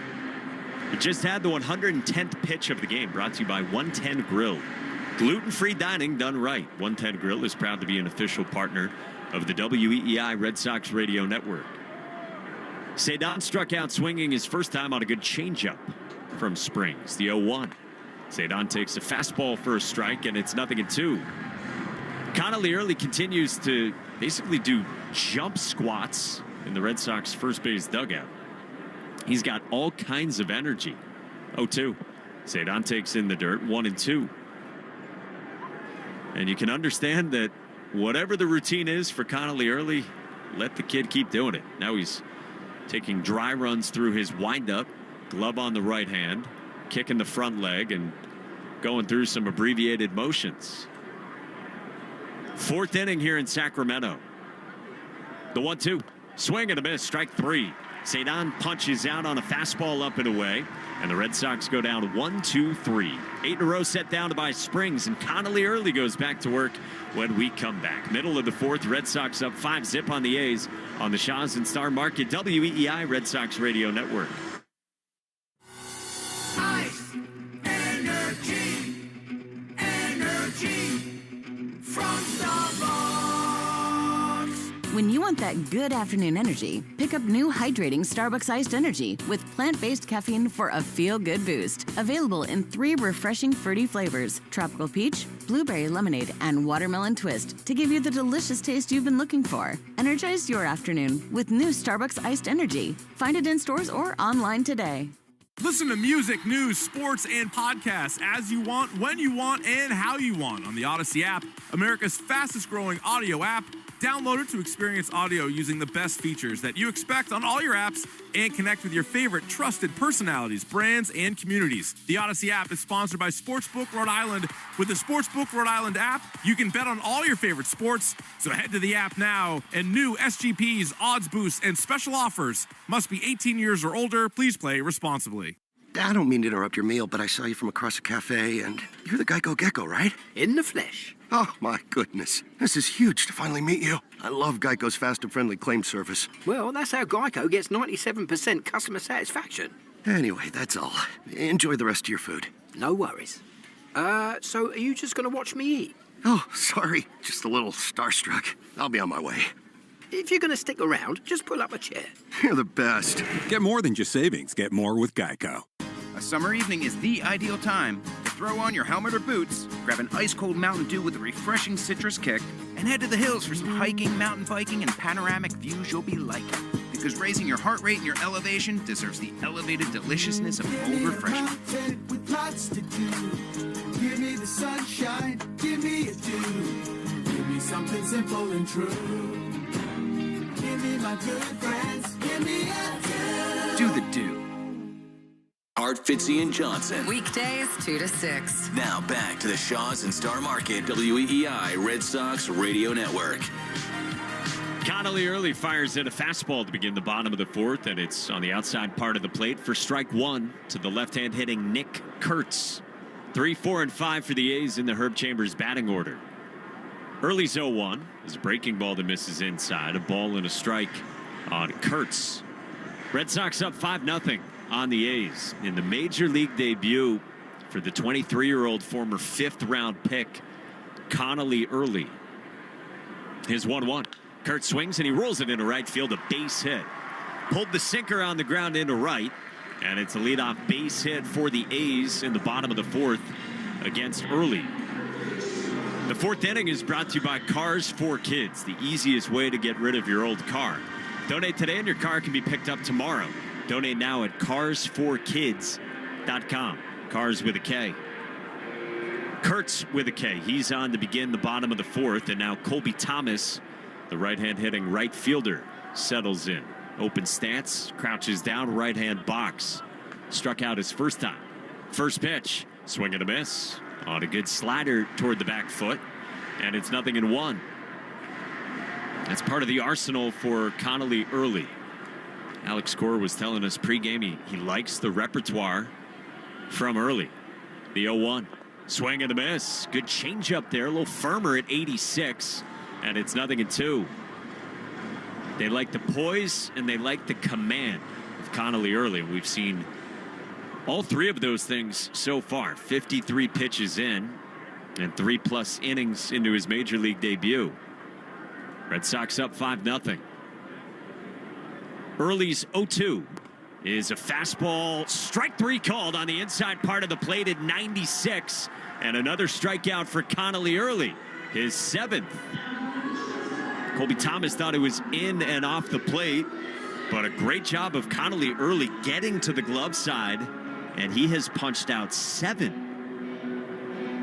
We just had the 110th pitch of the game, brought to you by 110 Grill. Gluten-free dining done right. 110 Grill is proud to be an official partner of the WEEI Red Sox Radio Network. Ceddanne struck out swinging his first time on a good changeup from Springs, the 0-1. Ceddanne takes a fastball for a strike, and it's 0-2. Connolly early continues to basically do jump squats in the Red Sox first base dugout. He's got all kinds of energy. 0-2. Ceddanne takes in the dirt, 1-2. And you can understand that whatever the routine is for Connolly early, let the kid keep doing it. Now he's taking dry runs through his windup, glove on the right hand, kicking the front leg, and going through some abbreviated motions. 4th inning here in Sacramento. The 1-2. Swing and a miss. Strike 3. Ceddanne punches out on a fastball up and away. And the Red Sox go down 1-2-3. 8 in a row set down by Springs. And Connolly early goes back to work when we come back. Middle of the 4th. Red Sox up 5-0 on the A's on the Shaw's and Star Market. WEEI Red Sox Radio Network. Ice, energy, energy from Starbucks. When you want that good afternoon energy, pick up new hydrating Starbucks iced energy with plant-based caffeine for a feel-good boost. Available in 3 refreshing fruity flavors: tropical peach, blueberry lemonade, and watermelon twist to give you the delicious taste you've been looking for. Energize your afternoon with new Starbucks iced energy. Find it in stores or online today. Listen to music, news, sports, and podcasts as you want, when you want, and how you want on the Odyssey app, America's fastest-growing audio app. Download it to experience audio using the best features that you expect on all your apps and connect with your favorite trusted personalities, brands, and communities. The Odyssey app is sponsored by Sportsbook Rhode Island. With the Sportsbook Rhode Island app, you can bet on all your favorite sports. So head to the app now, and new SGPs, odds boosts, and special offers. Must be 18 years or older. Please play responsibly. I don't mean to interrupt your meal, but I saw you from across a cafe, and you're the Geico Gecko, right? In the flesh. Oh, my goodness. This is huge to finally meet you. I love Geico's fast and friendly claim service. Well, that's how Geico gets 97% customer satisfaction. Anyway, that's all. Enjoy the rest of your food. No worries. So are you just going to watch me eat? Oh, sorry. Just a little starstruck. I'll be on my way. If you're going to stick around, just pull up a chair. You're the best. Get more than just savings. Get more with Geico. A summer evening is the ideal time to throw on your helmet or boots, grab an ice-cold Mountain Dew with a refreshing citrus kick, and head to the hills for some hiking, mountain biking, and panoramic views you'll be liking. Because raising your heart rate and your elevation deserves the elevated deliciousness of cold refreshment. With lots to do. Give me the sunshine, give me a dew. Give me something simple and true. Give me my good friends, give me a dew. Do the dew. Art, Fitzy, and Johnson. Weekdays 2 to 6. Now back to the Shaws and Star Market WEEI Red Sox Radio Network. Connolly early fires in a fastball to begin the bottom of the fourth, and it's on the outside part of the plate for strike one to the left-hand hitting Nick Kurtz. 3, 4, and 5 for the A's in the Herb Chambers batting order. Early's 0-1 is a breaking ball that misses inside. A ball and a strike on Kurtz. Red Sox up 5-0 on the A's in the major league debut for the 23-year-old former 5th-round pick Connolly Early. His 1-1. Kurtz swings and he rolls it into right field, a base hit. Pulled the sinker on the ground into right, and it's a leadoff base hit for the A's in the bottom of the fourth against Early. The fourth inning is brought to you by Cars for Kids, the easiest way to get rid of your old car. Donate today and your car can be picked up tomorrow. Donate now at carsforkids.com. Cars with a K. Kurtz with a K. He's on to begin the bottom of the fourth, and now Colby Thomas, the right-hand hitting right fielder, settles in. Open stance, crouches down, right-hand box. Struck out his first time. First pitch, swing and a miss. On a good slider toward the back foot, and it's 0-1. That's part of the arsenal for Connolly Early. Alex Cora was telling us pregame he likes the repertoire from Early. The 0-1. Swing and a miss. Good changeup there. A little firmer at 86. And it's 0-2. They like the poise and they like the command of Connolly Early. We've seen all three of those things so far. 53 pitches in and 3+ innings into his major league debut. Red Sox up 5-0. Early's 0-2 is a fastball. Strike 3 called on the inside part of the plate at 96. And another strikeout for Connolly Early, his 7th. Colby Thomas thought it was in and off the plate, but a great job of Connolly Early getting to the glove side, and he has punched out 7.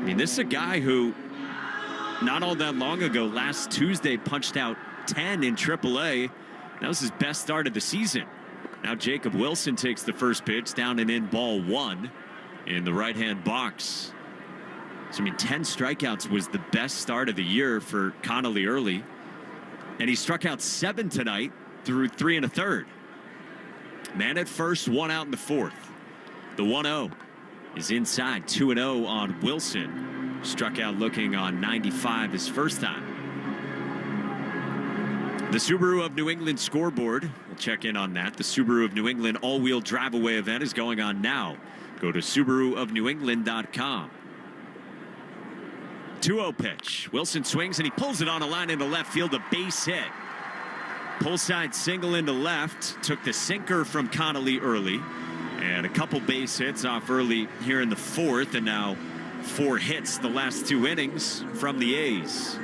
I mean, this is a guy who, not all that long ago, last Tuesday, punched out 10 in AAA. That was his best start of the season. Now Jacob Wilson takes the first pitch, down and in, ball 1 in the right-hand box. So, I mean, 10 strikeouts was the best start of the year for Connolly Early. And he struck out 7 tonight through 3 1/3. Man at first, 1 out in the fourth. The 1-0 is inside, 2-0 on Wilson. Struck out looking on 95 his first time. The Subaru of New England scoreboard, we'll check in on that. The Subaru of New England all-wheel drive-away event is going on now. Go to SubaruofNewEngland.com. 2-0 pitch. Wilson swings and he pulls it on a line into left field, a base hit. Pull side single into left. Took the sinker from Connolly early. And a couple base hits off early here in the fourth. And now 4 hits the last 2 innings from the A's.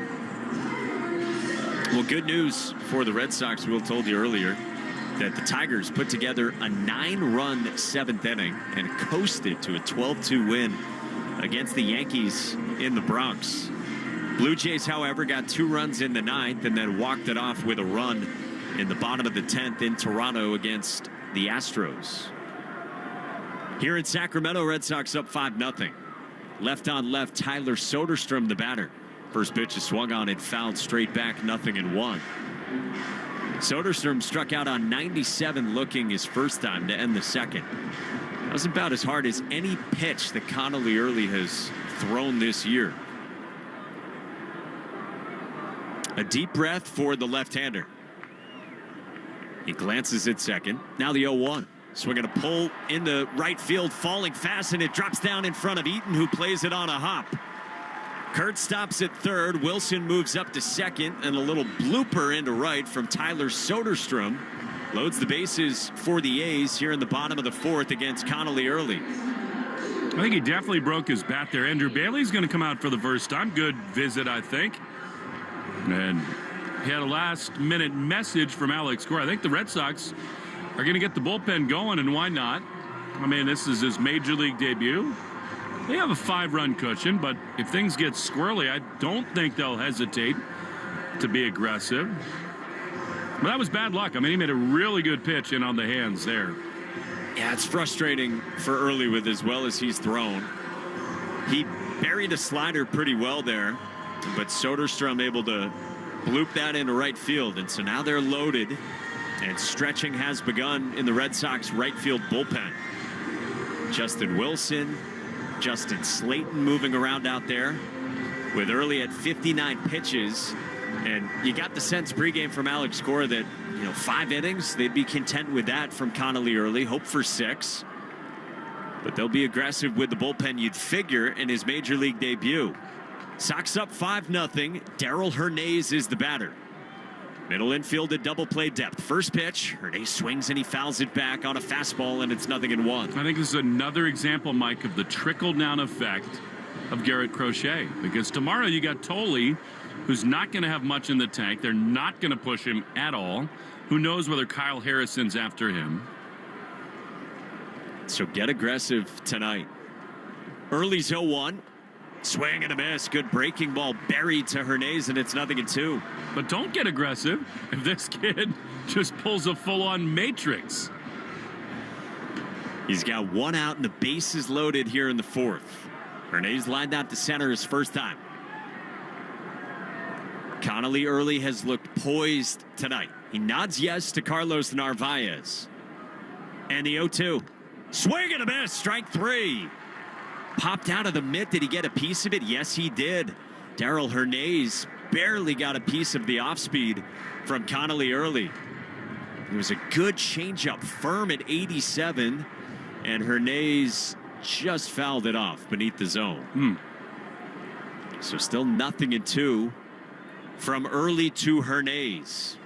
Well, good news for the Red Sox. Will told you earlier that the Tigers put together a 9-run 7th inning and coasted to a 12-2 win against the Yankees in the Bronx. Blue Jays, however, got 2 runs in the 9th and then walked it off with a run in the bottom of the 10th in Toronto against the Astros. Here in Sacramento, Red Sox up 5-0. Left on left, Tyler Soderstrom, the batter. First pitch is swung on and fouled straight back, 0-1. Soderstrom struck out on 97 looking his first time to end the second. That was about as hard as any pitch that Connolly early has thrown this year. A deep breath for the left-hander. He glances at second. Now the 0-1. Swinging a pull into right field, falling fast, and it drops down in front of Eaton, who plays it on a hop. Kurt stops at third. Wilson moves up to second, and a little blooper into right from Tyler Soderstrom loads the bases for the A's here in the bottom of the fourth against Connolly early. I think he definitely broke his bat there. Andrew Bailey's going to come out for the first time. Good visit, I think. And he had a last-minute message from Alex Cora. I think the Red Sox are going to get the bullpen going, and why not? I mean, this is his major league debut. They have a 5-run cushion, but if things get squirrely, I don't think they'll hesitate to be aggressive. But that was bad luck. I mean, he made a really good pitch in on the hands there. Yeah, it's frustrating for early with as well as he's thrown. He buried a slider pretty well there, but Soderstrom able to bloop that into right field. And so now they're loaded, and stretching has begun in the Red Sox right field bullpen. Justin Wilson, Justin Slayton moving around out there with early at 59 pitches. And you got the sense pregame from Alex Cora that, 5 innings, they'd be content with that from Connolly early. Hope for 6. But they'll be aggressive with the bullpen, you'd figure, in his major league debut. Sox up 5-0. Darryl Hernandez is the batter. Middle infield at double play depth. First pitch, Hernandez swings and he fouls it back on a fastball, and it's 0-1. I think this is another example, Mike, of the trickle-down effect of Garrett Crochet. Because tomorrow you got Tolley, who's not going to have much in the tank. They're not going to push him at all. Who knows whether Kyle Harrison's after him. So get aggressive tonight. Early's 0-1. Swing and a miss. Good breaking ball buried to Hernandez, and it's 0-2. But don't get aggressive if this kid just pulls a full-on matrix. He's got 1 out and the bases loaded here in the fourth. Hernandez lined out to center his first time. Connolly early has looked poised tonight. He nods yes to Carlos Narvaez. And the 0-2. Swing and a miss. Strike 3. Popped out of the mitt. Did he get a piece of it? Yes, he did. Darryl Hernandez barely got a piece of the off-speed from Connolly early. It was a good changeup, firm at 87, and Hernandez just fouled it off beneath the zone. So still 0-2 from early to Hernandez.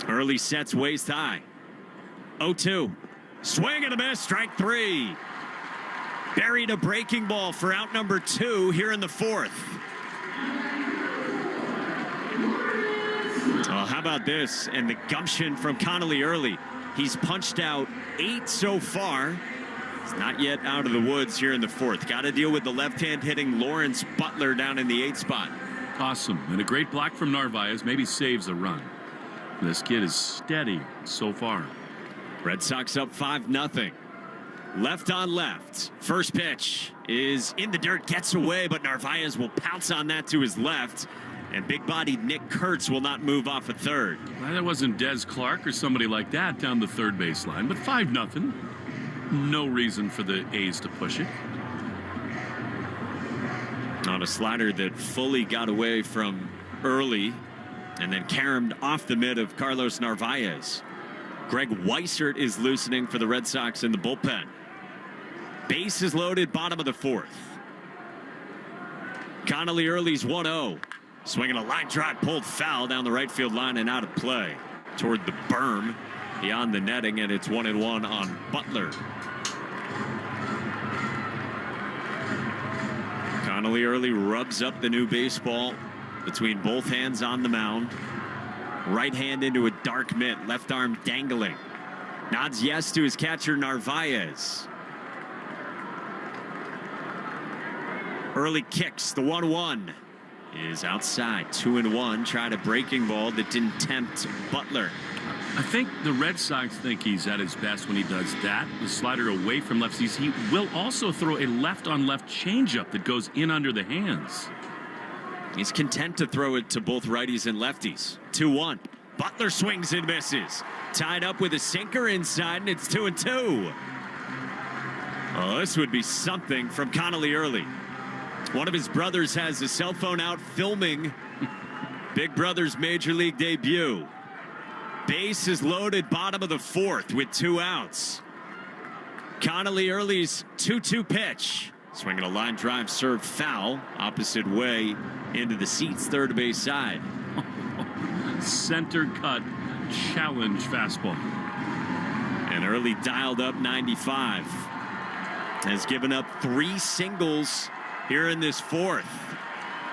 Early sets waist high. 0-2. Swing and a miss. Strike 3. Buried a breaking ball for out number 2 here in the fourth. Oh, how about this? And the gumption from Connolly early. He's punched out 8 so far. He's not yet out of the woods here in the fourth. Got to deal with the left-hand hitting Lawrence Butler down in the 8th spot. Awesome. And a great block from Narvaez. Maybe saves a run. This kid is steady so far. Red Sox up 5-0. Left on left. First pitch is in the dirt, gets away, but Narvaez will pounce on that to his left. And big-bodied Nick Kurtz will not move off at third. Well, that wasn't Des Clark or somebody like that down the third baseline, but 5-0. No reason for the A's to push it. On a slider that fully got away from early and then caromed off the mid of Carlos Narvaez. Greg Weissert is loosening for the Red Sox in the bullpen. Base is loaded, bottom of the fourth. Connolly Early's 1-0. Swinging a line drive, pulled foul down the right field line and out of play toward the berm beyond the netting, and it's 1-1 on Butler. Connolly Early rubs up the new baseball between both hands on the mound. Right hand into a dark mitt, left arm dangling. Nods yes to his catcher Narvaez. Early kicks the 1-1 is outside. 2-1. Tried a breaking ball that didn't tempt Butler. I think the Red Sox think he's at his best when he does that. The slider away from lefties. He will also throw a left-on-left changeup that goes in under the hands. He's content to throw it to both righties and lefties. 2-1. Butler swings and misses. Tied up with a sinker inside, and it's 2-2. Oh, this would be something from Connolly Early. One of his brothers has a cell phone out filming Big Brother's Major League debut. Base is loaded, bottom of the fourth with 2 outs. Connolly Early's 2-2 pitch. Swinging a line drive, served foul, opposite way into the seats, third base side. Center cut challenge fastball. And Early dialed up 95. Has given up 3 singles here in this fourth.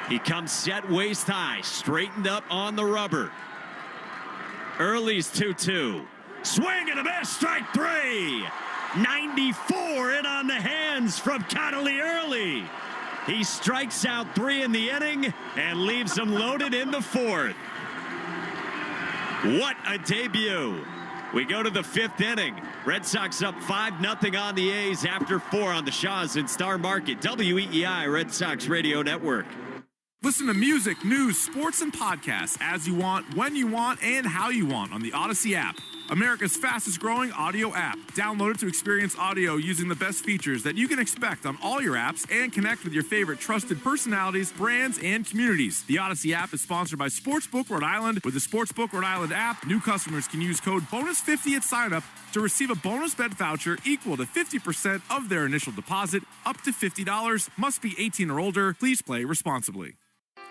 He comes set waist high, straightened up on the rubber. Early's 2-2. Swing and a miss, strike 3. 94 in on the hands from Connolly Early. He strikes out 3 in the inning and leaves them loaded in the fourth. What a debut. We go to the 5th inning. Red Sox up 5-0 on the A's after 4 on the Shaws in Star Market. WEEI Red Sox Radio Network. Listen to music, news, sports, and podcasts as you want, when you want, and how you want on the Odyssey app. America's fastest growing audio app. Download it to experience audio using the best features that you can expect on all your apps and connect with your favorite trusted personalities, brands, and communities. The Odyssey app is sponsored by Sportsbook Rhode Island. With the Sportsbook Rhode Island app, new customers can use code BONUS50 at sign-up to receive a bonus bet voucher equal to 50% of their initial deposit, up to $50. Must be 18 or older. Please play responsibly.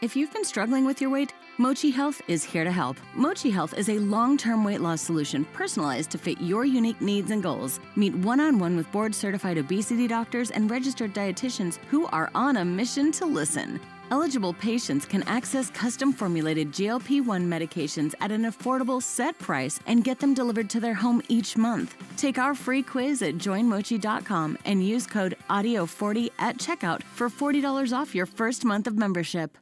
If you've been struggling with your weight, Mochi Health is here to help. Mochi Health is a long-term weight loss solution personalized to fit your unique needs and goals. Meet one-on-one with board-certified obesity doctors and registered dietitians who are on a mission to listen. Eligible patients can access custom-formulated GLP-1 medications at an affordable set price and get them delivered to their home each month. Take our free quiz at joinmochi.com and use code AUDIO40 at checkout for $40 off your first month of membership.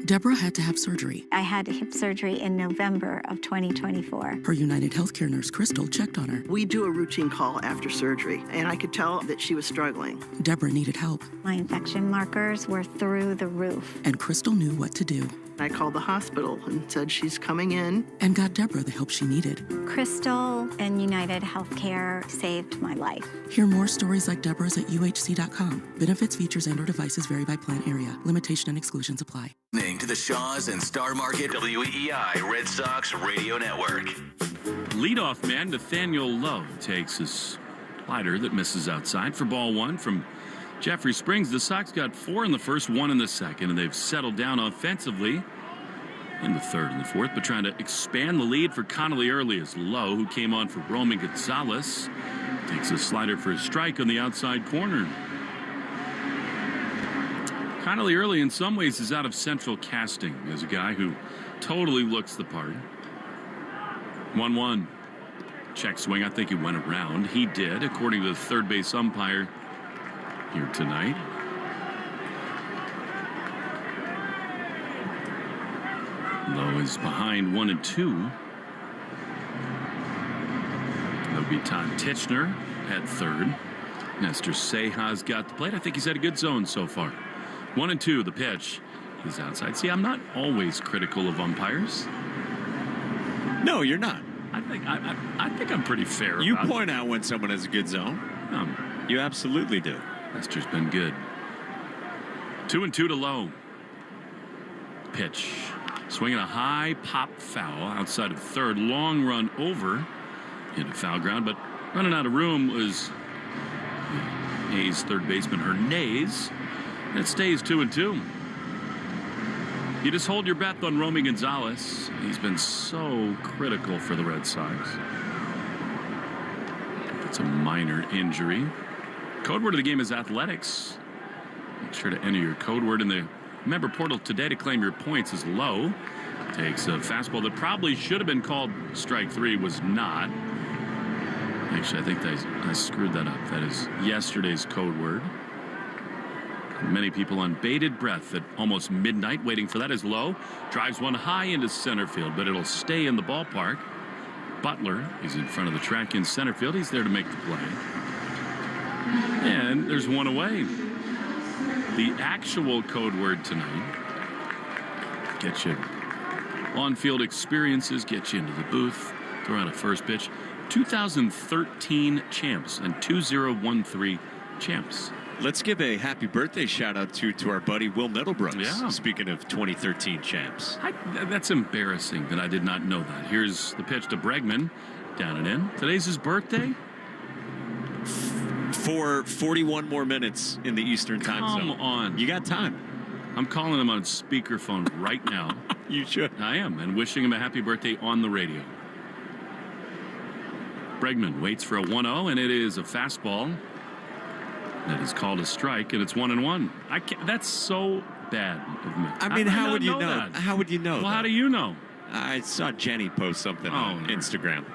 Deborah had to have surgery. I had hip surgery in November of 2024. Her United Healthcare nurse, Crystal, checked on her. We do a routine call after surgery, and I could tell that she was struggling. Deborah needed help. My infection markers were through the roof. And Crystal knew what to do. I called the hospital and said she's coming in. And got Deborah the help she needed. Crystal and United Healthcare saved my life. Hear more stories like Deborah's at UHC.com. Benefits, features, and/or devices vary by plan area. Limitation and exclusions apply. Listening to the Shaws and Star Market WEEI Red Sox Radio Network. Leadoff man Nathaniel Lowe takes a slider that misses outside for ball 1 from Jeffrey Springs. The Sox got 4 in the first, 1 in the second, and they've settled down offensively in the third and the fourth, but trying to expand the lead for Connolly Early as Lowe, who came on for Roman Gonzalez, takes a slider for a strike on the outside corner. Connolly Early in some ways is out of central casting as a guy who totally looks the part. 1-1. Check swing. I think he went around. He did, according to the third base umpire here tonight. Lowe is behind 1-2. That'll be Todd Titchener at third. Nestor Ceja's got the plate. I think he's had a good zone so far. 1-2, the pitch is outside. See, I'm not always critical of umpires. No, you're not. I think I'm pretty fair. You point out when someone has a good zone. You absolutely do. Nestor's been good. 2-2 to Lowe. Pitch. Swinging a high pop foul outside of third. Long run over into foul ground, but running out of room was A's third baseman Hernandez. It stays 2-2. You just hold your breath on Romy Gonzalez. He's been so critical for the Red Sox. It's a minor injury. Code word of the game is athletics. Make sure to enter your code word in the member portal today to claim your points is low. Takes a fastball that probably should have been called strike 3, was not. Actually, I think I screwed that up. That is yesterday's code word. Many people on bated breath at almost midnight waiting for that is low. Drives one high into center field, but it'll stay in the ballpark. Butler is in front of the track in center field. He's there to make the play. And there's one away. The actual code word tonight. Get you on-field experiences, get you into the booth, throw out a first pitch. 2013 champs and 2013 champs. Let's give a happy birthday shout out to our buddy Will Middlebrooks. Yeah. Speaking of 2013 champs. That's embarrassing that I did not know that. Here's the pitch to Bregman. Down and in. Today's his birthday. For 41 more minutes in the Eastern time zone. Come on. You got time. I'm calling him on speakerphone right now. You should. I am, and wishing him a happy birthday on the radio. Bregman waits for a 1-0, and it is a fastball that is called a strike, and it's 1-1. That's so bad of me. I mean, how would you know? That? How would you know? Well, that? how do you know? I saw Jenny post something on Instagram.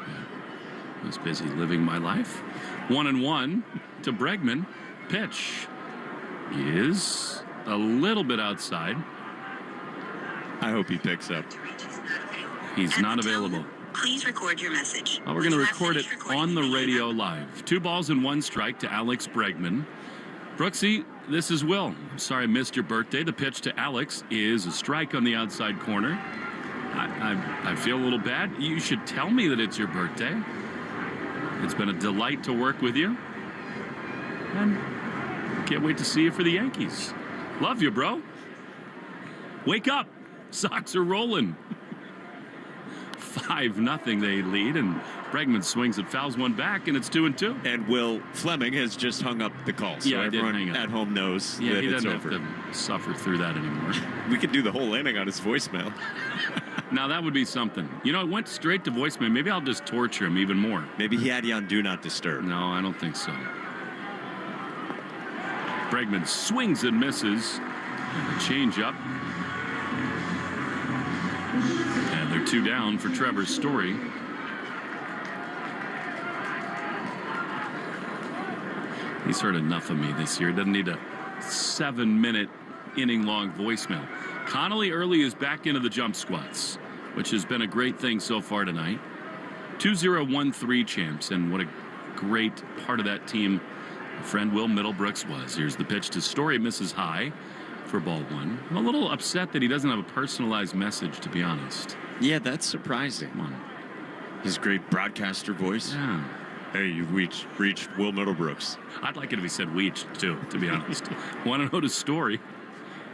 I was busy living my life. 1-1 to Bregman. Pitch is a little bit outside. I hope he picks up. He's not available. Please record your message. Well, we're going to record it on the radio live. 2 balls and 1 strike to Alex Bregman. Brooksy, this is Will. I'm sorry I missed your birthday. The pitch to Alex is a strike on the outside corner. I feel a little bad. You should tell me that it's your birthday. It's been a delight to work with you. And can't wait to see you for the Yankees. Love you, bro. Wake up. Sox are rolling. 5-0 they lead, and Bregman swings and fouls one back, and it's 2-2. And Will Fleming has just hung up the call, so everyone at home knows that he it's doesn't over. have to suffer through that anymore. We could do the whole inning on his voicemail. Now that would be something. You know, it went straight to voicemail. Maybe I'll just torture him even more. Maybe he had you on Do Not Disturb. No, I don't think so. Bregman swings and misses. And a change-up. And they're 2 down for Trevor Story. He's heard enough of me this year. Doesn't need a 7-minute inning-long voicemail. Connolly early is back into the jump squats, which has been a great thing so far tonight. 2013 champs, and what a great part of that team friend Will Middlebrooks was. Here's the pitch to Story, misses high for ball 1. I'm a little upset that he doesn't have a personalized message, to be honest. Yeah, that's surprising. Come on. His great broadcaster voice. Yeah. Hey, you've reached Will Middlebrooks. I'd like it if he said "weached" too, to be honest. 1-0 to Story.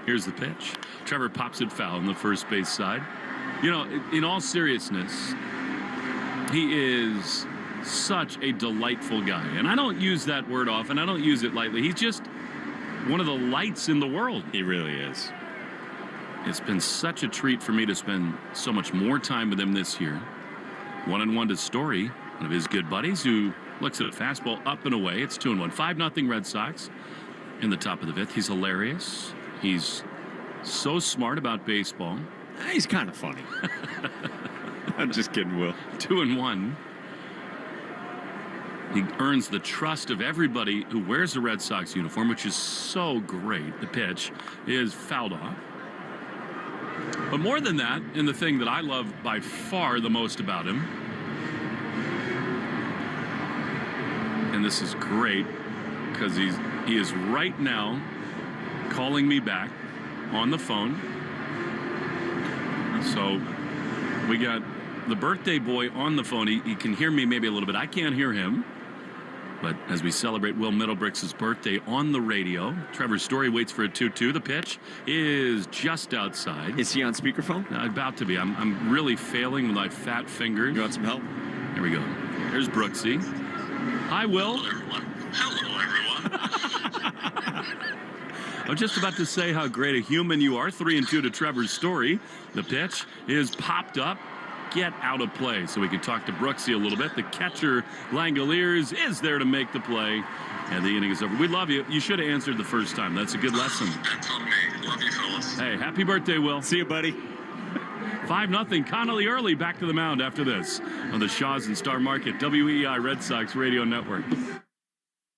Here's the pitch. Trevor pops it foul on the first base side. You know, in all seriousness, he is such a delightful guy. And I don't use that word often. I don't use it lightly. He's just one of the lights in the world. He really is. It's been such a treat for me to spend so much more time with him this year. 1-1 to Story, one of his good buddies, who looks at a fastball up and away. It's 2-1. 5-0 Red Sox in the top of the 5th. He's hilarious. He's so smart about baseball. He's kind of funny. I'm just kidding, Will. 2-1. He earns the trust of everybody who wears the Red Sox uniform, which is so great. The pitch is fouled off. But more than that, and the thing that I love by far the most about him, and this is great because he is right now calling me back on the phone. So we got the birthday boy on the phone. He can hear me maybe a little bit. I can't hear him. But as we celebrate Will Middlebrooks' birthday on the radio, Trevor Story waits for a 2-2. The pitch is just outside. Is he on speakerphone? About to be. I'm really failing with my fat fingers. You want some help? Here we go. There's Brooksy. Hi, Will. Hello, everyone. Hello, everyone. I was just about to say how great a human you are. 3-2 to Trevor Story. The pitch is popped up. Get out of play. So we can talk to Brooksy a little bit. The catcher, Langoliers, is there to make the play. And the inning is over. We love you. You should have answered the first time. That's a good lesson. That's on me. Love you, fellas. Hey, happy birthday, Will. See you, buddy. 5-0. Connolly early back to the mound after this on the Shaws and Star Market WEI Red Sox Radio Network.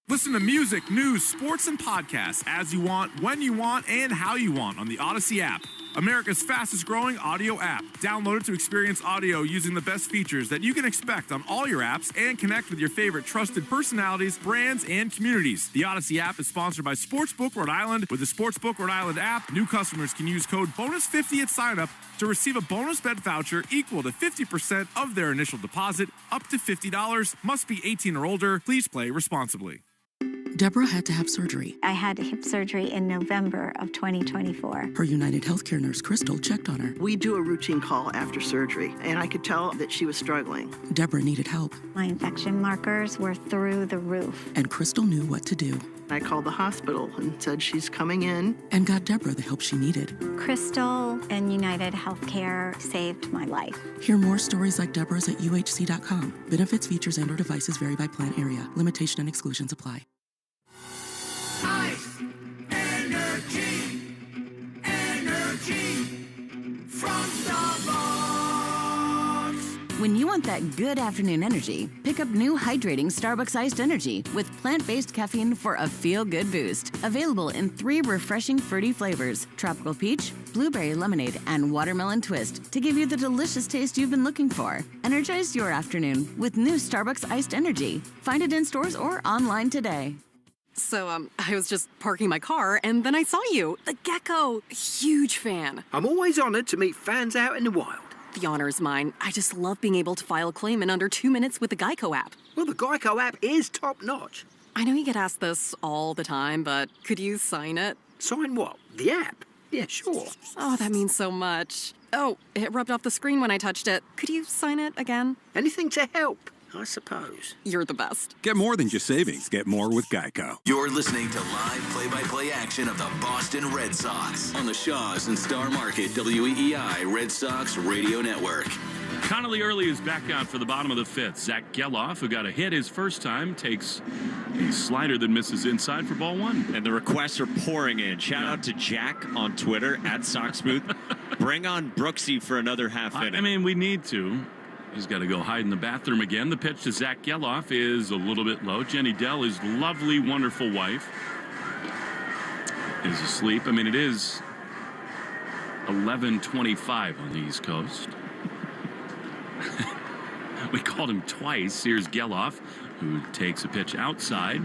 Listen to music, news, sports, and podcasts as you want, when you want, and how you want on the Odyssey app. America's fastest growing audio app. Download it to experience audio using the best features that you can expect on all your apps and connect with your favorite trusted personalities, brands, and communities. The Odyssey app is sponsored by Sportsbook Rhode Island. With the Sportsbook Rhode Island app, new customers can use code BONUS50 at sign-up to receive a bonus bet voucher equal to 50% of their initial deposit, up to $50. Must be 18 or older. Please play responsibly. Deborah had to have surgery. I had hip surgery in November of 2024. Her United Healthcare nurse, Crystal, checked on her. We do a routine call after surgery, and I could tell that she was struggling. Deborah needed help. My infection markers were through the roof. And Crystal knew what to do. I called the hospital and said she's coming in. And got Deborah the help she needed. Crystal and United Healthcare saved my life. Hear more stories like Deborah's at UHC.com. Benefits, features, and/or devices vary by plan area. Limitation and exclusions apply. Ice, energy, energy from Starbucks. When you want that good afternoon energy, pick up new hydrating Starbucks iced energy with plant-based caffeine for a feel-good boost. Available in 3 refreshing fruity flavors: tropical peach, blueberry lemonade, and watermelon twist to give you the delicious taste you've been looking for. Energize your afternoon with new Starbucks iced energy. Find it in stores or online today. So, I was just parking my car, and then I saw you. The gecko. Huge fan. I'm always honored to meet fans out in the wild. The honor is mine. I just love being able to file a claim in under 2 minutes with the Geico app. Well, the Geico app is top-notch. I know you get asked this all the time, but could you sign it? Sign what? The app? Yeah, sure. Oh, that means so much. Oh, it rubbed off the screen when I touched it. Could you sign it again? Anything to help, I suppose. You're the best. Get more than just savings. Get more with Geico. You're listening to live play-by-play action of the Boston Red Sox on the Shaws and Star Market WEEI Red Sox Radio Network. Connolly early is back out for the bottom of the 5th. Zach Geloff, who got a hit his first time, takes a slider that misses inside for ball 1. And the requests are pouring in. Shout out to Jack on Twitter, @SoxSmooth. Bring on Brooksy for another half inning. I mean, we need to. He's got to go hide in the bathroom again. The pitch to Zach Geloff is a little bit low. Jenny Dell, his lovely, wonderful wife, is asleep. I mean, it is 11:25 on the East Coast. We called him twice. Here's Geloff, who takes a pitch outside,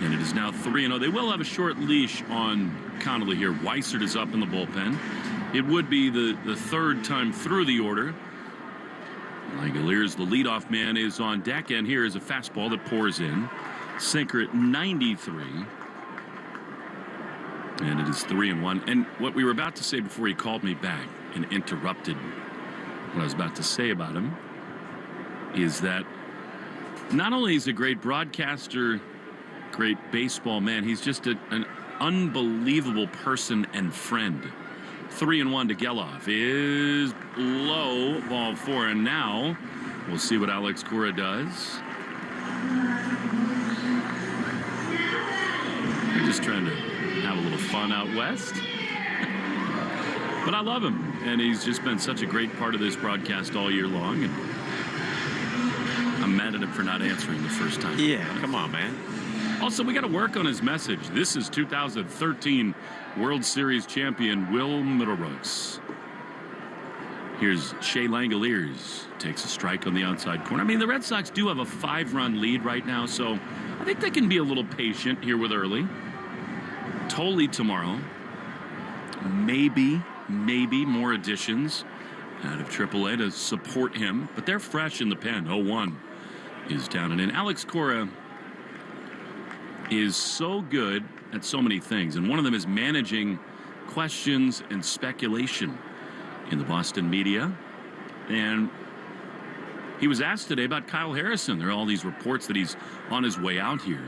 and it is now 3-0. They will have a short leash on Connolly here. Weissert is up in the bullpen. It would be the third time through the order. Langoliers, the leadoff man, is on deck, and here is a fastball that pours in. Sinker at 93. And it is 3-1. And what we were about to say before he called me back and interrupted what I was about to say about him is that not only is he a great broadcaster, great baseball man, he's just an unbelievable person and friend. 3-1 to Geloff is low, ball 4, and now we'll see what Alex Cora does. We're just trying to have a little fun out west. But I love him, and he's just been such a great part of this broadcast all year long, and I'm mad at him for not answering the first time. Yeah, come on, man. Also, we got to work on his message. This is 2013 World Series champion Will Middlebrooks. Here's Shea Langoliers. Takes a strike on the outside corner. I mean, the Red Sox do have a 5-run lead right now, so I think they can be a little patient here with early. Tolley tomorrow. Maybe more additions out of AAA to support him, but they're fresh in the pen. 0-1 is down and in. Alex Cora is so good at so many things, and one of them is managing questions and speculation in the Boston media. And he was asked today about Kyle Harrison. There are all these reports that he's on his way out here.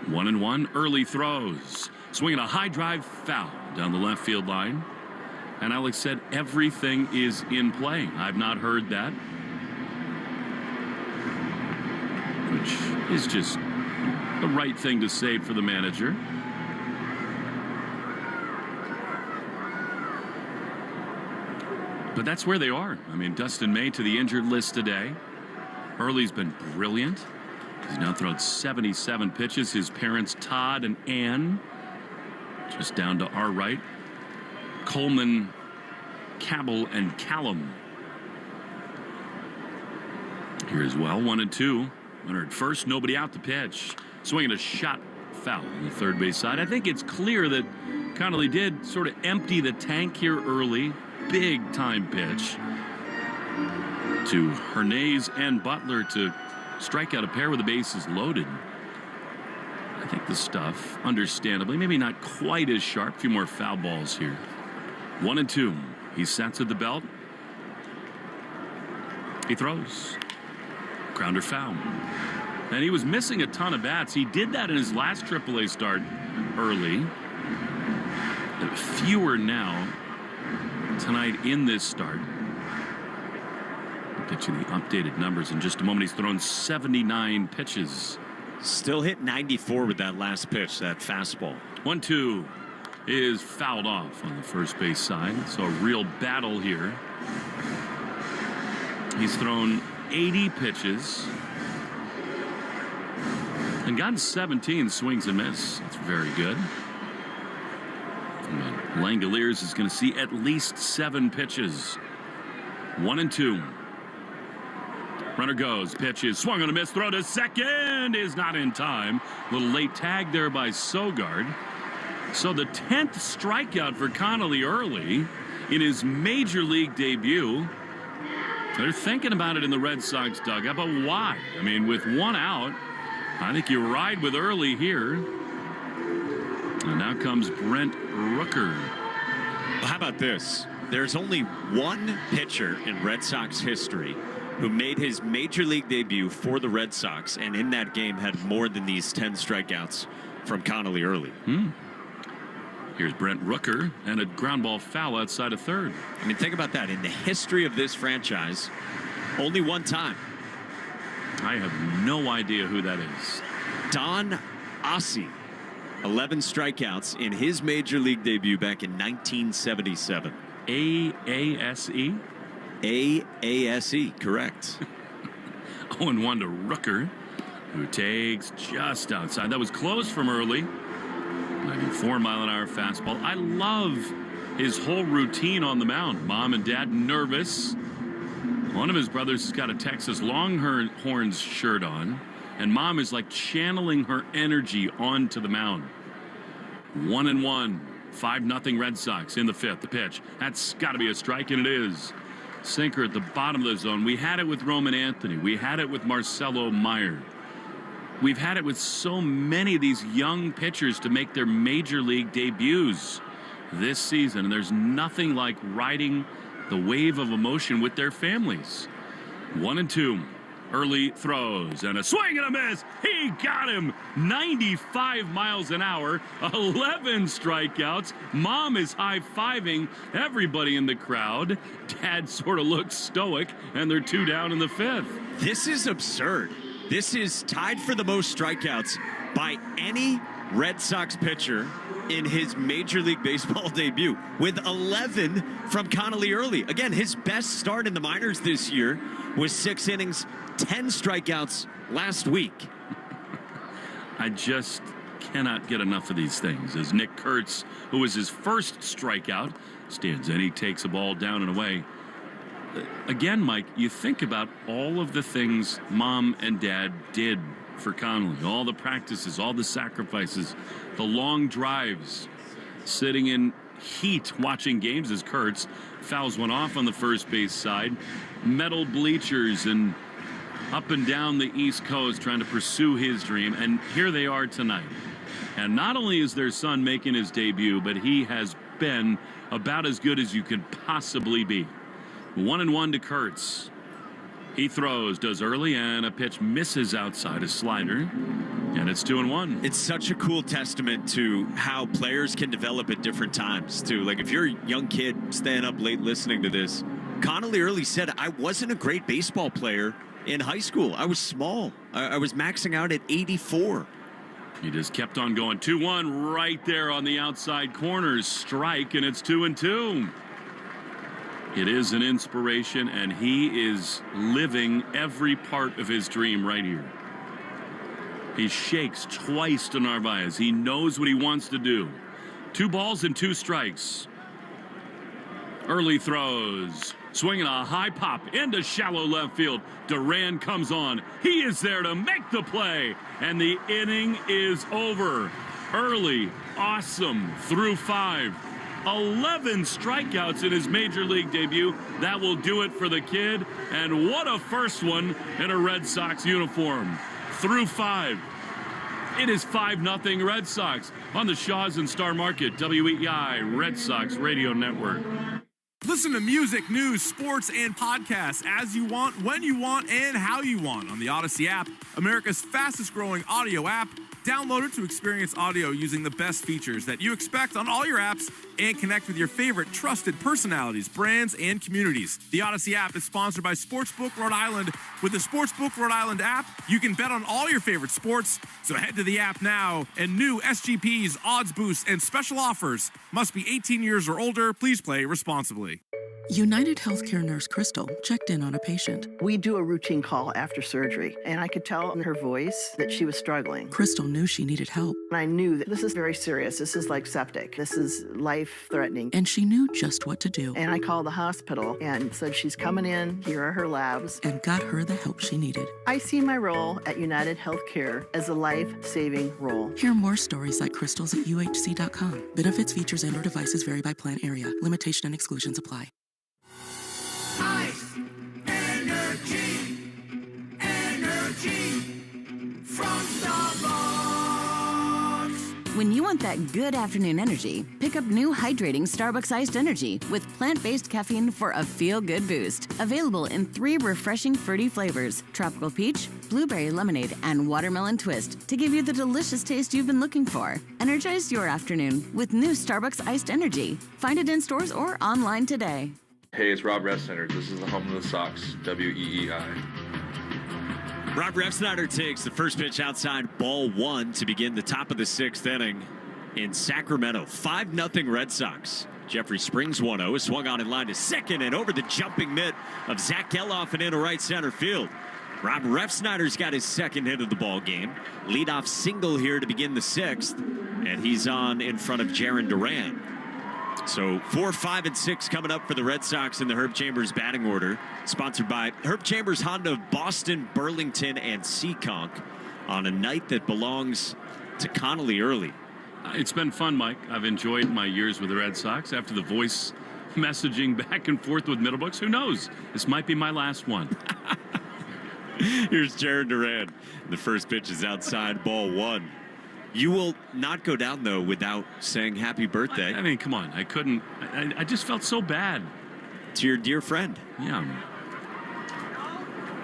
1-1, early throws. Swinging a high drive foul down the left field line. And Alex said everything is in play. I've not heard that. Which is just the right thing to say for the manager. But that's where they are. I mean, Dustin May to the injured list today. Early's been brilliant. He's now thrown 77 pitches. His parents, Todd and Ann, just down to our right. Coleman, Cabell, and Callum here as well. 1-2. Runner at first, nobody out to pitch. Swinging a shot foul on the third base side. I think it's clear that Connolly did sort of empty the tank here early. Big time pitch to Hernandez and Butler to strike out a pair with the bases loaded. I think the stuff, understandably, maybe not quite as sharp. A few more foul balls here. 1-2. He sets at the belt. He throws. Grounder foul. And he was missing a ton of bats. He did that in his last AAA start early. Fewer now tonight in this start. I'll get you the updated numbers in just a moment. He's thrown 79 pitches. Still hit 94 with that last pitch, that fastball. 1-2 is fouled off on the first base side. So a real battle here. He's thrown 80 pitches and gotten 17 swings and miss. That's very good. Langoliers is going to see at least 7 pitches. 1-2. Runner goes, pitches, swung on a miss, throw to second is not in time. Little late tag there by Sogard. So the 10th strikeout for Connolly early in his major league debut. They're thinking about it in the Red Sox dugout, but why? I mean, with one out, I think you ride with early here. And now comes Brent Rooker. Well, how about this? There's only one pitcher in Red Sox history who made his major league debut for the Red Sox, and in that game had more than these 10 strikeouts from Connolly early. Here's Brent Rooker and a ground ball foul outside of third. I mean, think about that. In the history of this franchise, only one time. I have no idea who that is. Don Ossie, 11 strikeouts in his major league debut back in 1977. A-A-S-E? A-A-S-E, correct. 0-1 to Rooker, who takes just outside. That was close from early. 94-mile-an-hour fastball. I love his whole routine on the mound. Mom and dad nervous. One of his brothers has got a Texas Longhorns shirt on, and mom is like channeling her energy onto the mound. 1-1. 5-0 Red Sox in the fifth. The pitch. That's got to be a strike, and it is. Sinker at the bottom of the zone. We had it with Roman Anthony. We had it with Marcelo Meyer. We've had it with so many of these young pitchers to make their major league debuts this season. And there's nothing like riding the wave of emotion with their families. 1-2. Early throws and a swing and a miss. He got him. 95 miles an hour. 11 strikeouts. Mom is high-fiving everybody in the crowd. Dad sort of looks stoic, and they're 2 down in the fifth. This is absurd. This is tied for the most strikeouts by any Red Sox pitcher in his Major League Baseball debut, with 11 from Connolly early. Again, his best start in the minors this year was 6 innings, 10 strikeouts last week. I just cannot get enough of these things. As Nick Kurtz, who was his first strikeout, stands in, he takes a ball down and away. Again, Mike, you think about all of the things mom and dad did for Connolly, all the practices, all the sacrifices, the long drives, sitting in heat watching games as Kurtz fouls one off on the first base side, metal bleachers and up and down the East Coast trying to pursue his dream, and here they are tonight. And not only is their son making his debut, but he has been about as good as you could possibly be. 1-1 to Kurtz. He throws, does early, and a pitch misses outside a slider. And it's 2-1. It's such a cool testament to how players can develop at different times, too. Like, if you're a young kid staying up late listening to this, Connolly early said, I wasn't a great baseball player in high school. I was small. I was maxing out at 84. He just kept on going. 2-1 right there on the outside corner. Strike, and it's 2-2. It is an inspiration, and he is living every part of his dream right here. He shakes twice to Narvaez. He knows what he wants to do. 2 balls and 2 strikes. Early throws. Swinging a high pop into shallow left field. Duran comes on. He is there to make the play. And the inning is over. Early, awesome, through 5. 11 strikeouts in his major league debut. That will do it for the kid. And what a first one in a Red Sox uniform. Through 5. It is 5-0 Red Sox on the Shaws and Star Market WEEI Red Sox Radio Network. Listen to music, news, sports, and podcasts as you want, when you want, and how you want on the Odyssey app, America's fastest growing audio app. Download it to experience audio using the best features that you expect on all your apps and connect with your favorite trusted personalities, brands, and communities. The Odyssey app is sponsored by Sportsbook Rhode Island. With the Sportsbook Rhode Island app, you can bet on all your favorite sports. So head to the app now, and new SGPs, odds boosts, and special offers. Must be 18 years or older. Please play responsibly. United Healthcare nurse Crystal checked in on a patient. We do a routine call after surgery, and I could tell in her voice that she was struggling. Crystal knew she needed help. I knew that this is very serious. This is like septic. This is life-threatening. And she knew just what to do. And I called the hospital and said, she's coming in. Here are her labs. And got her the help she needed. I see my role at United Healthcare as a life-saving role. Hear more stories like Crystal's at UHC.com. Benefits, features, and/or devices vary by plan area. Limitation and exclusions apply. Ice, energy, energy from Starbucks. When you want that good afternoon energy, pick up new hydrating Starbucks iced energy with plant-based caffeine for a feel-good boost. Available in 3 refreshing fruity flavors: tropical peach, blueberry lemonade, and watermelon twist to give you the delicious taste you've been looking for. Energize your afternoon with new Starbucks iced energy. Find it in stores or online today. Hey, it's Rob Refsnyder. This is the home of the Sox, WEEI. Rob Refsnyder takes the first pitch outside, ball 1 to begin the top of the 6th inning in Sacramento. 5-0 Red Sox. Jeffrey Springs 1-0 is swung on in line to second and over the jumping mitt of Zach Geloff and into right center field. Rob Refsnyder's got his second hit of the ball game. Leadoff single here to begin the 6th, and he's on in front of Jarren Duran. So 4, 5, and 6 coming up for the Red Sox in the Herb Chambers batting order. Sponsored by Herb Chambers Honda of Boston, Burlington, and Seekonk on a night that belongs to Connolly early. It's been fun, Mike. I've enjoyed my years with the Red Sox. After the voice messaging back and forth with Middlebrooks, who knows? This might be my last one. Here's Jarren Duran. The first pitch is outside, ball 1. You will not go down, though, without saying happy birthday. I mean, come on. I couldn't. I just felt so bad. To your dear friend. Yeah.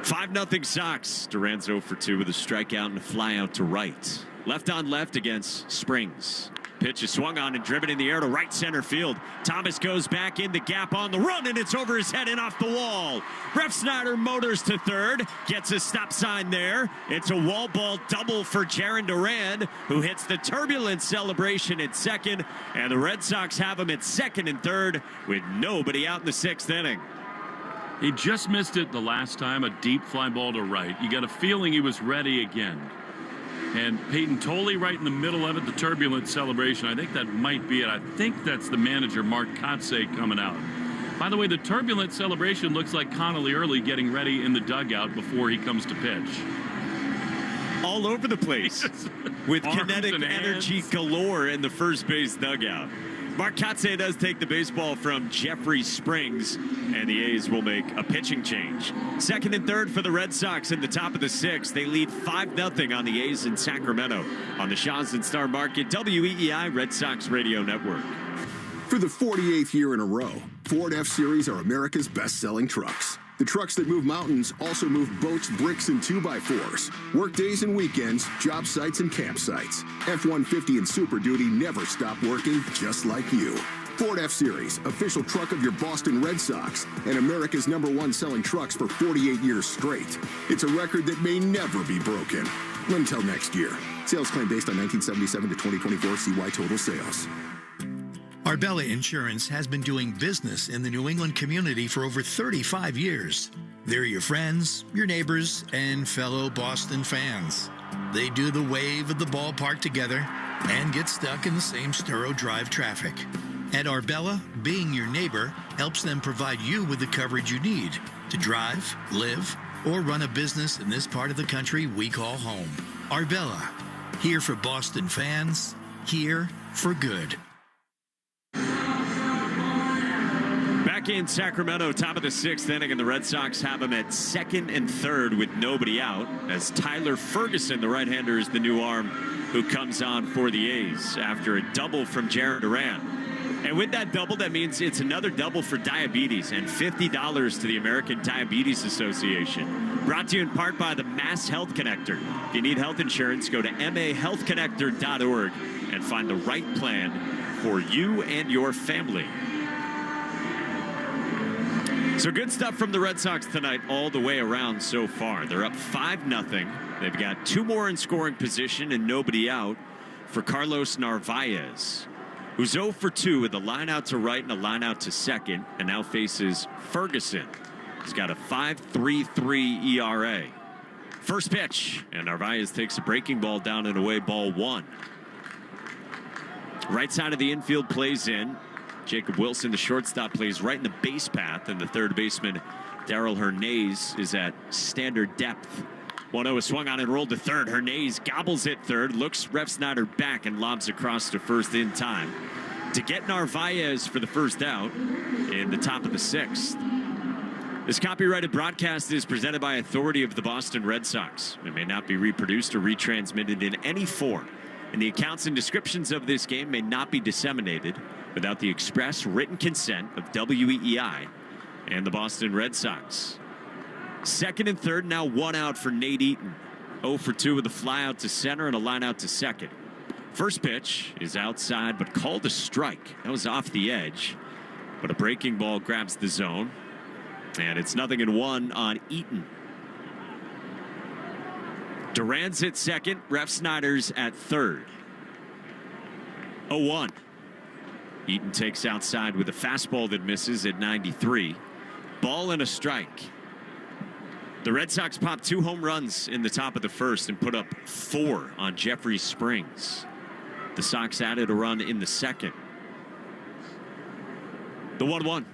5-0 Sox. Duran's 0 for 2 with a strikeout and a fly out to right. Left on left against Springs. Pitch is swung on and driven in the air to right center field. Thomas goes back in the gap on the run, and it's over his head and off the wall. Refsnyder motors to third, gets a stop sign there. It's a wall ball double for Jarren Duran, who hits the turbulent celebration at second, and the Red Sox have him at second and third with nobody out in the 6th inning. He just missed it the last time, a deep fly ball to right. You got a feeling he was ready again. And Peyton Tolley right in the middle of it, the turbulent celebration. I think that might be it. I think that's the manager, Mark Kotsay, coming out. By the way, the turbulent celebration looks like Connolly early getting ready in the dugout before he comes to pitch. All over the place with kinetic energy galore in the first base dugout. Mark Kotsay does take the baseball from Jeffrey Springs, and the A's will make a pitching change. Second and third for the Red Sox in the top of the 6th. They lead 5-0 on the A's in Sacramento on the Shaws and Star Market WEEI Red Sox Radio Network. For the 48th year in a row, Ford F-Series are America's best-selling trucks. The trucks that move mountains also move boats, bricks, and 2x4s. Work days and weekends, job sites and campsites. F-150 and Super Duty never stop working, just like you. Ford F-Series, official truck of your Boston Red Sox, and America's #1 selling trucks for 48 years straight. It's a record that may never be broken. Until next year. Sales claim based on 1977 to 2024 CY total sales. Arbella Insurance has been doing business in the New England community for over 35 years. They're your friends, your neighbors, and fellow Boston fans. They do the wave at the ballpark together and get stuck in the same Sturo Drive traffic. At Arbella, being your neighbor helps them provide you with the coverage you need to drive, live, or run a business in this part of the country we call home. Arbella, here for Boston fans, here for good. Back in Sacramento, top of the 6th inning, and the Red Sox have them at 2nd and 3rd with nobody out, as Tyler Ferguson, the right-hander, is the new arm who comes on for the A's after a double from Jarren Duran. And with that double, that means it's another double for diabetes and $50 to the American Diabetes Association. Brought to you in part by the Mass Health Connector. If you need health insurance, go to mahealthconnector.org and find the right plan for you and your family. So good stuff from the Red Sox tonight all the way around so far. They're up 5-0. They've got 2 more in scoring position and nobody out for Carlos Narvaez, who's 0 for 2 with a line out to right and a line out to second, and now faces Ferguson. He's got a 5.33 ERA. First pitch, and Narvaez takes a breaking ball down and away, ball 1. Right side of the infield plays in. Jacob Wilson, the shortstop, plays right in the base path, and the third baseman, Darryl Hernandez, is at standard depth. 1-0 is swung on and rolled to third. Hernandez gobbles it third, looks Refsnyder back, and lobs across to first in time to get Narvaez for the first out in the top of the 6th. This copyrighted broadcast is presented by authority of the Boston Red Sox. It may not be reproduced or retransmitted in any form, and the accounts and descriptions of this game may not be disseminated without the express written consent of WEEI and the Boston Red Sox. 2nd and 3rd, now 1 out for Nate Eaton. 0 for 2 with a fly out to center and a line out to second. First pitch is outside, but called a strike. That was off the edge, but a breaking ball grabs the zone, and it's 0-1 on Eaton. Duran's at second, Refsnyder's at third. 0-1. Eaton takes outside with a fastball that misses at 93. Ball and a strike. The Red Sox popped 2 home runs in the top of the 1st and put up 4 on Jeffrey Springs. The Sox added a run in the 2nd. The 1-1.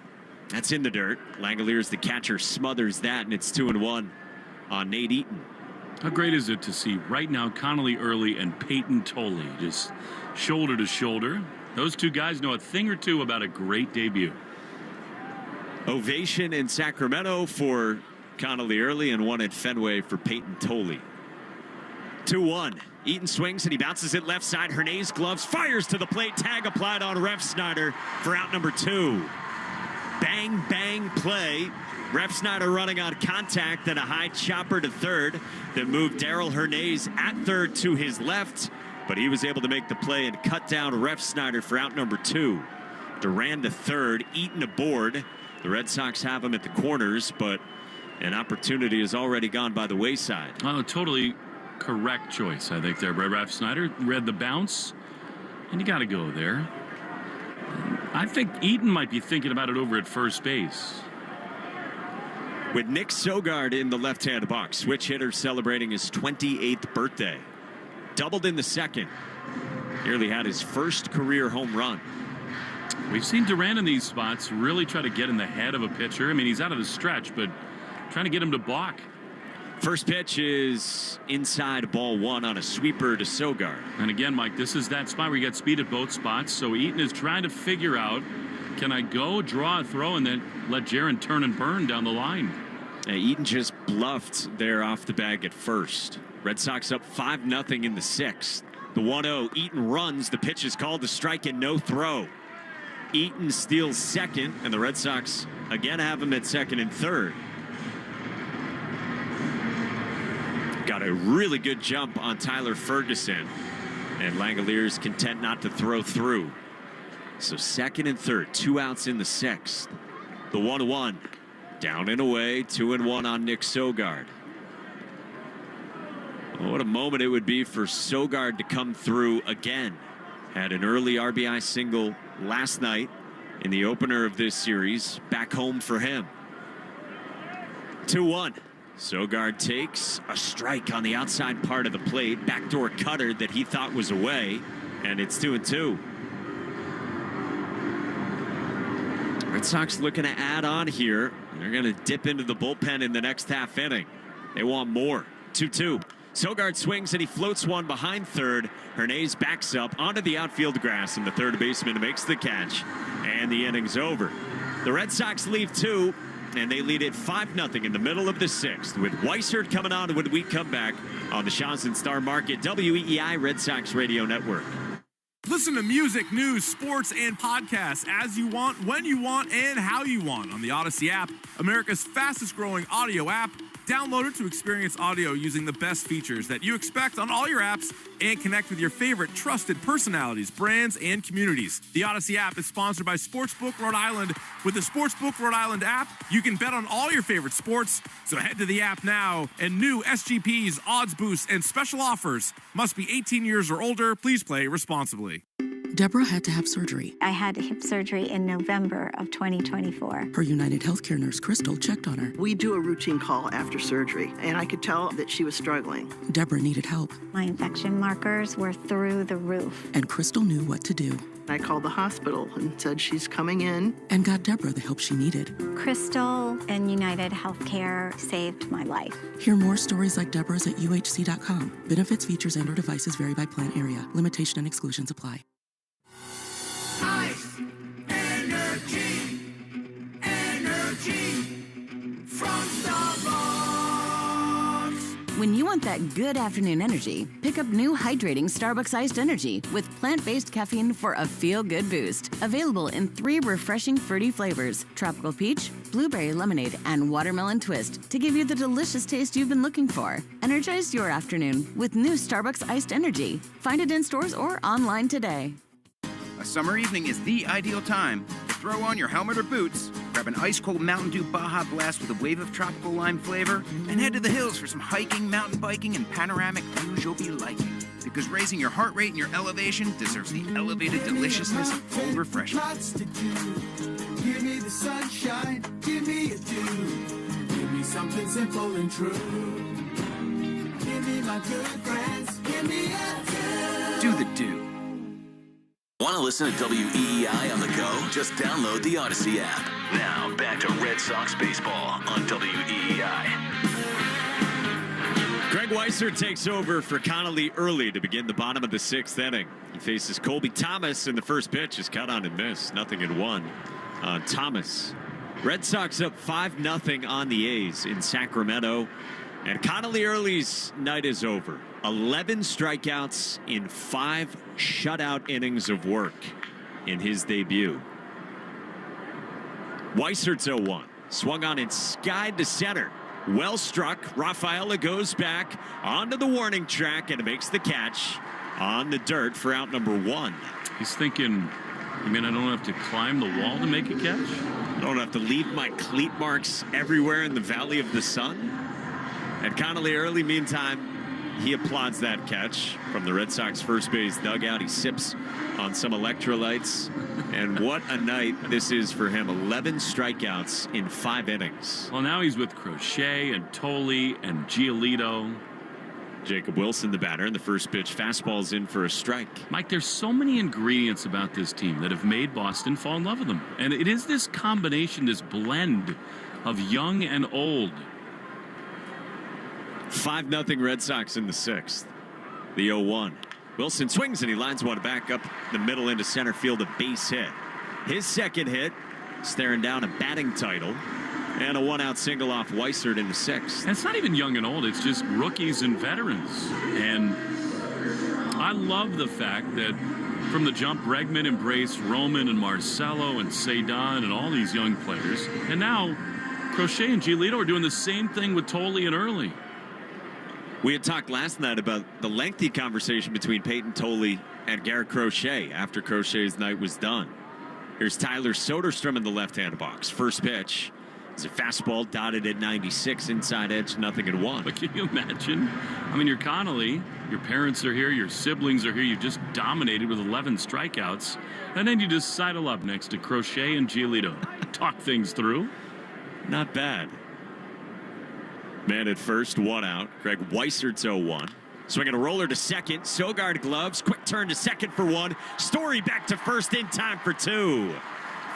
That's in the dirt. Langoliers, the catcher, smothers that, and it's 2-1 on Nate Eaton. How great is it to see right now Connolly Early and Peyton Tolley just shoulder to shoulder? Those 2 guys know a thing or two about a great debut. Ovation in Sacramento for Connolly Early and one at Fenway for Peyton Tolley. 2-1. Eaton swings and he bounces it left side. Hernandez gloves, fires to the plate. Tag applied on Refsnyder for out number 2. Bang, bang play. Refsnyder running on contact and a high chopper to third that moved Darryl Hernandez at third to his left, but he was able to make the play and cut down Refsnyder for out number 2. Duran to third, Eaton aboard. The Red Sox have him at the corners, but an opportunity has already gone by the wayside. Oh, totally correct choice, I think, there by Refsnyder. Read the bounce, and you got to go there. I think Eaton might be thinking about it over at first base. With Nick Sogard in the left-hand box, switch hitter celebrating his 28th birthday. Doubled in the 2nd. Nearly had his first career home run. We've seen Duran in these spots really try to get in the head of a pitcher. I mean, he's out of the stretch, but trying to get him to balk. First pitch is inside, ball 1 on a sweeper to Sogard. And again, Mike, this is that spot where you get speed at both spots. So Eaton is trying to figure out, can I go, draw a throw, and then let Jarren turn and burn down the line? Yeah, Eaton just bluffed there off the bag at first. Red Sox up 5-0 in the 6th. The 1-0, Eaton runs. The pitch is called a strike and no throw. Eaton steals second, and the Red Sox again have him at second and third. got a really good jump on Tyler Ferguson. And Langoliers content not to throw through. So second and third, 2 outs in the 6th. The 1-1. Down and away, 2-1 on Nick Sogard. What a moment it would be for Sogard to come through again. Had an early RBI single last night in the opener of this series. Back home for him. 2-1. Sogard takes a strike on the outside part of the plate. Backdoor cutter that he thought was away. And it's 2-2. Red Sox looking to add on here. They're going to dip into the bullpen in the next half inning. They want more. 2-2. Sogard swings and he floats one behind third. Hernandez backs up onto the outfield grass, and the third baseman makes the catch. And the inning's over. The Red Sox leave 2, and they lead it 5-0 in the middle of the 6th, with Weissert coming on when we come back on the Shaws and Star Market WEEI Red Sox Radio Network. Listen to music, news, sports, and podcasts as you want, when you want, and how you want on the Odyssey app, America's fastest growing audio app. Download it to experience audio using the best features that you expect on all your apps and connect with your favorite trusted personalities, brands, and communities. The Odyssey app is sponsored by Sportsbook Rhode Island. With the Sportsbook Rhode Island app, you can bet on all your favorite sports. So head to the app now, and new SGPs, odds boosts, and special offers. Must be 18 years or older. Please play responsibly. Deborah had to have surgery. I had hip surgery in November of 2024. Her United Healthcare nurse, Crystal, checked on her. We do a routine call after surgery, and I could tell that she was struggling. Deborah needed help. My infection markers were through the roof. And Crystal knew what to do. I called the hospital and said she's coming in. And got Deborah the help she needed. Crystal and United Healthcare saved my life. Hear more stories like Deborah's at UHC.com. Benefits, features, and/or devices vary by plan area. Limitation and exclusions apply. Ice, energy, energy from Starbucks. When you want that good afternoon energy, pick up new hydrating Starbucks iced energy with plant-based caffeine for a feel-good boost. Available in 3 refreshing fruity flavors: tropical peach, blueberry lemonade, and watermelon twist, to give you the delicious taste you've been looking for. Energize your afternoon with new Starbucks iced energy. Find it in stores or online today. A summer evening is the ideal time to throw on your helmet or boots, grab an ice-cold Mountain Dew Baja Blast with a wave of tropical lime flavor, and head to the hills for some hiking, mountain biking, and panoramic views you'll be liking. Because raising your heart rate and your elevation deserves the elevated deliciousness of cold refreshment. Lots to do. Give me the sunshine, give me a dew. Give me something simple and true. Give me my good friends, give me a dew. Do the dew. Want to listen to WEEI on the go? Just download the Odyssey app. Now, back to Red Sox baseball on WEEI. Greg Weissert takes over for Connolly early to begin the bottom of the 6th inning. He faces Colby Thomas, and the first pitch is cut on and missed. 0-1 on Thomas. Red Sox up 5-0 on the A's in Sacramento. And Connolly early's night is over. 11 strikeouts in 5 shutout innings of work in his debut. Weissert's 0-1. Swung on and skied to center. Well struck. Rafaela goes back onto the warning track and makes the catch on the dirt for out number 1. He's thinking, you mean I don't have to climb the wall to make a catch? I don't have to leave my cleat marks everywhere in the Valley of the Sun? And Connolly early, meantime, he applauds that catch from the Red Sox first base dugout. He sips on some electrolytes. And what a night this is for him. 11 strikeouts in 5 innings. Well, now he's with Crochet and Tolle and Giolito. Jacob Wilson, the batter, and the first pitch fastball's in for a strike. Mike, there's so many ingredients about this team that have made Boston fall in love with them. And it is this combination, this blend of young and old. 5-0 Red Sox in the 6th. The 0-1. Wilson swings and he lines one back up the middle into center field, a base hit. His second hit, staring down a batting title, and a 1-out single off Weissert in the 6th. And it's not even young and old, it's just rookies and veterans. And I love the fact that from the jump, Bregman embraced Roman and Marcelo and Cedon and all these young players. And now Crochet and Giolito are doing the same thing with Tolle and Early. We had talked last night about the lengthy conversation between Peyton Tolley and Garrett Crochet after Crochet's night was done. Here's Tyler Soderstrom in the left-hand box. First pitch is a fastball dotted at 96, inside edge, 0-1. But can you imagine? I mean, you're Connolly, your parents are here, your siblings are here, you just dominated with 11 strikeouts, and then you just sidle up next to Crochet and Giolito. Talk things through. Not bad. Man at first, 1 out. Greg Weisert's 0-1. Swinging a roller to second. Sogard gloves. Quick turn to second for 1. Story back to first in time for 2.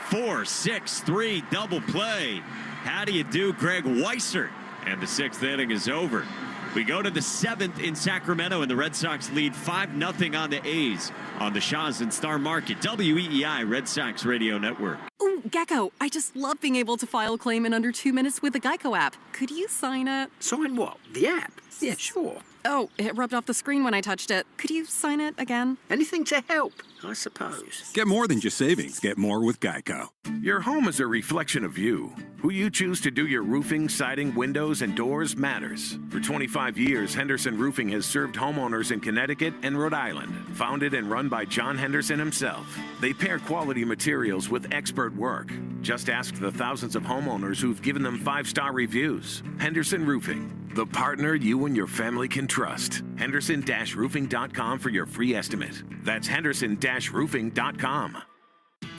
4-6-3 double play. How do you do, Greg Weissert? And the 6th inning is over. We go to the 7th in Sacramento, and the Red Sox lead 5-0 on the A's on the Shaw's and Star Market, WEEI Red Sox Radio Network. Ooh, Gecko, I just love being able to file a claim in under 2 minutes with the Geico app. Could you sign it? Sign what? The app? Yeah, sure. Oh, it rubbed off the screen when I touched it. Could you sign it again? Anything to help, I suppose. Get more than just savings. Get more with Geico. Your home is a reflection of you. Who you choose to do your roofing, siding, windows, and doors matters. For 25 years, Henderson Roofing has served homeowners in Connecticut and Rhode Island. Founded and run by John Henderson himself, they pair quality materials with expert work. Just ask the thousands of homeowners who've given them 5-star reviews. Henderson Roofing, the partner you and your family can trust. Henderson-roofing.com for your free estimate. That's Henderson-roofing.com.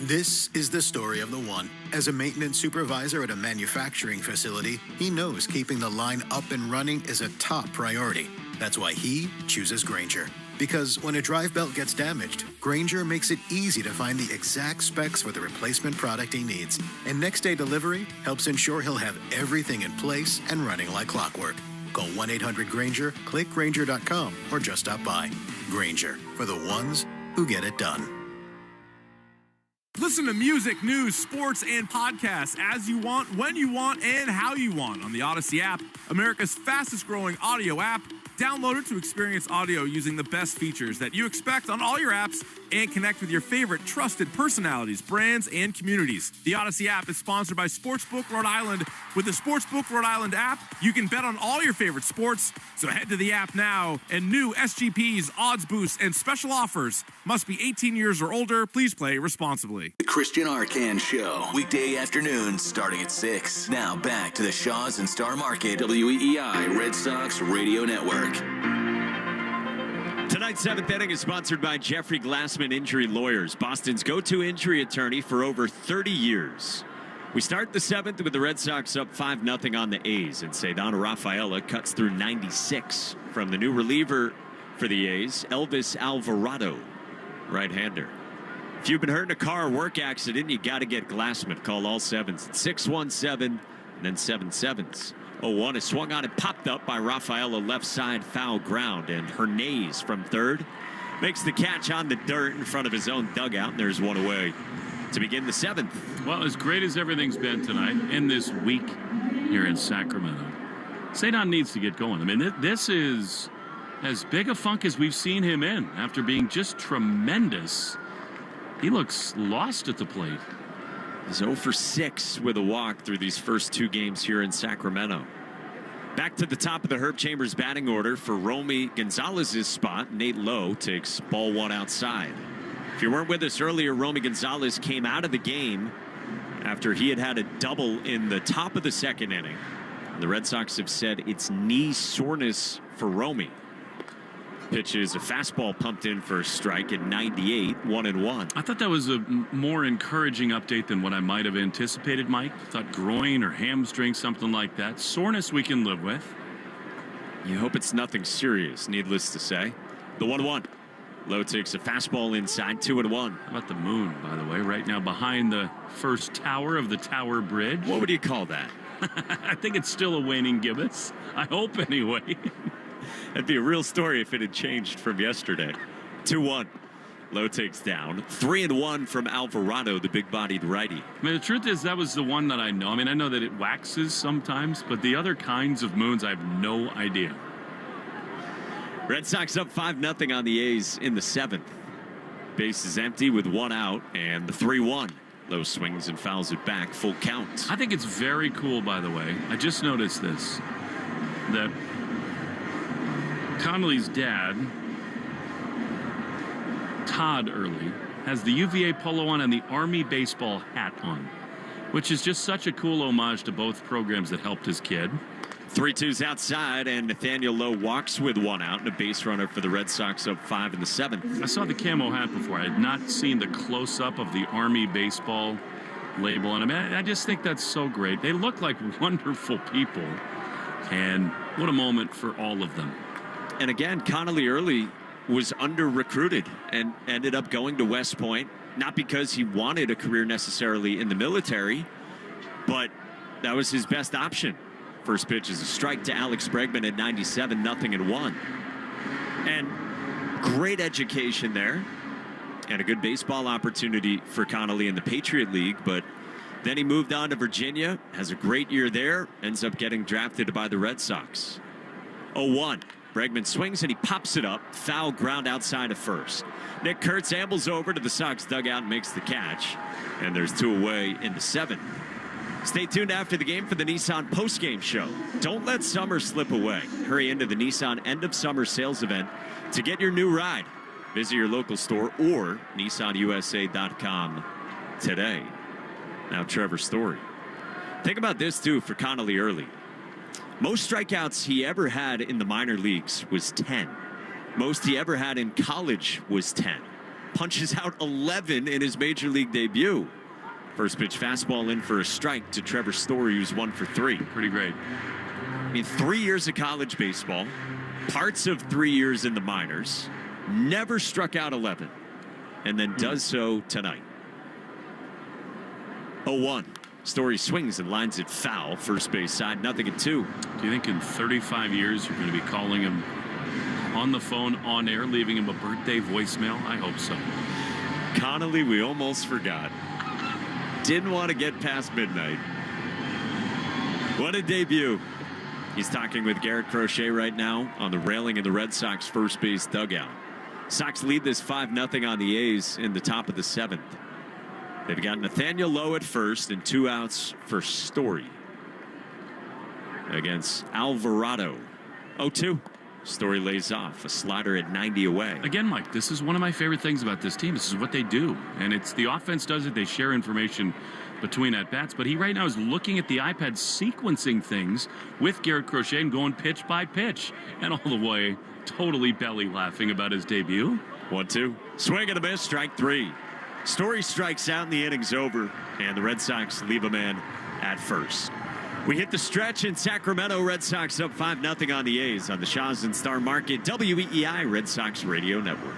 This is the story of the one. As a maintenance supervisor at a manufacturing facility, he knows keeping the line up and running is a top priority. That's why he chooses Grainger. Because when a drive belt gets damaged, Grainger makes it easy to find the exact specs for the replacement product he needs. And next-day delivery helps ensure he'll have everything in place and running like clockwork. Call 1-800-GRAINGER, click Grainger.com, or just stop by. Grainger, for the ones who get it done. Listen to music, news, sports, and podcasts as you want, when you want, and how you want on the Odyssey app, America's fastest-growing audio app. Download it to experience audio using the best features that you expect on all your apps and connect with your favorite trusted personalities, brands, and communities. The Odyssey app is sponsored by Sportsbook Rhode Island. With the Sportsbook Rhode Island app, you can bet on all your favorite sports. So head to the app now, and new SGPs, odds boosts, and special offers. Must be 18 years or older. Please play responsibly. The Christian Arcand Show, weekday afternoons starting at 6. Now back to the Shaw's and Star Market, WEEI Red Sox Radio Network. Tonight's 7th inning is sponsored by Jeffrey Glassman Injury Lawyers, Boston's go-to injury attorney for over 30 years. We start the 7th with the Red Sox up 5-0 on the A's, and Cedano Rafaela cuts through 96 from the new reliever for the A's, Elvis Alvarado, right-hander. If you've been hurt in a car or work accident, you got to get Glassman. Call all 7s at 617 and then 77s. 0-1 is swung on and popped up by Rafaela, left side, foul ground, and Hernandez from third makes the catch on the dirt in front of his own dugout, and there's one away to begin the 7th. Well, as great as everything's been tonight and this week here in Sacramento, Cedano needs to get going. I mean, this is as big a funk as we've seen him in after being just tremendous. He looks lost at the plate. He's 0 for 6 with a walk through these first 2 games here in Sacramento. Back to the top of the Herb Chambers batting order for Romy Gonzalez's spot. Nate Lowe takes ball 1 outside. If you weren't with us earlier, Romy Gonzalez came out of the game after he had a double in the top of the 2nd inning. The Red Sox have said it's knee soreness for Romy. Pitch is a fastball pumped in for a strike at 98, 1-1. I thought that was a more encouraging update than what I might have anticipated, Mike. I thought groin or hamstring, something like that. Soreness we can live with. You hope it's nothing serious, needless to say. The 1-1. Lowe takes a fastball inside, 2-1. How about the moon, by the way, right now behind the first tower of the Tower Bridge? What would you call that? I think it's still a waning gibbous. I hope, anyway. That'd be a real story if it had changed from yesterday. 2-1. Lowe takes down. 3-1 from Alvarado, the big-bodied righty. I mean, the truth is that was the one that I know. I mean, I know that it waxes sometimes, but the other kinds of moons, I have no idea. Red Sox up 5-0 on the A's in the 7th. Base is empty with 1 out, and the 3-1. Lowe swings and fouls it back, full count. I think it's very cool, by the way. I just noticed this, that Connolly's dad, Todd Early, has the UVA polo on and the Army baseball hat on, which is just such a cool homage to both programs that helped his kid. 3-2's outside, and Nathaniel Lowe walks with one out and a base runner for the Red Sox up 5 in the 7th. I saw the camo hat before. I had not seen the close-up of the Army baseball label on him. I just think that's so great. They look like wonderful people, and what a moment for all of them. And again, Connolly Early was under-recruited and ended up going to West Point, not because he wanted a career necessarily in the military, but that was his best option. First pitch is a strike to Alex Bregman at 97, 0-1. And great education there, and a good baseball opportunity for Connolly in the Patriot League, but then he moved on to Virginia, has a great year there, ends up getting drafted by the Red Sox. 0-1. Bregman swings and he pops it up. Foul ground outside of first. Nick Kurtz ambles over to the Sox dugout and makes the catch. And there's 2 away in the 7th. Stay tuned after the game for the Nissan postgame show. Don't let summer slip away. Hurry into the Nissan end of summer sales event to get your new ride. Visit your local store or nissanusa.com today. Now Trevor Story. Think about this too for Connolly Early. Most strikeouts he ever had in the minor leagues was 10. Most he ever had in college was 10. Punches out 11 in his major league debut. First pitch fastball in for a strike to Trevor Story, who's 1 for 3. Pretty great. I mean, 3 years of college baseball, parts of 3 years in the minors, never struck out 11, and then does so tonight. 0-1. Story swings and lines it foul. First base side, 0-2. Do you think in 35 years you're going to be calling him on the phone, on air, leaving him a birthday voicemail? I hope so. Connolly, we almost forgot. Didn't want to get past midnight. What a debut. He's talking with Garrett Crochet right now on the railing in the Red Sox first base dugout. Sox lead this 5-0 on the A's in the top of the 7th. They've got Nathaniel Lowe at first and 2 outs for Story against Alvarado. 0-2. Story lays off a slider at 90 away. Again, Mike, this is one of my favorite things about this team. This is what they do, and it's the offense does it. They share information between at bats, but he right now is looking at the iPad, sequencing things with Garrett Crochet and going pitch by pitch, and all the way totally belly laughing about his debut. 1-2. Swing and a miss. Strike 3. Story strikes out and the inning's over, and the Red Sox leave a man at first. We hit the stretch in Sacramento. Red Sox up 5-0 on the A's on the Shaw's and Star Market WEEI Red Sox Radio Network.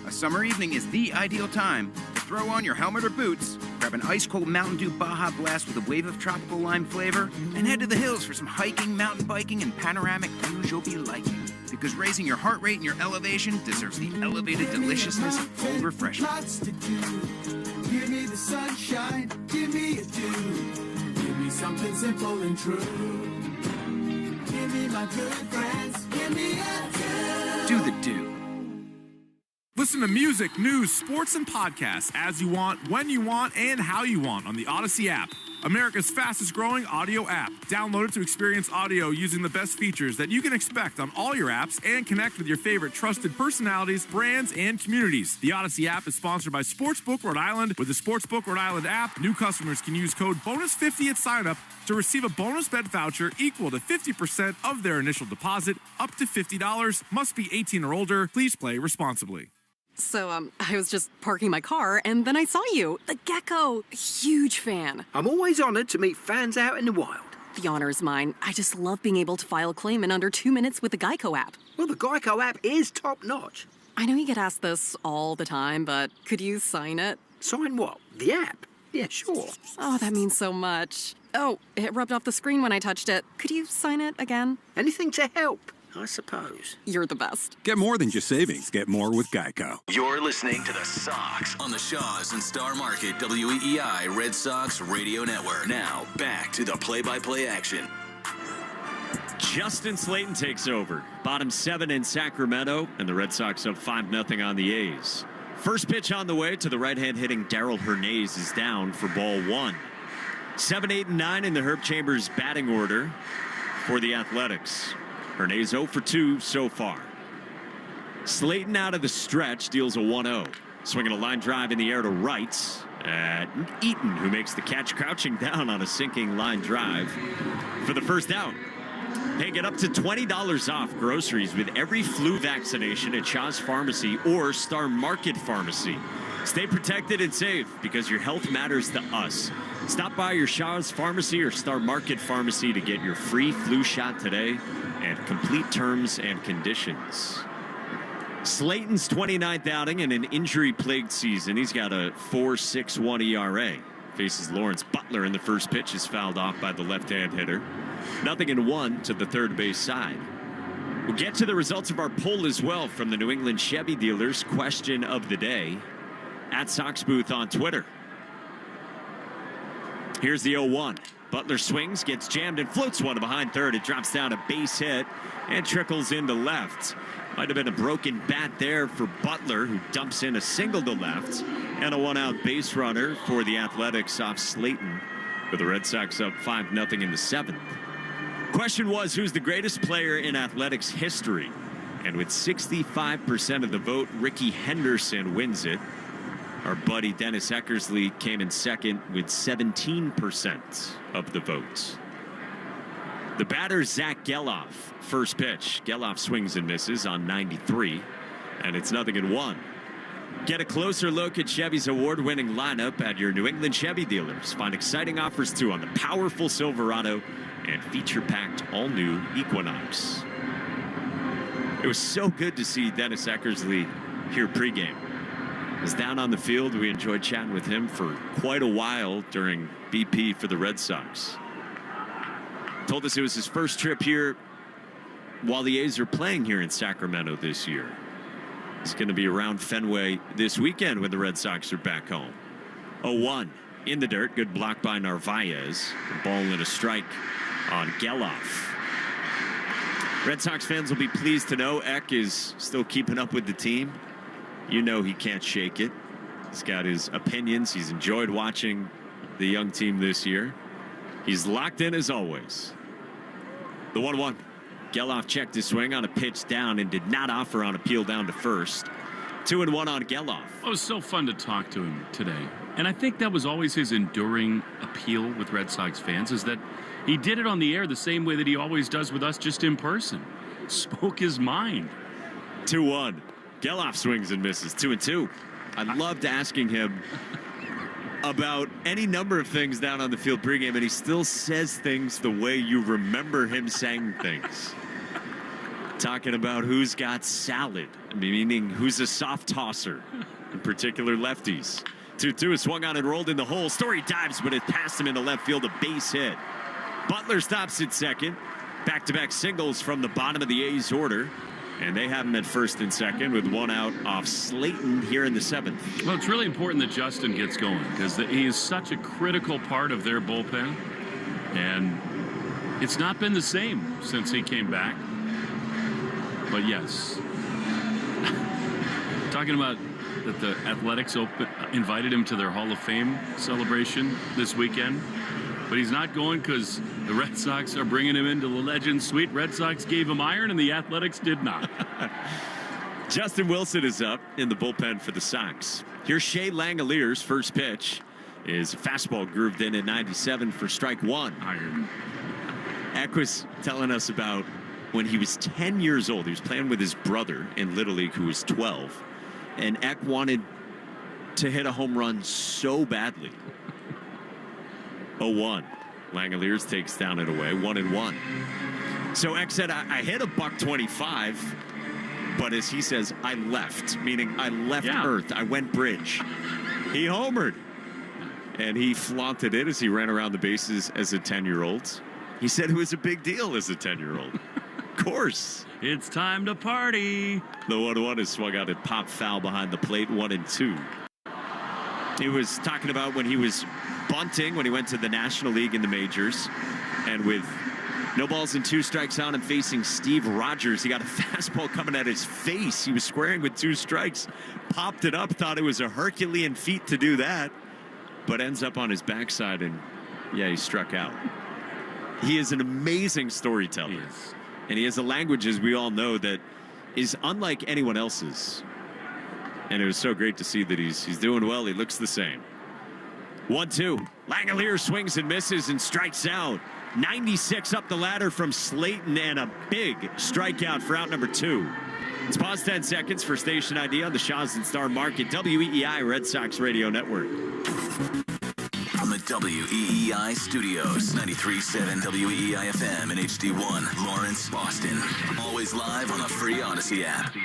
A summer evening is the ideal time to throw on your helmet or boots, grab an ice-cold Mountain Dew Baja Blast with a wave of tropical lime flavor, and head to the hills for some hiking, mountain biking, and panoramic views you'll be liking. Because raising your heart rate and your elevation deserves the elevated deliciousness of cold refreshment. Lots to do. Give me the sunshine, give me a dew. Give me something simple and true. Give me my good friends, give me a dew. Do the dew. Listen to music, news, sports, and podcasts as you want, when you want, and how you want on the Odyssey app. America's fastest growing audio app. Download it to experience audio using the best features that you can expect on all your apps and connect with your favorite trusted personalities, brands, and communities. The Odyssey app is sponsored by Sportsbook Rhode Island. With the Sportsbook Rhode Island app, new customers can use code BONUS50 at sign-up to receive a bonus bet voucher equal to 50% of their initial deposit, up to $50. Must be 18 or older. Please play responsibly. So, I was just parking my car, and then I saw you. The gecko. Huge fan. I'm always honored to meet fans out in the wild. The honor is mine. I just love being able to file a claim in under 2 minutes with the Geico app. Well, the Geico app is top-notch. I know you get asked this all the time, but could you sign it? Sign what? The app? Yeah, sure. Oh, that means so much. Oh, it rubbed off the screen when I touched it. Could you sign it again? Anything to help, I suppose. You're the best. Get more than just savings. Get more with Geico. You're listening to the Sox on the Shaw's and Star Market WEEI Red Sox Radio Network. Now, back to the play-by-play action. Justin Slayton takes over. Bottom 7 in Sacramento, and the Red Sox up 5-0 on the A's. First pitch on the way to the right-hand hitting Darrell Hernandez is down for ball 1. 7, 8, and 9 in the Herb Chambers batting order for the Athletics. Hernay's 0 for 2 so far. Slayton out of the stretch deals a 1-0. Swinging a line drive in the air to right at Eaton, who makes the catch crouching down on a sinking line drive for the first out. Hey, get up to $20 off groceries with every flu vaccination at Shaw's Pharmacy or Star Market Pharmacy. Stay protected and safe because your health matters to us. Stop by your Shaw's Pharmacy or Star Market Pharmacy to get your free flu shot today and complete terms and conditions. Slayton's 29th outing in an injury-plagued season. He's got a 4.61 ERA. Faces Lawrence Butler, and the first pitch is fouled off by the left-hand hitter. 0-1 to the third base side. We'll get to the results of our poll as well from the New England Chevy dealers. Question of the day at Sox Booth on Twitter. Here's the 0-1. Butler swings, gets jammed, and floats one behind third. It drops down a base hit and trickles into left. Might have been a broken bat there for Butler, who dumps in a single to left, and a one-out base runner for the Athletics off Slayton, with the Red Sox up 5-0 in the seventh. Question was, who's the greatest player in Athletics history? And with 65% of the vote, Ricky Henderson wins it. Our buddy Dennis Eckersley came in second with 17% of the votes. The batter, Zach Geloff, first pitch. Geloff swings and misses on 93, and it's 0-1. Get a closer look at Chevy's award-winning lineup at your New England Chevy dealers. Find exciting offers, too, on the powerful Silverado and feature-packed all-new Equinox. It was so good to see Dennis Eckersley here pregame. He was down on the field. We enjoyed chatting with him for quite a while during BP for the Red Sox. Told us it was his first trip here while the A's are playing here in Sacramento this year. He's going to be around Fenway this weekend when the Red Sox are back home. 0-1 in the dirt. Good block by Narvaez. A ball and a strike on Geloff. Red Sox fans will be pleased to know Eck is still keeping up with the team. You know he can't shake it. He's got his opinions. He's enjoyed watching the young team this year. He's locked in as always. The 1-1. Geloff checked his swing on a pitch down and did not offer on appeal down to first. 2-1 on Geloff. It was so fun to talk to him today. And I think that was always his enduring appeal with Red Sox fans, is that he did it on the air the same way that he always does with us, just in person. Spoke his mind. 2-1. Geloff swings and misses. 2-2. I loved asking him about any number of things down on the field pregame, and he still says things the way you remember him saying things. Talking about who's got salad, meaning who's a soft tosser, in particular lefties. 2-2 is swung on and rolled in the hole. Story dives, but it passed him into left field, a base hit. Butler stops at second. Back-to-back singles from the bottom of the A's order. And they have him at first and second with one out off Slayton here in the seventh. Well, it's really important that Justin gets going because he is such a critical part of their bullpen. And it's not been the same since he came back. But yes. Talking about that the Athletics invited him to their Hall of Fame celebration this weekend. But he's not going because the Red Sox are bringing him into the Legends Suite. Red Sox gave him iron, and the Athletics did not. Justin Wilson is up in the bullpen for the Sox. Here's Shea Langoliers' first pitch. Is a fastball grooved in at 97 for strike one. Iron. Eck was telling us about when he was 10 years old. He was playing with his brother in Little League, who was 12. And Eck wanted to hit a home run so badly. 0-1. Langoliers takes down and away. 1-1. So Eck said, I hit a $125, but as he says, I left, meaning I left Earth. I went bridge. He homered. And he flaunted it as he ran around the bases as a 10-year-old. He said it was a big deal as a 10-year-old. Of course. It's time to party. The 1-1 is swung out and popped foul behind the plate. 1-2. He was talking about when he was bunting when he went to the National League in the majors, and with no balls and 2 strikes on him facing Steve Rogers, he got a fastball coming at his face. He was squaring with 2 strikes, popped it up, thought it was a Herculean feat to do that, but ends up on his backside, and he struck out. He is an amazing storyteller. And he has a language, as we all know, that is unlike anyone else's. And it was so great to see that he's doing well. He looks the same. 1-2. Langelier swings and misses and strikes out. 96 up the ladder from Slayton, and a big strikeout for out number 2. Let's pause 10 seconds for station ID on the Shaw's and Star Market, WEEI Red Sox Radio Network. From the WEEI studios, 93.7 WEEI FM and HD1, Lawrence, Boston. Always live on the free Odyssey app.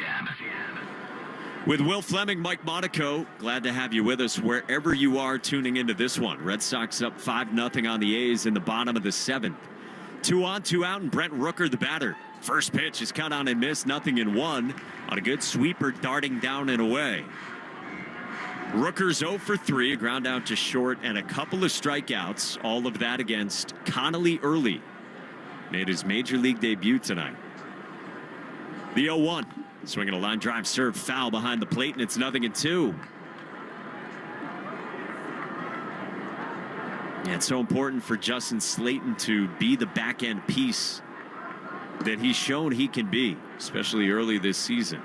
With Will Fleming, Mike Monaco, glad to have you with us wherever you are tuning into this one. Red Sox up 5-0 on the A's in the bottom of the 7th. 2 on, 2 out, and Brent Rooker, the batter. First pitch is cut on and missed, 0-1 on a good sweeper darting down and away. Rooker's 0 for 3, a ground out to short, and a couple of strikeouts. All of that against Connolly early. Made his major league debut tonight. The 0-1. Swinging a line drive serve foul behind the plate, and it's 0-2. Yeah, it's so important for Justin Slayton to be the back end piece that he's shown he can be, especially early this season.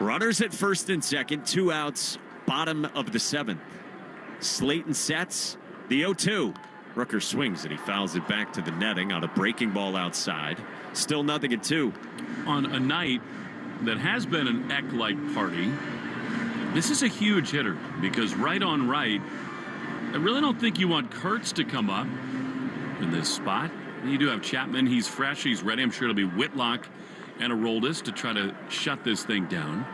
Runners at first and second, 2 outs, bottom of the 7th. Slayton sets the 0-2. Rooker swings and he fouls it back to the netting on a breaking ball outside. Still 0-2. On a night that has been an Eck-like party, this is a huge hitter because right on right, I really don't think you want Kurtz to come up in this spot. You do have Chapman. He's fresh. He's ready. I'm sure it'll be Whitlock and Aroldis to try to shut this thing down.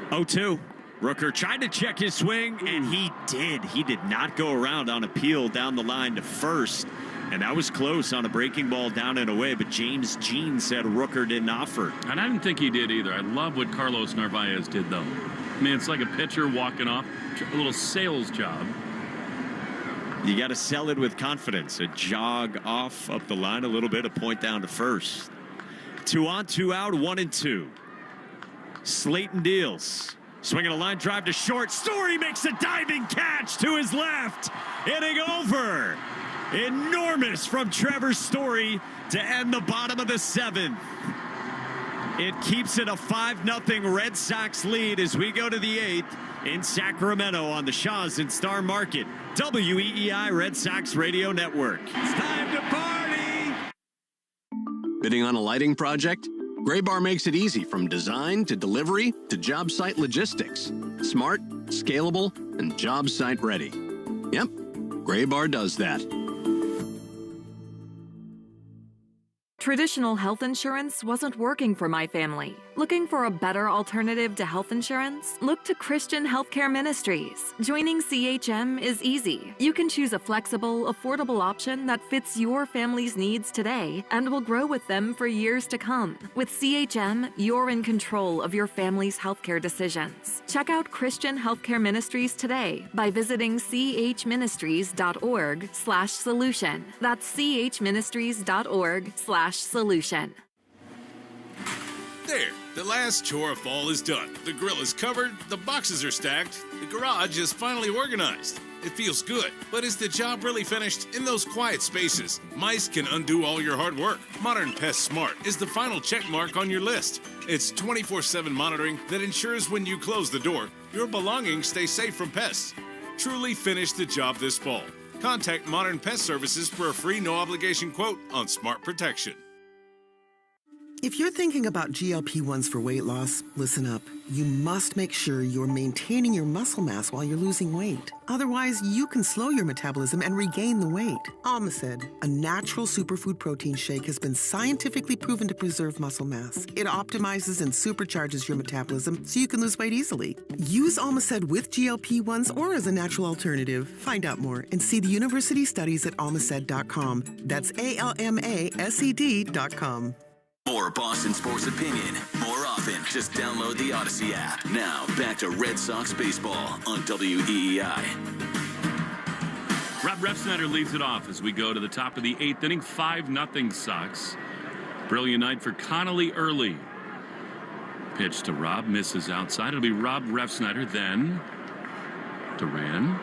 0-2. Rooker tried to check his swing, and he did. He did not go around on appeal down the line to first. And that was close on a breaking ball down and away, but James Jean said Rooker didn't offer. And I didn't think he did either. I love what Carlos Narvaez did, though. I mean, it's like a pitcher walking off, a little sales job. You got to sell it with confidence. A jog off up the line a little bit, a point down to first. 2 on, 2 out, 1-2. Slayton deals. Swinging a line drive to short. Story makes a diving catch to his left. Inning over. Enormous from Trevor Story to end the bottom of the 7th. It keeps it a 5-0 Red Sox lead as we go to the 8th in Sacramento on the Shaw's and Star Market, WEEI Red Sox Radio Network. It's time to party! Bidding on a lighting project? Graybar makes it easy from design to delivery to job site logistics. Smart, scalable, and job site ready. Yep, Graybar does that. Traditional health insurance wasn't working for my family. Looking for a better alternative to health insurance? Look to Christian Healthcare Ministries. Joining CHM is easy. You can choose a flexible, affordable option that fits your family's needs today and will grow with them for years to come. With CHM, you're in control of your family's healthcare decisions. Check out Christian Healthcare Ministries today by visiting chministries.org/solution. That's chministries.org/solution. There, the last chore of fall is done. The grill is covered, the boxes are stacked, the garage is finally organized. It feels good, but is the job really finished? In those quiet spaces, mice can undo all your hard work. Modern Pest Smart is the final check mark on your list. It's 24/7 monitoring that ensures when you close the door, your belongings stay safe from pests. Truly finish the job this fall. Contact Modern Pest Services for a free no-obligation quote on Smart Protection. If you're thinking about GLP-1s for weight loss, listen up. You must make sure you're maintaining your muscle mass while you're losing weight. Otherwise, you can slow your metabolism and regain the weight. Almacid, a natural superfood protein shake, has been scientifically proven to preserve muscle mass. It optimizes and supercharges your metabolism so you can lose weight easily. Use Almacid with GLP-1s or as a natural alternative. Find out more and see the university studies at almacid.com. That's ALMASED.com. More Boston sports opinion, more often. Just download the Odyssey app. Now, back to Red Sox baseball on WEEI. Rob Refsnyder leads it off as we go to the top of the 8th inning. 5-0 Sox. Brilliant night for Connolly early. Pitch to Rob, misses outside. It'll be Rob Refsnyder, then Duran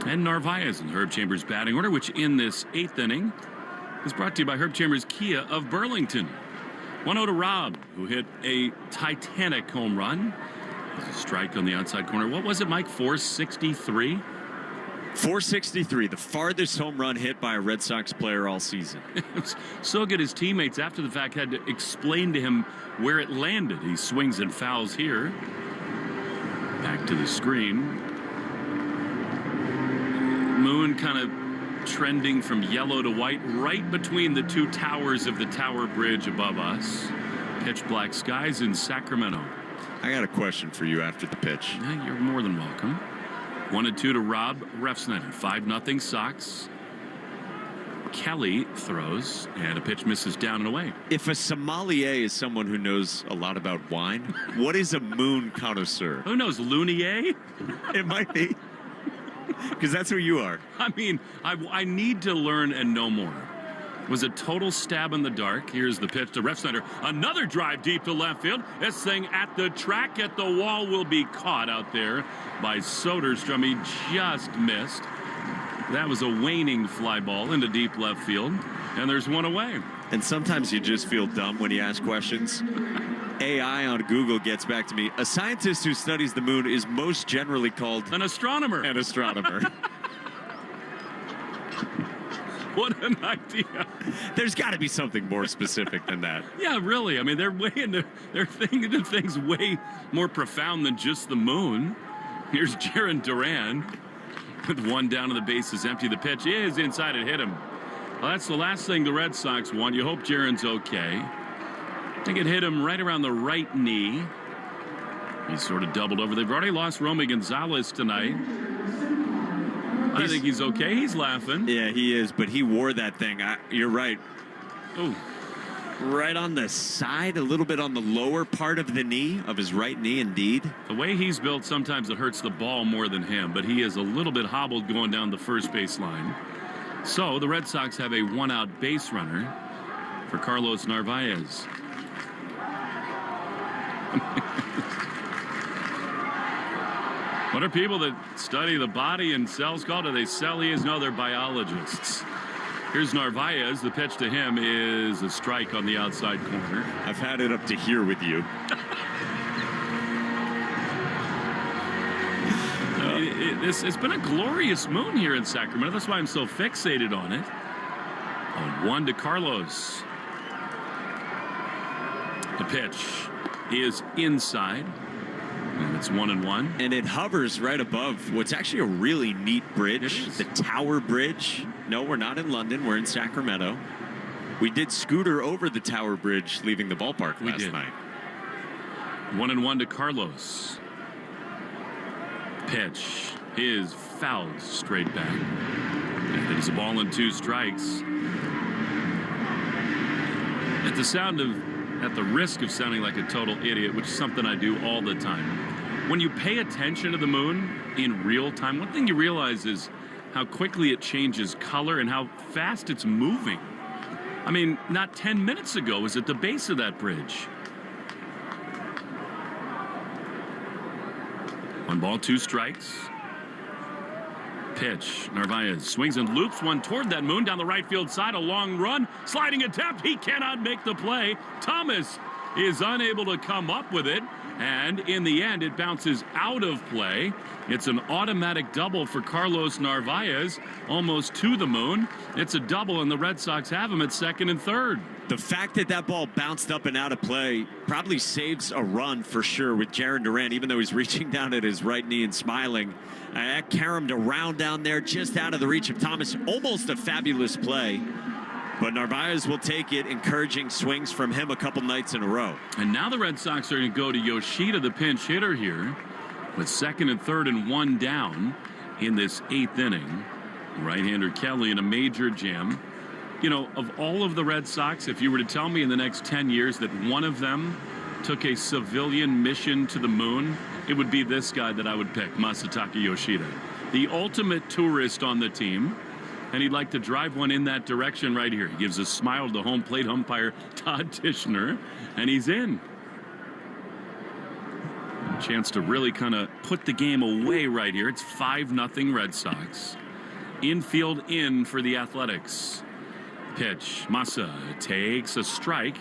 and Narvaez in Herb Chambers' batting order, which in this 8th inning is brought to you by Herb Chambers Kia of Burlington. 1-0 to Rob, who hit a titanic home run. There's a strike on the outside corner. What was it, Mike? 463? 463, the farthest home run hit by a Red Sox player all season. It was so good his teammates, after the fact, had to explain to him where it landed. He swings and fouls here. Back to the screen. Moon kind of trending from yellow to white, right between the two towers of the Tower Bridge above us. Pitch black skies in Sacramento. I got a question for you after the pitch. Yeah, you're more than welcome. 1-2 to Rob Refsnyder. 5-0 Sox. Kelly throws, and a pitch misses down and away. If a sommelier is someone who knows a lot about wine, what is a Moon connoisseur? Who knows, Lunier? It might be. Because that's who you are. I mean, I need to learn and know more. It was a total stab in the dark. Here's the pitch to Refsnyder. Another drive deep to left field. This thing at the track, at the wall, will be caught out there by Soderstrom. He just missed. That was a waning fly ball into deep left field, and there's one away. And sometimes you just feel dumb when you ask questions. AI on Google gets back to me. A scientist who studies the moon is most generally called an astronomer. An astronomer. What an idea. There's got to be something more specific than that. Yeah, really. I mean, they're thinking of things way more profound than just the moon. Here's Jaron Duran with one down and the base is empty. The pitch is inside and hit him. Well, that's the last thing the Red Sox want. You hope Jaron's okay. I think it hit him right around the right knee. He's sort of doubled over. They've already lost Romy Gonzalez tonight. I think he's okay. He's laughing. Yeah, he is, but he wore that thing. You're right. Oh, right on the side, a little bit on the lower part of the knee, of his right knee, indeed. The way he's built, sometimes it hurts the ball more than him, but he is a little bit hobbled going down the first base line. So the Red Sox have a one-out base runner for Carlos Narvaez. What are people that study the body and cells called? Are they cellies? No, they're biologists. Here's Narvaez. The pitch to him is a strike on the outside corner. I've had it up to here with you. It's been a glorious moon here in Sacramento. That's why I'm so fixated on it. 1 to Carlos. The pitch is inside. And it's 1-1. And it hovers right above what's actually a really neat bridge. The Tower Bridge. No, we're not in London. We're in Sacramento. We did scooter over the Tower Bridge leaving the ballpark last night. 1-1 to Carlos. Pitch is fouled straight back. And it's a ball and 2 strikes. At the risk of sounding like a total idiot, which is something I do all the time, when you pay attention to the moon in real time, one thing you realize is how quickly it changes color and how fast it's moving. I mean, not 10 minutes ago was at the base of that bridge. 1 ball, 2 strikes. Pitch. Narvaez swings and loops one toward that moon down the right field side. A long run. Sliding attempt. He cannot make the play. Thomas is unable to come up with it. And in the end, it bounces out of play. It's an automatic double for Carlos Narvaez, almost to the moon. It's a double, and the Red Sox have him at second and third. The fact that that ball bounced up and out of play probably saves a run for sure with Jaron Duran, even though he's reaching down at his right knee and smiling. That caromed around down there just out of the reach of Thomas. Almost a fabulous play. But Narvaez will take it, encouraging swings from him a couple nights in a row. And now the Red Sox are going to go to Yoshida, the pinch hitter here, with second and third and 1 down in this 8th inning. Right-hander Kelly in a major jam. You know, of all of the Red Sox, if you were to tell me in the next 10 years that one of them took a civilian mission to the moon, it would be this guy that I would pick, Masataka Yoshida. The ultimate tourist on the team. And he'd like to drive one in that direction right here. He gives a smile to home plate umpire Todd Tishner, and he's in. A chance to really kind of put the game away right here. It's 5-0 Red Sox. Infield in for the Athletics. Pitch. Massa takes a strike.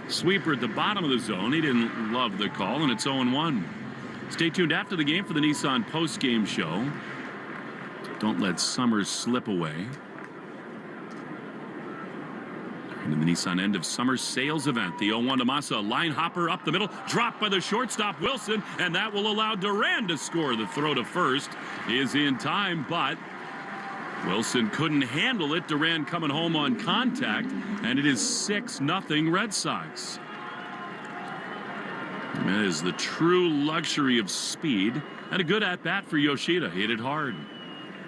Sweeper at the bottom of the zone. He didn't love the call, and it's 0-1. Stay tuned after the game for the Nissan Postgame show. Don't let summer slip away. And in the Nissan end of summer sales event, the 0-1 to Massa, line hopper up the middle, dropped by the shortstop Wilson, and that will allow Duran to score. The throw to first is in time, but Wilson couldn't handle it. Duran coming home on contact, and it is 6-0 Red Sox. And that is the true luxury of speed, and a good at-bat for Yoshida. He hit it hard.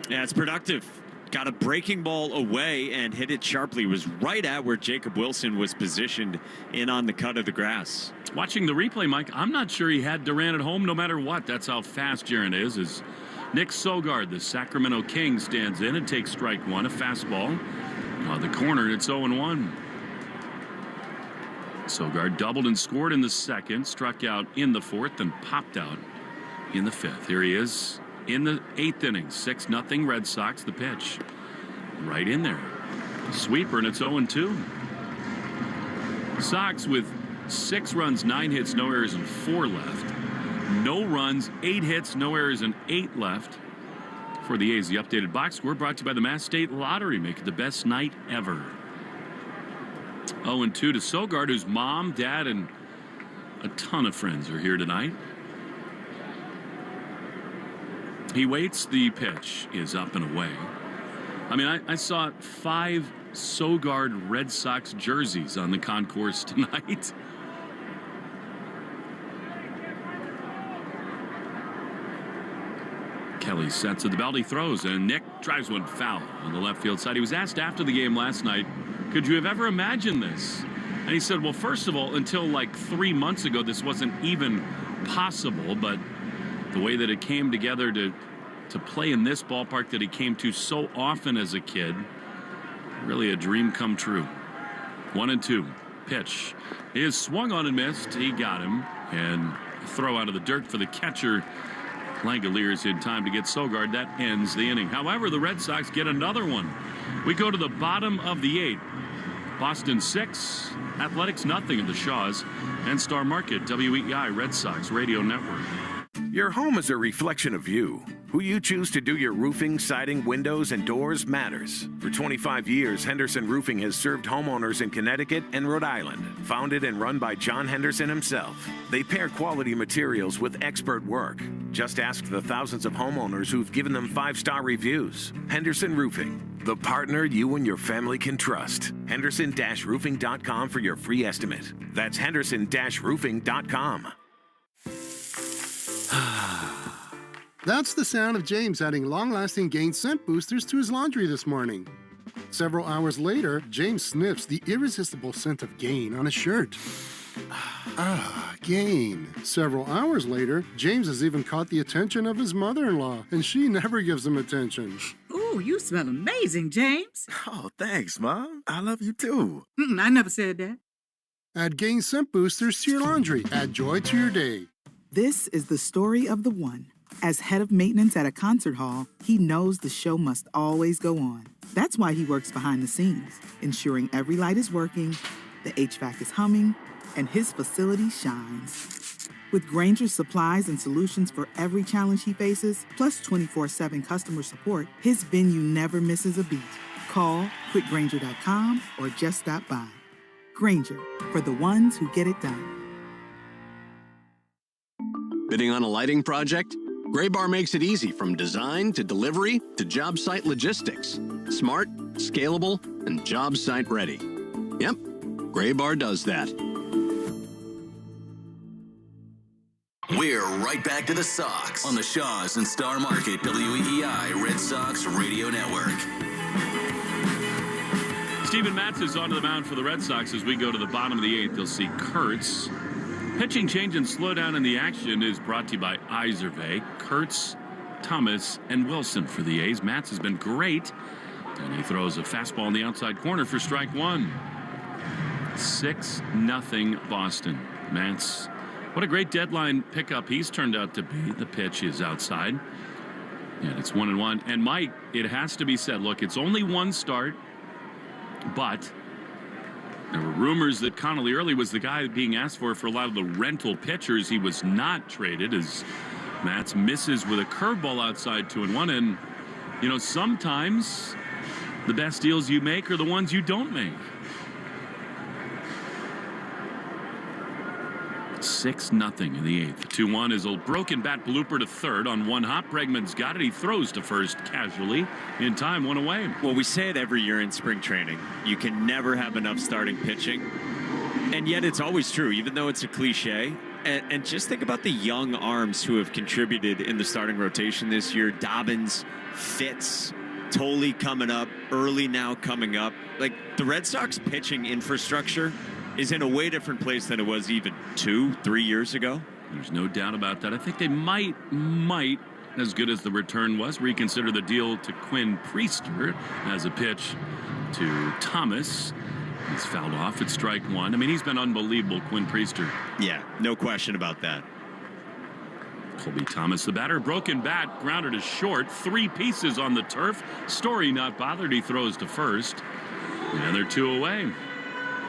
Yeah, it's productive. Got a breaking ball away and hit it sharply. Was right at where Jacob Wilson was positioned in on the cut of the grass. Watching the replay, Mike, I'm not sure he had Duran at home no matter what. That's how fast Jaron is. As Nick Sogard, the Sacramento King, stands in and takes strike one, a fastball. On the corner, it's 0-1. Sogard doubled and scored in the second, struck out in the fourth, and popped out in the fifth. Here he is in the eighth inning. 6-0 Red Sox. The pitch right in there. Sweeper, and it's 0-2. Sox with 6 runs, 9 hits, no errors, and 4 left. No runs, 8 hits, no errors, and 8 left for the A's. The updated box score brought to you by the Mass State Lottery. Make it the best night ever. 0-2 to Sogard, whose mom, dad, and a ton of friends are here tonight. He waits. The pitch is up and away. I mean, I saw 5 Sogard Red Sox jerseys on the concourse tonight. Kelly sets at the belt. He throws, and Nick drives one foul on the left field side. He was asked after the game last night, could you have ever imagined this? And he said, well, first of all, until like 3 months ago, this wasn't even possible, but the way that it came together to play in this ballpark that he came to so often as a kid, really a dream come true. 1-2. Pitch is swung on and missed. He got him, and throw out of the dirt for the catcher. Langoliers in time to get Sogard. That ends the inning. However, the Red Sox get another one. We go to the bottom of the 8th. Boston 6, Athletics nothing in the Shaws, and Star Market, WEI Red Sox Radio Network. Your home is a reflection of you. Who you choose to do your roofing, siding, windows, and doors matters. For 25 years, Henderson Roofing has served homeowners in Connecticut and Rhode Island. Founded and run by John Henderson himself, they pair quality materials with expert work. Just ask the thousands of homeowners who've given them 5-star reviews. Henderson Roofing, the partner you and your family can trust. Henderson-roofing.com for your free estimate. That's Henderson-roofing.com. That's the sound of James adding long-lasting Gain scent boosters to his laundry this morning. Several hours later, James sniffs the irresistible scent of Gain on his shirt. Gain. Several hours later, James has even caught the attention of his mother-in-law, and she never gives him attention. Ooh, you smell amazing, James. Oh, thanks, Mom. I love you too. I never said that. Add Gain scent boosters to your laundry. Add joy to your day. This is the story of the one. As head of maintenance at a concert hall, he knows the show must always go on. That's why he works behind the scenes, ensuring every light is working, the HVAC is humming, and his facility shines. With Grainger's supplies and solutions for every challenge he faces, plus 24/7 customer support, his venue never misses a beat. Call quickgrainger.com or just stop by. Grainger, for the ones who get it done. Bidding on a lighting project? Graybar makes it easy from design to delivery to job site logistics. Smart, scalable, and job site ready. Yep, Graybar does that. We're right back to the Sox on the Shaws and Star Market WEI Red Sox Radio Network. Steven Matz is onto the mound for the Red Sox as we go to the bottom of the 8th. You'll see Kurtz. Pitching change and slowdown in the action is brought to you by Iservay, Kurtz, Thomas, and Wilson for the A's. Matz has been great, and he throws a fastball in the outside corner for strike one. 6-0 Boston. Matz, what a great deadline pickup he's turned out to be. The pitch is outside, and it's 1-1. And Mike, it has to be said, look, it's only one start. But there were rumors that Connolly Early was the guy being asked for a lot of the rental pitchers. He was not traded as Matz misses with a curveball outside 2-1. And, you know, sometimes the best deals you make are the ones you don't make. 6-0 in the 8th. 2-1 is a broken bat blooper to third on one hop. Bregman's got it. He throws to first casually. In time, one away. Well, we say it every year in spring training. You can never have enough starting pitching. And yet it's always true, even though it's a cliche. And just think about the young arms who have contributed in the starting rotation this year. Dobbins, Fitz, Tolley coming up, Early now coming up. Like, the Red Sox pitching infrastructure is in a way different place than it was even 2-3 years ago. There's no doubt about that. I think they might, as good as the return was, reconsider the deal to Quinn Priester as a pitch to Thomas. He's fouled off at strike one. I mean, he's been unbelievable, Quinn Priester. Yeah, no question about that. Colby Thomas, the batter, broken bat, grounded to short. 3 pieces on the turf. Story not bothered. He throws to first. And they're 2 away.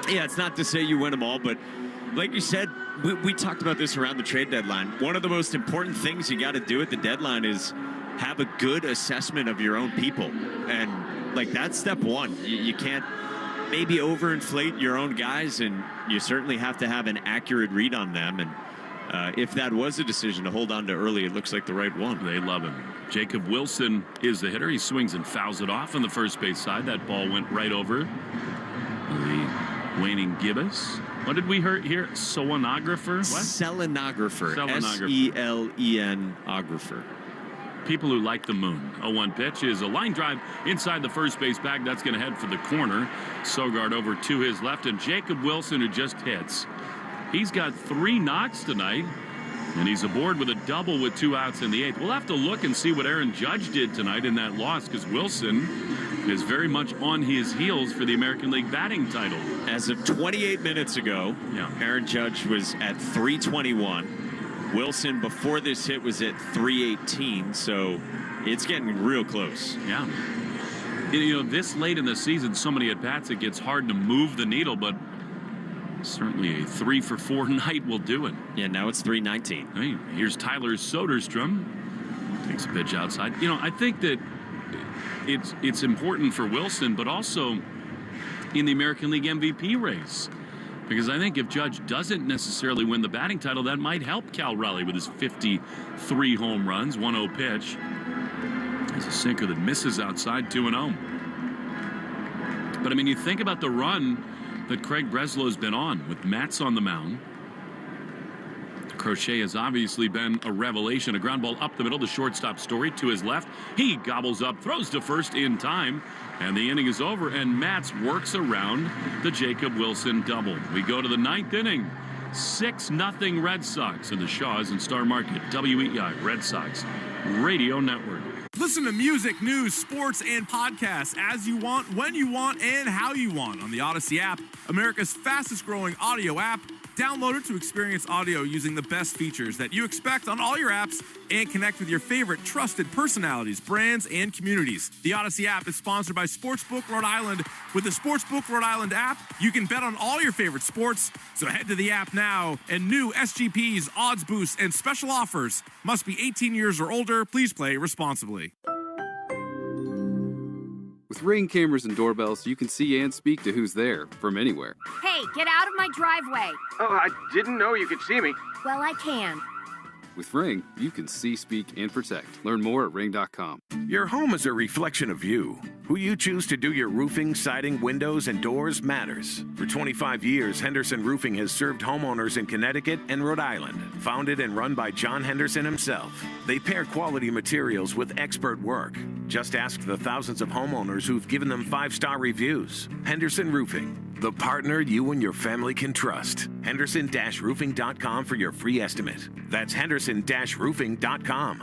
Yeah, it's not to say you win them all, but like you said, we talked about this around the trade deadline. One of the most important things you got to do at the deadline is have a good assessment of your own people. And, like, that's step one. You can't maybe overinflate your own guys, and you certainly have to have an accurate read on them. And if that was a decision to hold on to Early, it looks like the right one. They love him. Jacob Wilson is the hitter. He swings and fouls it off on the first base side. That ball went right over the waning gibbous. What did we hear? Selenographer? What? Selenographer. Selenographer. People who like the moon. 0-1 pitch is a line drive inside the first base bag. That's going to head for the corner. Sogard over to his left, and Jacob Wilson, who just hits. He's got 3 knocks tonight, and he's aboard with a double with 2 outs in the 8th. We'll have to look and see what Aaron Judge did tonight in that loss, because Wilson is very much on his heels for the American League batting title. As of 28 minutes ago, Aaron Judge was at 321. Wilson, before this hit, was at 318, so it's getting real close. Yeah. You know, this late in the season, so many at-bats, it gets hard to move the needle, but certainly a 3-for-4 night will do it. Yeah, now it's 319. Hey, here's Tyler Soderstrom. Takes a pitch outside. You know, I think that it's important for Wilson, but also in the American League MVP race. Because I think if Judge doesn't necessarily win the batting title, that might help Cal Raleigh with his 53 home runs, 1-0 pitch. It's a sinker that misses outside, 2-0. But I mean, you think about the run that Craig Breslow's been on with Matz on the mound. Crochet has obviously been a revelation. A ground ball up the middle to shortstop Story to his left. He gobbles up, throws to first in time, and the inning is over, and Matz works around the Jacob Wilson double. We go to the 9th inning. 6-0 Red Sox in the Shaws and Star Market. WEI Red Sox Radio Network. Listen to music, news, sports, and podcasts as you want, when you want, and how you want on the Odyssey app, America's fastest-growing audio app. Download it to experience audio using the best features that you expect on all your apps and connect with your favorite trusted personalities, brands, and communities. The Odyssey app is sponsored by Sportsbook Rhode Island. With the Sportsbook Rhode Island app, you can bet on all your favorite sports. So head to the app now, and new SGPs, odds boosts, and special offers. Must be 18 years or older. Please play responsibly. With Ring cameras and doorbells, you can see and speak to who's there from anywhere. Hey, get out of my driveway. Oh, I didn't know you could see me. Well, I can. With Ring, you can see, speak, and protect. Learn more at ring.com. Your home is a reflection of you. Who you choose to do your roofing, siding, windows, and doors matters. For 25 years, Henderson Roofing has served homeowners in Connecticut and Rhode Island. Founded and run by John Henderson himself, they pair quality materials with expert work. Just ask the thousands of homeowners who've given them 5-star reviews. Henderson Roofing, the partner you and your family can trust. Henderson-roofing.com for your free estimate. That's Henderson-roofing.com.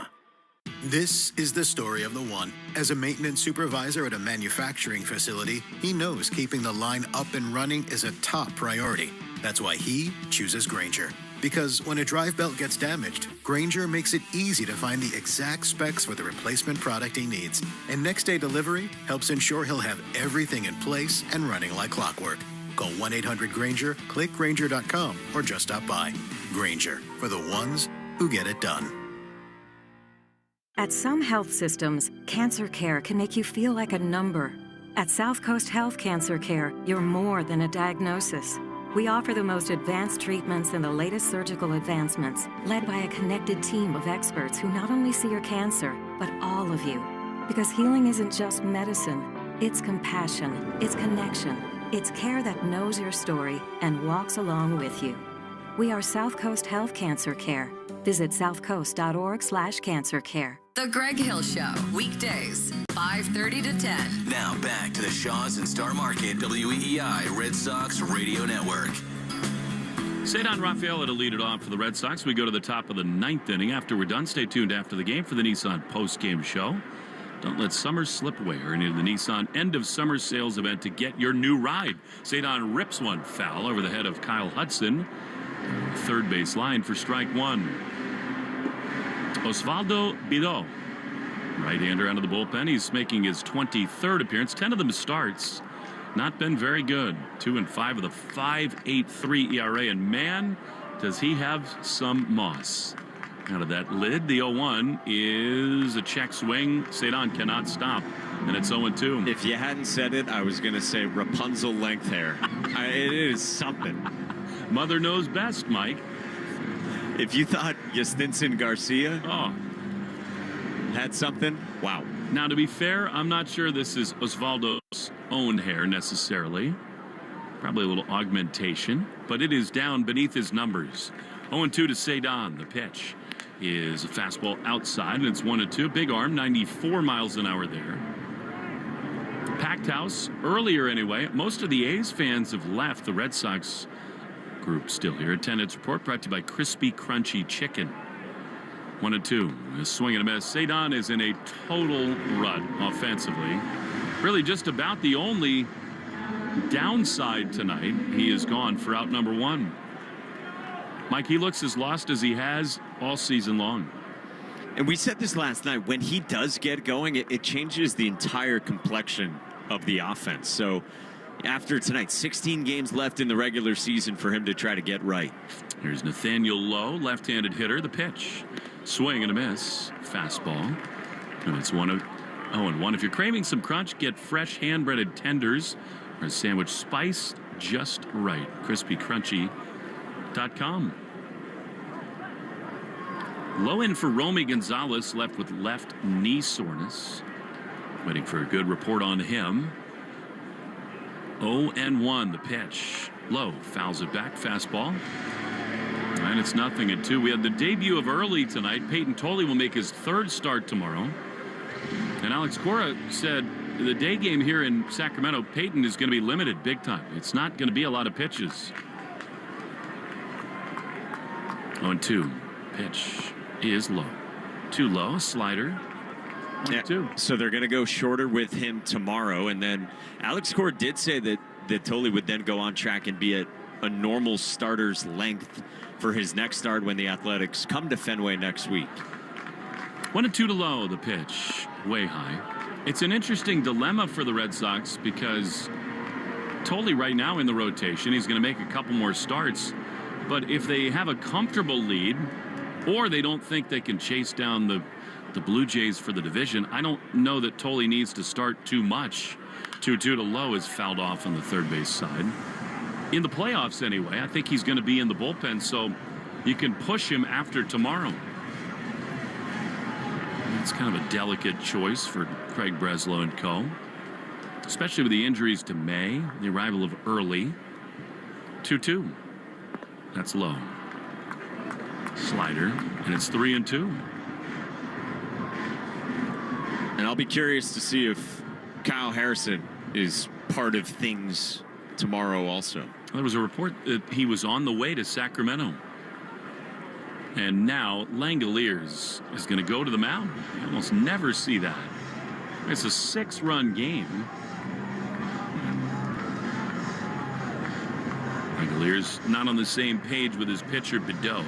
This is the story of the one. As a maintenance supervisor at a manufacturing facility, he knows keeping the line up and running is a top priority. That's why he chooses Grainger, Because when a drive belt gets damaged, Grainger makes it easy to find the exact specs for the replacement product he needs. And next-day delivery helps ensure he'll have everything in place and running like clockwork. Call 1-800-GRAINGER, click Grainger.com, or just stop by. Grainger, for the ones who get it done. At some health systems, cancer care can make you feel like a number. At South Coast Health Cancer Care, you're more than a diagnosis. We offer the most advanced treatments and the latest surgical advancements, led by a connected team of experts who not only see your cancer, but all of you. Because healing isn't just medicine, it's compassion, it's connection, it's care that knows your story and walks along with you. We are South Coast Health Cancer Care. Visit southcoast.org/cancercare. The Greg Hill Show, weekdays, 5:30 to 10. Now back to the Shaws and Star Market WEEI Red Sox Radio Network. Cedar Rafaela to lead it off for the Red Sox. We go to the top of the ninth inning. After we're done, stay tuned after the game for the Nissan Postgame Show. Don't let summer slip away. Or into the Nissan end of summer sales event to get your new ride. Cedar rips one foul over the head of Kyle Hudson. Third base line for strike one. Osvaldo Bido, right-hander out of the bullpen. He's making his 23rd appearance. 10 of them starts. Not been very good. 2-5 with a 5.83 ERA. And man, does he have some moss. Out of that lid, the 0-1 is a check swing. Cedar cannot stop. And it's 0-2. If you hadn't said it, I was going to say Rapunzel length hair. It is something. Mother knows best, Mike. If you thought Yastinson Garcia had something, wow. Now, to be fair, I'm not sure this is Osvaldo's own hair necessarily. Probably a little augmentation, but it is down beneath his numbers. 0-2 to Cedar. The pitch is a fastball outside, and it's 1-2. Big arm, 94 miles an hour there. Packed house, earlier anyway. Most of the A's fans have left. The Red Sox group still here. Attendance report brought to you by Crispy Crunchy Chicken. 1-2. A swing and a miss. Cedar is in a total rut offensively. Really just about the only downside tonight. He is gone for out number one. Mike, he looks as lost as he has all season long. And we said this last night. When he does get going, it changes the entire complexion of the offense. So after tonight, 16 games left in the regular season for him to try to get right. Here's Nathaniel Lowe, left-handed hitter. The pitch. Swing and a miss. Fastball. And it's 0-1. If you're craving some crunch, get fresh hand-breaded tenders or a sandwich spiced just right. CrispyCrunchy.com. Low in for Romy Gonzalez, left with left knee soreness. Waiting for a good report on him. 0-1, the pitch. Low fouls it back, fastball. And it's 0-2. We had the debut of early tonight. Peyton Tolley will make his third start tomorrow. And Alex Cora said the day game here in Sacramento, Peyton is going to be limited big time. It's not going to be a lot of pitches. 0-2. Pitch is low. Too low. Slider. 1-2. Yeah, so they're going to go shorter with him tomorrow. And then Alex Cora did say that Tolley would then go on track and be at a normal starter's length for his next start when the Athletics come to Fenway next week. 1-2 to low, the pitch. Way high. It's an interesting dilemma for the Red Sox because Tolley right now in the rotation, he's going to make a couple more starts. But if they have a comfortable lead or they don't think they can chase down the Blue Jays for the division, I don't know that Tolley needs to start too much. 2-2 to low is fouled off on the third base side. In the playoffs anyway, I think he's going to be in the bullpen, so you can push him after tomorrow. It's kind of a delicate choice for Craig Breslow and co. Especially with the injuries to May, the arrival of Early. 2-2. That's low. Slider, and it's 3-2. And I'll be curious to see if Kyle Harrison is part of things tomorrow also. There was a report that he was on the way to Sacramento. And now Langoliers is going to go to the mound. You almost never see that. It's a 6-run game. Cavaliers not on the same page with his pitcher, Bideau.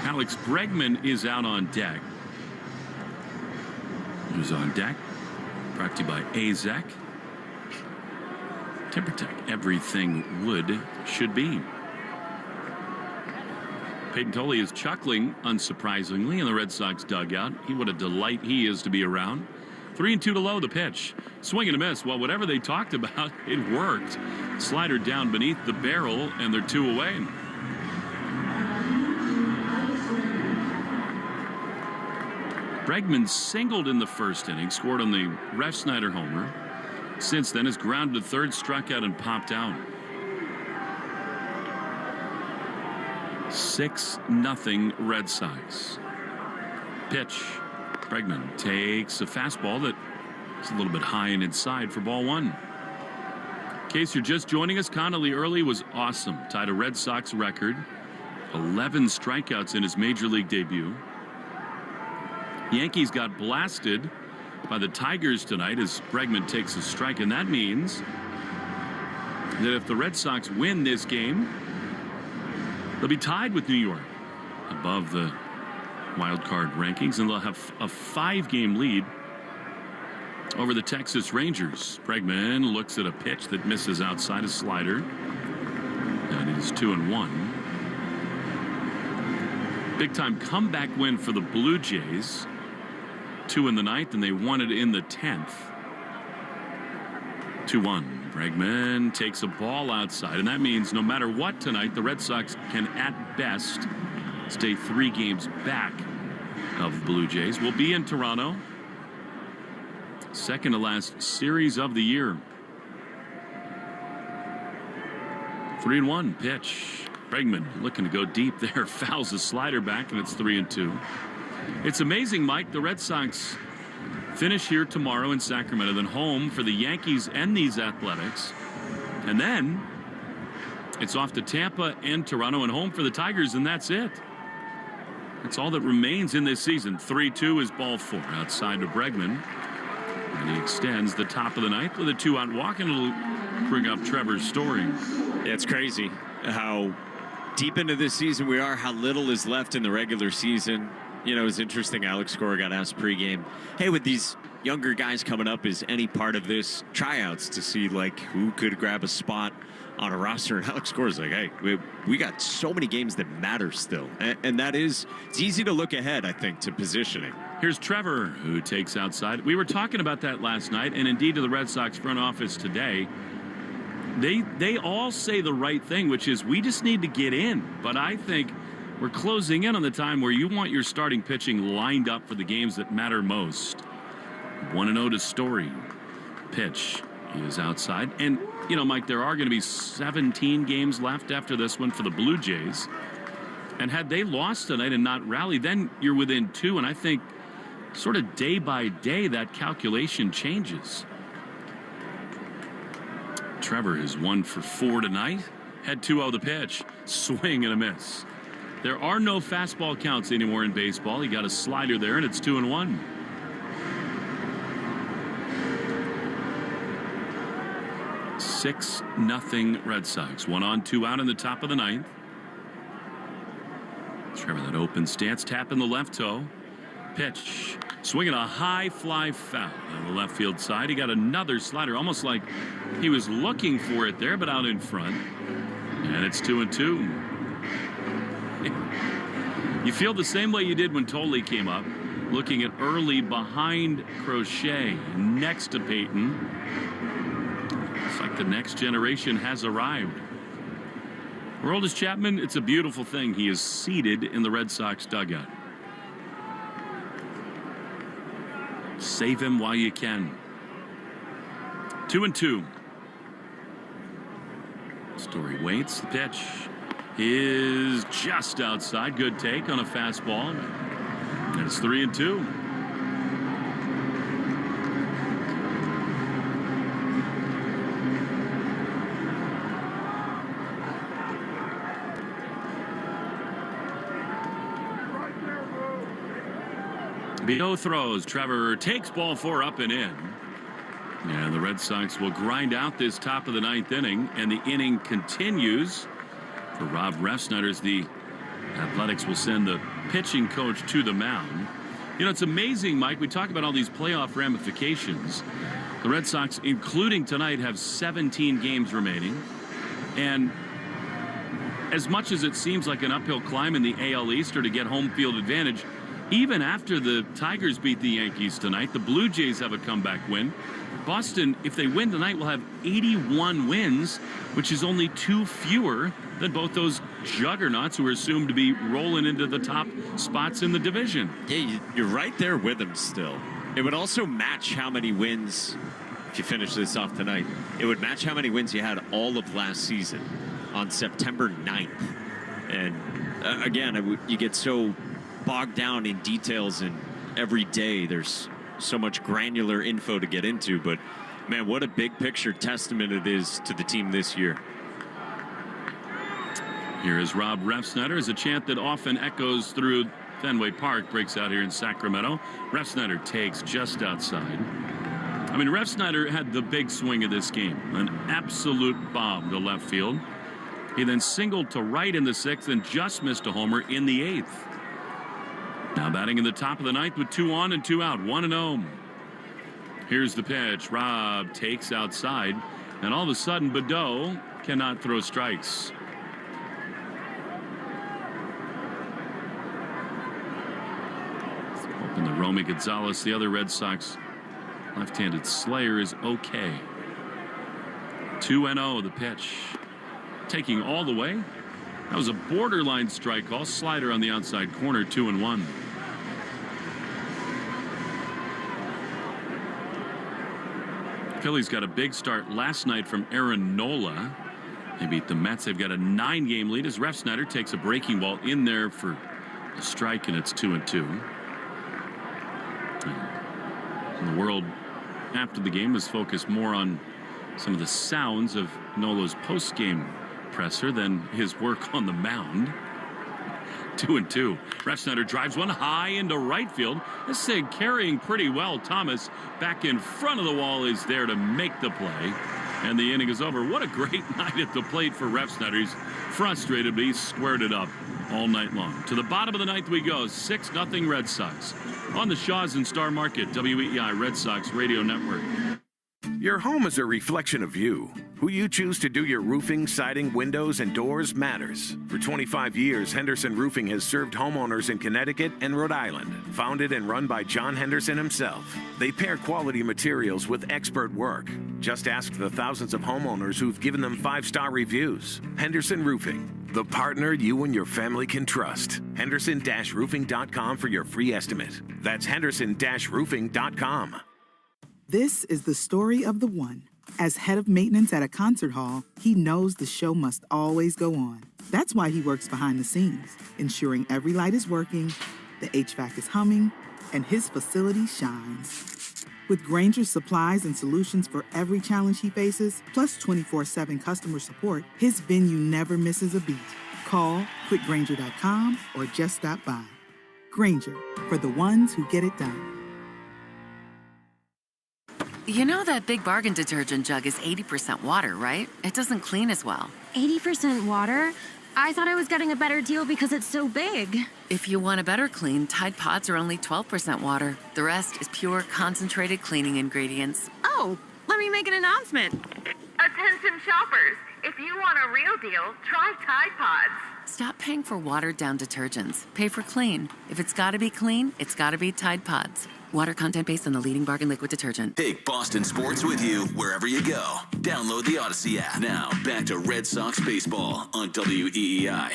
Alex Bregman is out on deck. Who's on deck? Brought to you by AZEC. TimberTech, everything wood should be. Peyton Tolle is chuckling, unsurprisingly, in the Red Sox dugout. What a delight he is to be around. 3-2 to low, the pitch. Swing and a miss. Well, whatever they talked about, it worked. Slider down beneath the barrel, and they're 2 away. Bregman singled in the first inning, scored on the Ref Snyder homer. Since then, has grounded to third, struck out, and popped out. 6-0 Red Sox. Pitch. Bregman takes a fastball that is a little bit high and inside for ball 1. In case you're just joining us, Connolly early was awesome. Tied a Red Sox record. 11 strikeouts in his major league debut. Yankees got blasted by the Tigers tonight as Bregman takes a strike, and that means that if the Red Sox win this game, they'll be tied with New York above the wild card rankings, and they'll have a 5-game lead over the Texas Rangers. Bregman looks at a pitch that misses outside a slider. That is 2-1. Big time comeback win for the Blue Jays. 2 in the 9th, and they won it in the 10th. 2-1. Bregman takes a ball outside, and that means no matter what tonight, the Red Sox can at best stay 3 games back of the Blue Jays. We'll be in Toronto. Second to last series of the year. 3-1 pitch. Bregman looking to go deep there, fouls a slider back, and it's 3-2. It's amazing, Mike. The Red Sox finish here tomorrow in Sacramento, then home for the Yankees and these Athletics. And then it's off to Tampa and Toronto and home for the Tigers, and that's it. That's all that remains in this season. 3-2 is ball 4 outside to Bregman. And he extends the top of the 9th with a 2-out walk, and it'll bring up Trevor Story. Yeah, it's crazy how deep into this season we are, how little is left in the regular season. You know, it was interesting. Alex Cora got asked pregame, hey, with these younger guys coming up, is any part of this tryouts to see, like, who could grab a spot on a roster? And Alex Cora's like, hey, we got so many games that matter still. And that is, it's easy to look ahead, I think, to positioning. Here's Trevor, who takes outside. We were talking about that last night, and indeed to the Red Sox front office today. They all say the right thing, which is we just need to get in. But I think we're closing in on the time where you want your starting pitching lined up for the games that matter most. 1-0 to Story. Pitch is outside. And, you know, Mike, there are going to be 17 games left after this one for the Blue Jays. And had they lost tonight and not rallied, then you're within 2. And I think sort of day by day that calculation changes. Trevor is 1 for 4 tonight. Had 2-0 the pitch. Swing and a miss. There are no fastball counts anymore in baseball. He got a slider there, and it's 2-1. Nothing Red Sox. 1 on, 2 out in the top of the 9th. Trevor, that open stance, tapping the left toe. Pitch. Swinging a high fly foul on the left field side. He got another slider, almost like he was looking for it there, but out in front. And it's 2-2. You feel the same way you did when Tolle came up, looking at early behind Crochet, next to Peyton. It's like the next generation has arrived. Aroldis Chapman, it's a beautiful thing. He is seated in the Red Sox dugout. Save him while you can. 2-2. Story waits. The pitch is just outside. Good take on a fastball. And it's 3-2. Beto throws. Trevor takes ball 4 up and in. And the Red Sox will grind out this top of the 9th inning, and the inning continues for Rob Refsnyder as the Athletics will send the pitching coach to the mound. You know, it's amazing, Mike. We talk about all these playoff ramifications. The Red Sox, including tonight, have 17 games remaining. And as much as it seems like an uphill climb in the AL East or to get home field advantage, even after the Tigers beat the Yankees tonight, the Blue Jays have a comeback win. Boston, if they win tonight, will have 81 wins, which is only 2 fewer than both those juggernauts who are assumed to be rolling into the top spots in the division. Yeah, you're right there with them still. It would also match how many wins, if you finish this off tonight, it would match how many wins you had all of last season on September 9th. And again, you get so bogged down in details, and every day there's so much granular info to get into, but man, what a big picture testament it is to the team this year. Here is Rob Refsnyder as a chant that often echoes through Fenway Park breaks out here in Sacramento. Refsnyder takes just outside. I mean, Refsnyder had the big swing of this game, an absolute bomb to left field. He then singled to right in the 6th and just missed a homer in the 8th. Now batting in the top of the 9th with 2 on and 2 out, 1-0. Here's the pitch. Rob takes outside, and all of a sudden, Beto cannot throw strikes. Hoping the Romy Gonzalez, the other Red Sox left-handed slayer, is okay. 2-0, the pitch. Taking all the way. That was a borderline strike call. Slider on the outside corner, 2-1. Phillies got a big start last night from Aaron Nola. They beat the Mets. They've got a 9-game lead as Refsnyder takes a breaking ball in there for a strike, and it's 2-2. And the world after the game was focused more on some of the sounds of Nola's post-game presser than his work on the mound. 2-2. Refsnyder drives one high into right field. This thing carrying pretty well. Thomas back in front of the wall is there to make the play. And the inning is over. What a great night at the plate for Refsnyder. He's frustrated, but he's squared it up all night long. To the bottom of the 9th we go. 6-0 Red Sox. On the Shaw's and Star Market, WEEI Red Sox Radio Network. Your home is a reflection of you. Who you choose to do your roofing, siding, windows, and doors matters. For 25 years, Henderson Roofing has served homeowners in Connecticut and Rhode Island. Founded and run by John Henderson himself, they pair quality materials with expert work. Just ask the thousands of homeowners who've given them 5-star reviews. Henderson Roofing, the partner you and your family can trust. Henderson-roofing.com for your free estimate. That's Henderson-roofing.com. This is the story of the one. As head of maintenance at a concert hall, he knows the show must always go on. That's why he works behind the scenes, ensuring every light is working, the HVAC is humming, and his facility shines. With Grainger's supplies and solutions for every challenge he faces, plus 24/7 customer support, his venue never misses a beat. Call quickgrainger.com or just stop by. Grainger, for the ones who get it done. You know that Big Bargain detergent jug is 80% water, right? It doesn't clean as well. 80% water? I thought I was getting a better deal because it's so big. If you want a better clean, Tide Pods are only 12% water. The rest is pure, concentrated cleaning ingredients. Oh, let me make an announcement. Attention shoppers, if you want a real deal, try Tide Pods. Stop paying for watered-down detergents. Pay for clean. If it's gotta be clean, it's gotta be Tide Pods. Water content based on the leading bargain liquid detergent. Take Boston sports with you wherever you go. Download the Odyssey app. Now, back to Red Sox baseball on WEEI.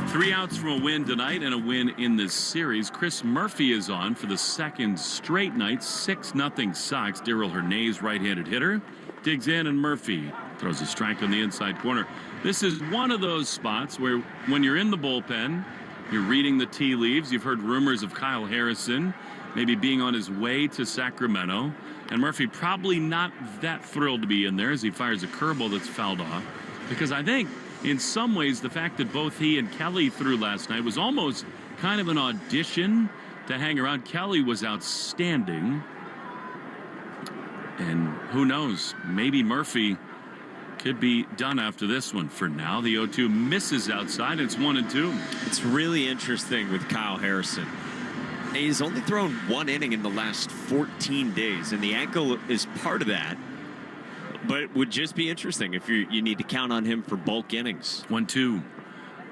Three outs from a win tonight and a win in this series. Chris Murphy is on for the second straight night. 6-0 Sox. Darryl Hernandez, right-handed hitter, digs in, and Murphy throws a strike on the inside corner. This is one of those spots where when you're in the bullpen, you're reading the tea leaves. You've heard rumors of Kyle Harrison maybe being on his way to Sacramento. And Murphy probably not that thrilled to be in there as he fires a curveball that's fouled off. Because I think in some ways, the fact that both he and Kelly threw last night was almost kind of an audition to hang around. Kelly was outstanding. And who knows, maybe Murphy could be done after this one. For now, the 0-2 misses outside. It's 1-2. It's really interesting with Kyle Harrison. He's only thrown one inning in the last 14 days, and the ankle is part of that. But it would just be interesting if you need to count on him for bulk innings. 1-2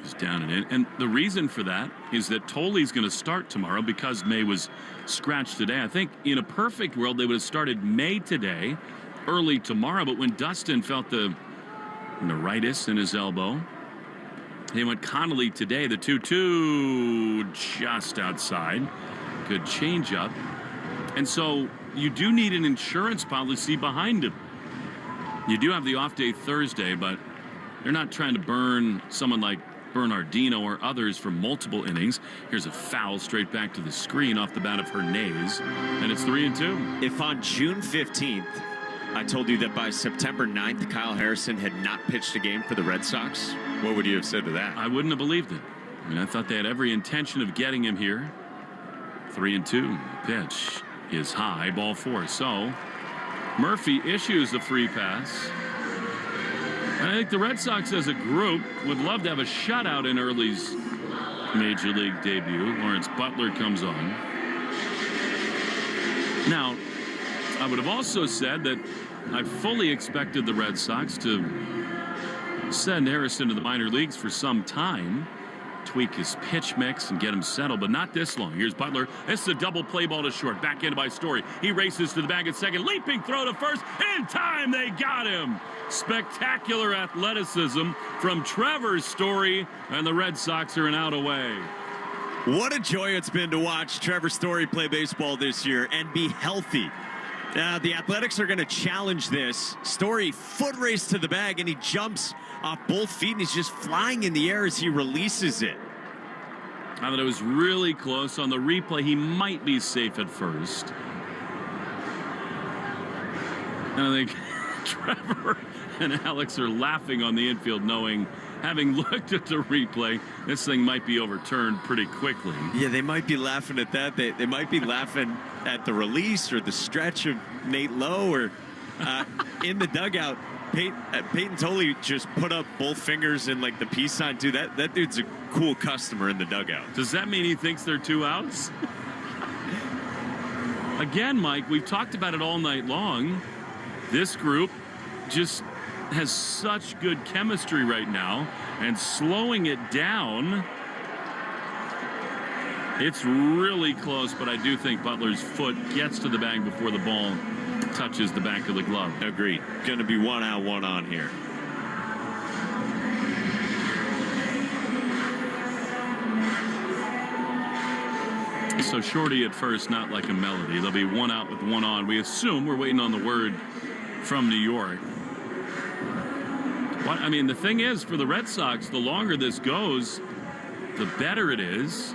is down and in. And the reason for that is that Tolley's going to start tomorrow because May was scratched today. I think in a perfect world, they would have started May today, early tomorrow. But when Dustin felt the neuritis in his elbow, they went Connolly today. The 2-2 just outside. Good changeup. And so you do need an insurance policy behind him. You do have the off day Thursday, but they're not trying to burn someone like Bernardino or others for multiple innings. Here's a foul straight back to the screen off the bat of Hernandez, and it's 3-2. If on June 15th, I told you that by September 9th, Kyle Harrison had not pitched a game for the Red Sox, what would you have said to that? I wouldn't have believed it. I mean, I thought they had every intention of getting him here. 3-2. Pitch is high, ball 4. So Murphy issues the free pass. And I think the Red Sox as a group would love to have a shutout in Early's Major League debut. Lawrence Butler comes on. Now, I would have also said that I fully expected the Red Sox to send Harrison to the minor leagues for some time, tweak his pitch mix and get him settled, but not this long. Here's Butler. This is a double play ball to short. Backhanded by Story. He races to the bag at second. Leaping throw to first. In time, they got him. Spectacular athleticism from Trevor Story, and the Red Sox are an out away. What a joy it's been to watch Trevor Story play baseball this year and be healthy. The Athletics are going to challenge this. Story foot race to the bag, and he jumps off both feet, and he's just flying in the air as he releases it. I thought it was really close. On the replay, he might be safe at first. And I think Trevor and Alex are laughing on the infield, knowing, having looked at the replay, this thing might be overturned pretty quickly. Yeah, they might be laughing at that. They might be laughing at the release or the stretch of Nate Lowe, or in the dugout. Peyton Tolley just put up both fingers in like the peace sign too. That dude's a cool customer in the dugout. Does that mean he thinks they're 2 outs? Again, Mike, we've talked about it all night long. This group just has such good chemistry right now, and slowing it down, it's really close, but I do think Butler's foot gets to the bag before the ball touches the back of the glove. Agreed. Going to be 1 out, 1 on here. So Shorty at first, not like a melody. There'll be 1 out with 1 on. We assume we're waiting on the word from New York. What, I mean, the thing is, for the Red Sox, the longer this goes, the better it is.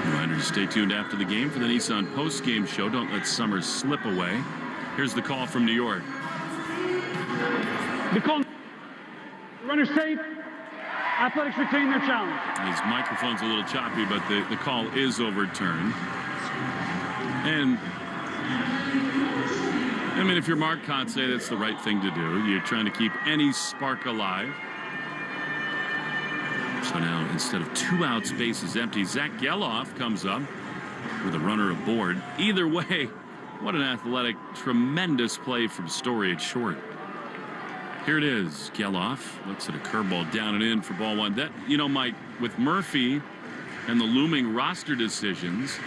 Reminders, stay tuned after the game for the Nissan Postgame show. Don't let summer slip away. Here's the call from New York. The call. Runner safe. Athletics retain their challenge. His microphone's a little choppy, but the call is overturned. And I mean, if you're Mark Kotsay, that's the right thing to do. You're trying to keep any spark alive. So now, instead of 2 outs, base is empty. Zach Geloff comes up with a runner aboard. Either way, what an athletic, tremendous play from Story at short. Here it is. Geloff looks at a curveball down and in for ball 1. That, you know, Mike, with Murphy and the looming roster decisions,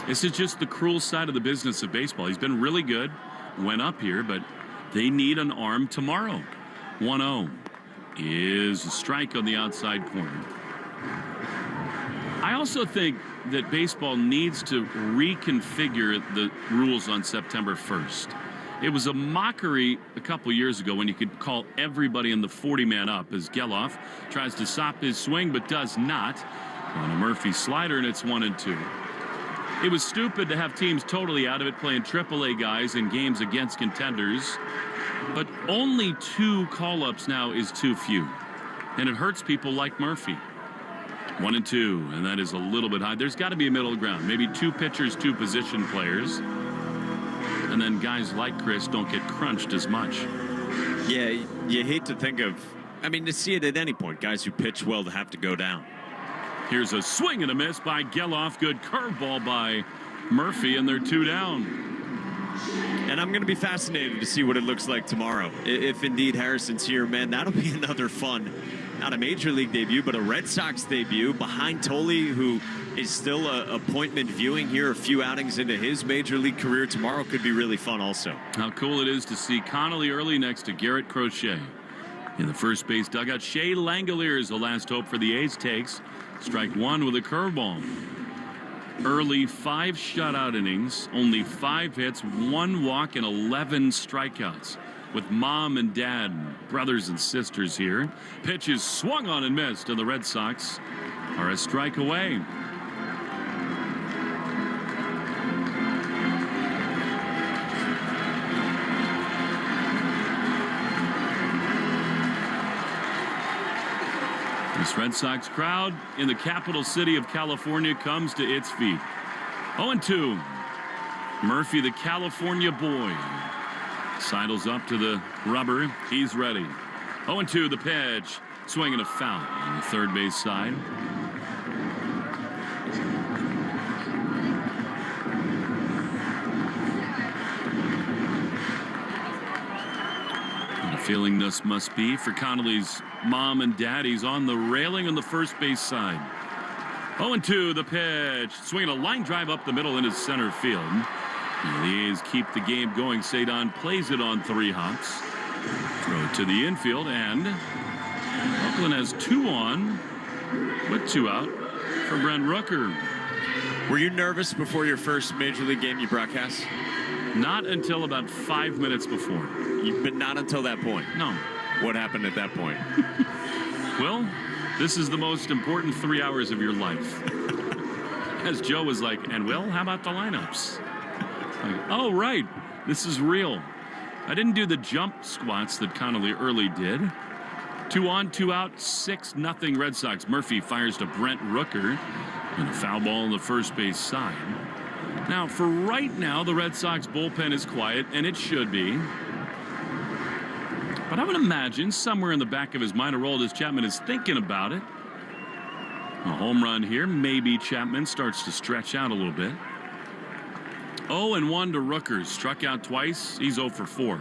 this is just the cruel side of the business of baseball. He's been really good, went up here, but they need an arm tomorrow. 1-0 is a strike on the outside corner. I also think that baseball needs to reconfigure the rules on September 1st. It was a mockery a couple years ago when you could call everybody in the 40-man up as Geloff tries to stop his swing but does not on a Murphy slider, and it's 1-2. It was stupid to have teams totally out of it playing AAA guys in games against contenders. But only 2 call-ups now is too few. And it hurts people like Murphy. 1 and 2, and that is a little bit high. There's got to be a middle ground. Maybe 2 pitchers, 2 position players. And then guys like Chris don't get crunched as much. Yeah, you hate to think of, to see it at any point. Guys who pitch well to have to go down. Here's a swing and a miss by Geloff. Good curveball by Murphy, and they're 2 down. And I'm going to be fascinated to see what it looks like tomorrow. If indeed Harrison's here, man, that'll be another fun, not a Major League debut, but a Red Sox debut behind Tolley, who is still a appointment viewing here a few outings into his Major League career. Tomorrow could be really fun also. How cool it is to see Connolly early next to Garrett Crochet. In the first base dugout, Shea Langolier is the last hope for the A's. Takes strike 1 with a curveball. Early 5 shutout innings, only 5 hits, 1 walk, and 11 strikeouts. With mom and dad, brothers and sisters here. Pitch is swung on and missed, and the Red Sox are a strike away. This Red Sox crowd in the capital city of California comes to its feet. 0-2. Murphy, the California boy, sidles up to the rubber. He's ready. 0-2 the pitch. Swinging a foul on the third base side. And the feeling this must be for Connolly's mom and dad. He's on the railing on the first base side. 0-2 the pitch. Swinging a line drive up the middle into center field. And the A's keep the game going. Cedon plays it on 3 hops. Throw it to the infield, and Oakland has 2 on with 2 out for Brent Rooker. Were you nervous before your first Major League game you broadcast? Not until about 5 minutes before. But not until that point? No. What happened at that point? Well, this is the most important 3 hours of your life. As Joe was like, and Will, how about the lineups? Like, oh, right. This is real. I didn't do the jump squats that Connolly early did. 2 on, 2 out, 6-0 Red Sox. Murphy fires to Brent Rooker. And a foul ball on the first base side. Now, for right now, the Red Sox bullpen is quiet, and it should be. But I would imagine somewhere in the back of his mind, Aroldis Chapman is thinking about it. A home run here. Maybe Chapman starts to stretch out a little bit. 0-1 to Rooker. Struck out twice. He's 0 for 4.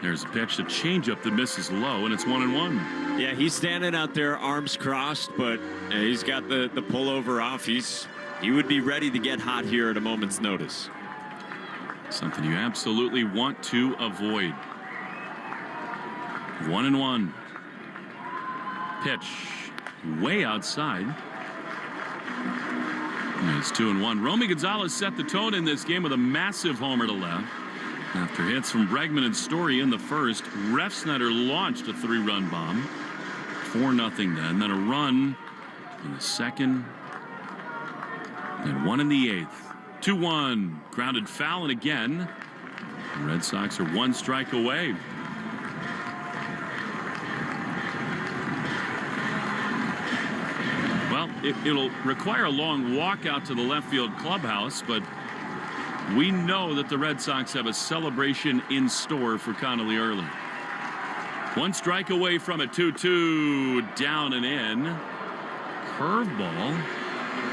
There's a pitch, a changeup that misses low, and it's 1-1. Yeah, he's standing out there, arms crossed, but he's got the pullover off. He would be ready to get hot here at a moment's notice. Something you absolutely want to avoid. 1-1. Pitch way outside. And it's 2-1. Romy Gonzalez set the tone in this game with a massive homer to left. After hits from Bregman and Story in the first, Refsnyder launched a 3-run bomb. 4-0 then a run in the second. And 1 in the 8th. 2-1. Grounded foul, and again, the Red Sox are 1 strike away. Well, it'll require a long walk out to the left field clubhouse, but we know that the Red Sox have a celebration in store for Connolly early. 1 strike away from a 2-2. Down and in. Curveball.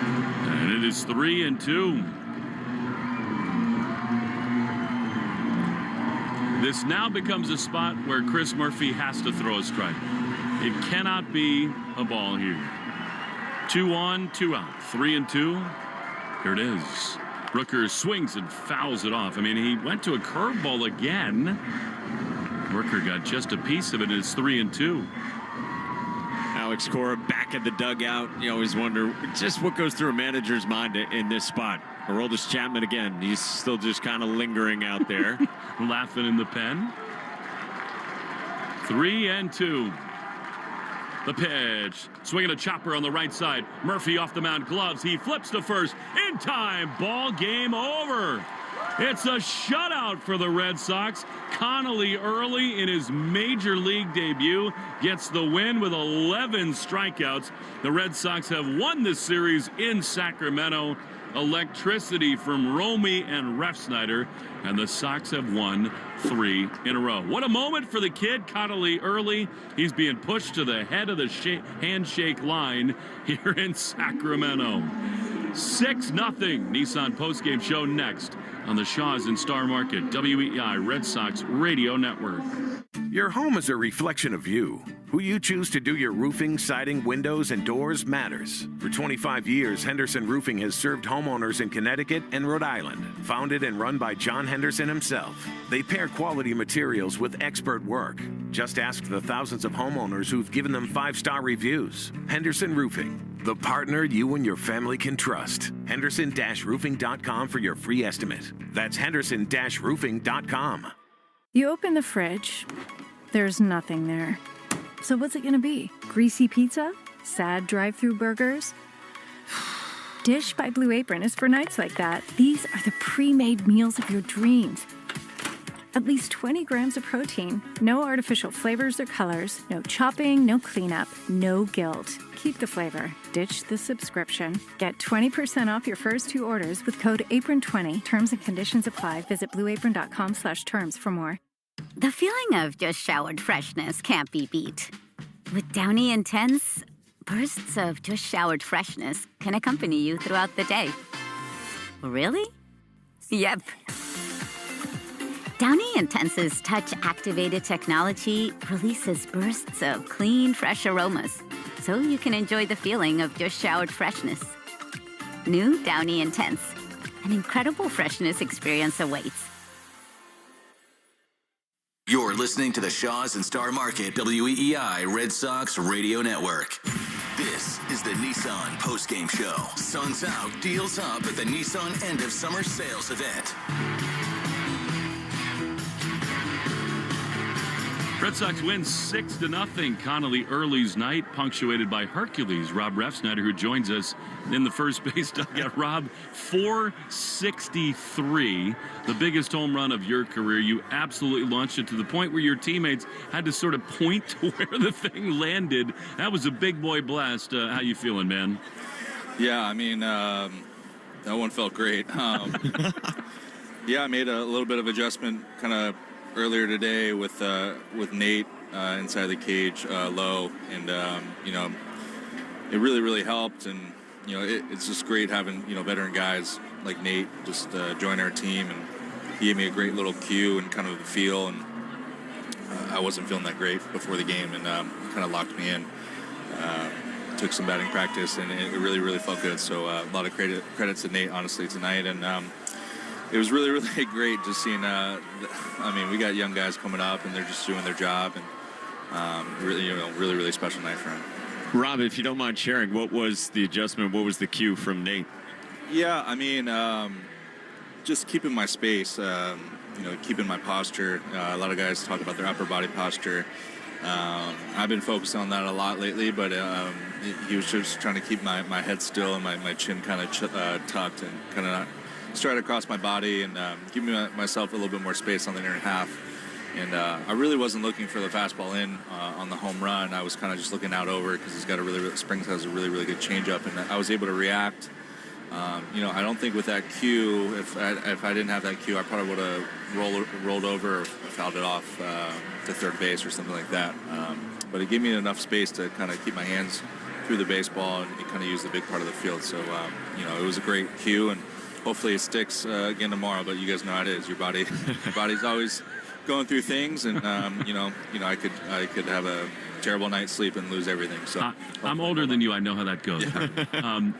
And it is 3-2. This now becomes a spot where Chris Murphy has to throw a strike. It cannot be a ball here. 2 on, 2 out. 3-2. Here it is. Rooker swings and fouls it off. I mean, he went to a curveball again. Rooker got just a piece of it, and it's 3-2. Alex Cora back at the dugout. You always wonder just what goes through a manager's mind in this spot. Aroldis Chapman again. He's still just kind of lingering out there. Laughing in the pen. 3-2. The pitch. Swinging a chopper on the right side. Murphy off the mound, gloves. He flips to first. In time. Ball game over. It's a shutout for the Red Sox. Connolly early in his major league debut gets the win with 11 strikeouts. The Red Sox have won this series in Sacramento. Electricity from Romy and Refsnyder, and the Sox have won 3 in a row. What a moment for the kid, Connolly early. He's being pushed to the head of the handshake line here in Sacramento. 6-0 Nissan postgame show next on the Shaws and Star Market WEI Red Sox Radio Network. Your home is a reflection of you. Who you choose to do your roofing, siding, windows, and doors matters. For 25 years, Henderson Roofing has served homeowners in Connecticut and Rhode Island. Founded and run by John Henderson himself, they pair quality materials with expert work. Just ask the thousands of homeowners who've given them 5-star reviews. Henderson Roofing, the partner you and your family can trust. Henderson-roofing.com for your free estimate. That's Henderson-roofing.com. You open the fridge, there's nothing there. So what's it gonna be? Greasy pizza? Sad drive-through burgers? Dish by Blue Apron is for nights like that. These are the pre-made meals of your dreams. At least 20 grams of protein, no artificial flavors or colors, no chopping, no cleanup, no guilt. Keep the flavor. Ditch the subscription. Get 20% off your first 2 orders with code APRON20. Terms and conditions apply. Visit blueapron.com/terms for more. The feeling of just showered freshness can't be beat. With Downy Intense, bursts of just showered freshness can accompany you throughout the day. Really? Yep. Downy Intense's touch-activated technology releases bursts of clean, fresh aromas, so you can enjoy the feeling of just showered freshness. New Downy Intense. An incredible freshness experience awaits. You're listening to the Shaws and Star Market WEEI Red Sox Radio Network. This is the Nissan postgame show. Sun's out, deals up at the Nissan end of summer sales event. Red Sox win 6-0. Connolly early's night, punctuated by Hercules, Rob Refsnyder, who joins us in the first base dugout. Rob, 463, the biggest home run of your career. You absolutely launched it to the point where your teammates had to sort of point to where the thing landed. That was a big boy blast. How you feeling, man? Yeah, I mean, that one felt great. Yeah, I made a little bit of adjustment kind of earlier today with Nate inside the cage low, and you know, it really helped. And you know, it's just great having, you know, veteran guys like Nate just join our team, and he gave me a great little cue and kind of the feel. And I wasn't feeling that great before the game, and kind of locked me in. Took some batting practice, and it really felt good. So a lot of credits to Nate, honestly, tonight. And it was really great just seeing, I mean, we got young guys coming up, and they're just doing their job, and really special night for him. Rob, if you don't mind sharing, what was the adjustment? What was the cue from Nate? Yeah, I mean, just keeping my space, keeping my posture. A lot of guys talk about their upper body posture. I've been focused on that a lot lately, but he was just trying to keep my head still and my chin kind of tucked and kind of not straight across my body, and give myself a little bit more space on the inner half. And I really wasn't looking for the fastball in on the home run. I was kind of just looking out over because he's got Springs has a really good changeup, and I was able to react. I don't think with that cue, if I didn't have that cue, I probably would have rolled over or fouled it off to third base or something like that. But it gave me enough space to kind of keep my hands through the baseball and kind of use the big part of the field. So, it was a great cue, and hopefully it sticks again tomorrow, but you guys know how it is. Your body's always going through things, and I could have a terrible night's sleep and lose everything. So I'm older than you. I know how that goes. Yeah.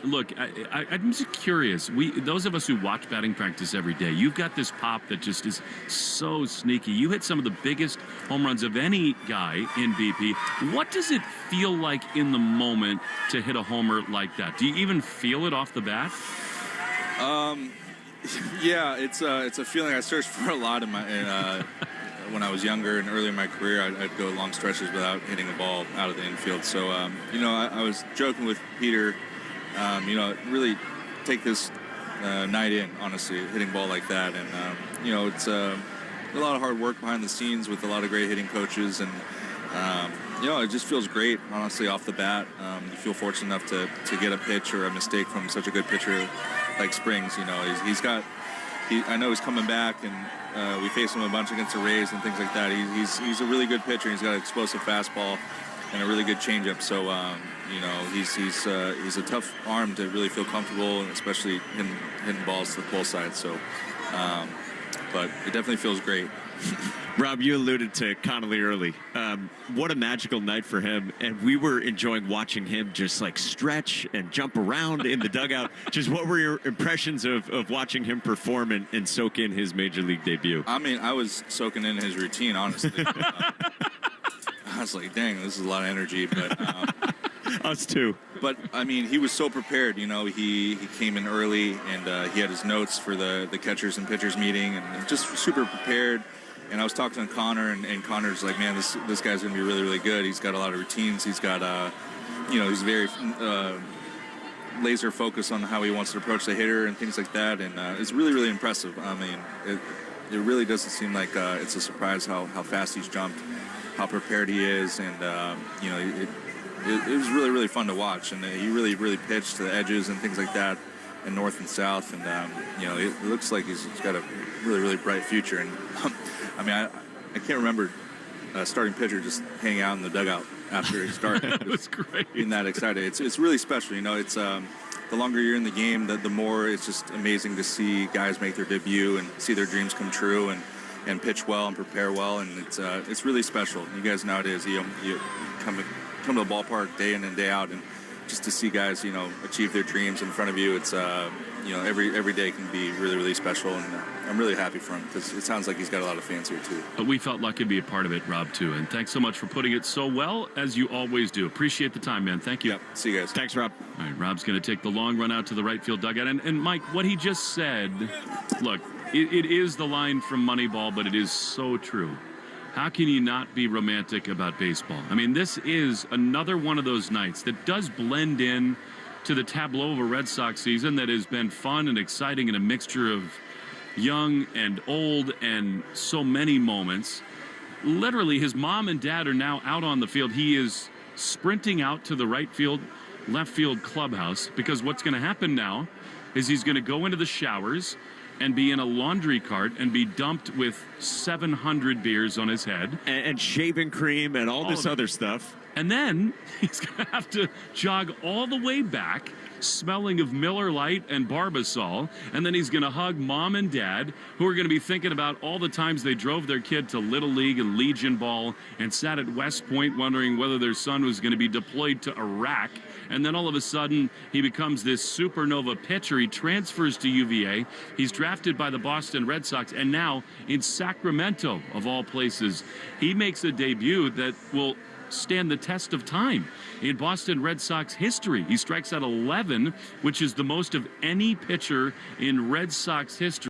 Look, I'm just curious. Those of us who watch batting practice every day, you've got this pop that just is so sneaky. You hit some of the biggest home runs of any guy in BP. What does it feel like in the moment to hit a homer like that? Do you even feel it off the bat? Yeah, it's a feeling I searched for a lot in my when I was younger and earlier in my career, I'd go long stretches without hitting a ball out of the infield. So, I was joking with Peter, really take this night in, honestly, hitting ball like that. And, it's a lot of hard work behind the scenes with a lot of great hitting coaches. And, it just feels great, honestly, off the bat. You feel fortunate enough to get a pitch or a mistake from such a good pitcher like Springs. I know he's coming back, and we faced him a bunch against the Rays and things like that. He's a really good pitcher. He's got an explosive fastball and a really good changeup. So, he's a tough arm to really feel comfortable, and especially hitting balls to the pull side. So, but it definitely feels great. Rob, you alluded to Connolly early. What a magical night for him. And we were enjoying watching him just like stretch and jump around in the dugout. Just what were your impressions of watching him perform and soak in his major league debut? I mean, I was soaking in his routine, honestly. I was like, dang, this is a lot of energy. But us too. But, I mean, he was so prepared. He came in early, and he had his notes for the catchers and pitchers meeting, and just super prepared. And I was talking to Connor, and Connor's like, man, this guy's going to be really, really good. He's got a lot of routines. He's got, he's very laser focused on how he wants to approach the hitter and things like that. And it's really, really impressive. I mean, it really doesn't seem like it's a surprise how fast he's jumped, how prepared he is. And, it was really, really fun to watch. And he really, really pitched to the edges and things like that, and north and south. And, it looks like he's got a really, really bright future. And, I mean, I can't remember a starting pitcher just hanging out in the dugout after he started. That was great. Being that excited. It's really special. It's the longer you're in the game, the more it's just amazing to see guys make their debut and see their dreams come true and pitch well and prepare well. And it's really special. You guys know how it is. You come to the ballpark day in and day out, and just to see guys, achieve their dreams in front of you, it's, every day can be really, really special. And I'm really happy for him, because it sounds like he's got a lot of fans here, too. But we felt lucky to be a part of it, Rob, too. And thanks so much for putting it so well, as you always do. Appreciate the time, man. Thank you. Yep. See you guys. Thanks, Rob. All right, Rob's going to take the long run out to the right field dugout. And Mike, what he just said, look, it is the line from Moneyball, but it is so true. How can you not be romantic about baseball? I mean, this is another one of those nights that does blend in to the tableau of a Red Sox season that has been fun and exciting, and a mixture of young and old and so many moments. Literally, his mom and dad are now out on the field. He is sprinting out to the right field, left field clubhouse, because what's going to happen now is he's going to go into the showers and be in a laundry cart and be dumped with 700 beers on his head. And shaving cream and all this other stuff. And then he's going to have to jog all the way back, smelling of Miller Lite and Barbasol. And then he's going to hug mom and dad, who are going to be thinking about all the times they drove their kid to Little League and Legion Ball and sat at West Point wondering whether their son was going to be deployed to Iraq. And then all of a sudden, he becomes this supernova pitcher. He transfers to UVA. He's drafted by the Boston Red Sox. And now in Sacramento, of all places, he makes a debut that will stand the test of time in Boston Red Sox history. He strikes out 11, which is the most of any pitcher in Red Sox history.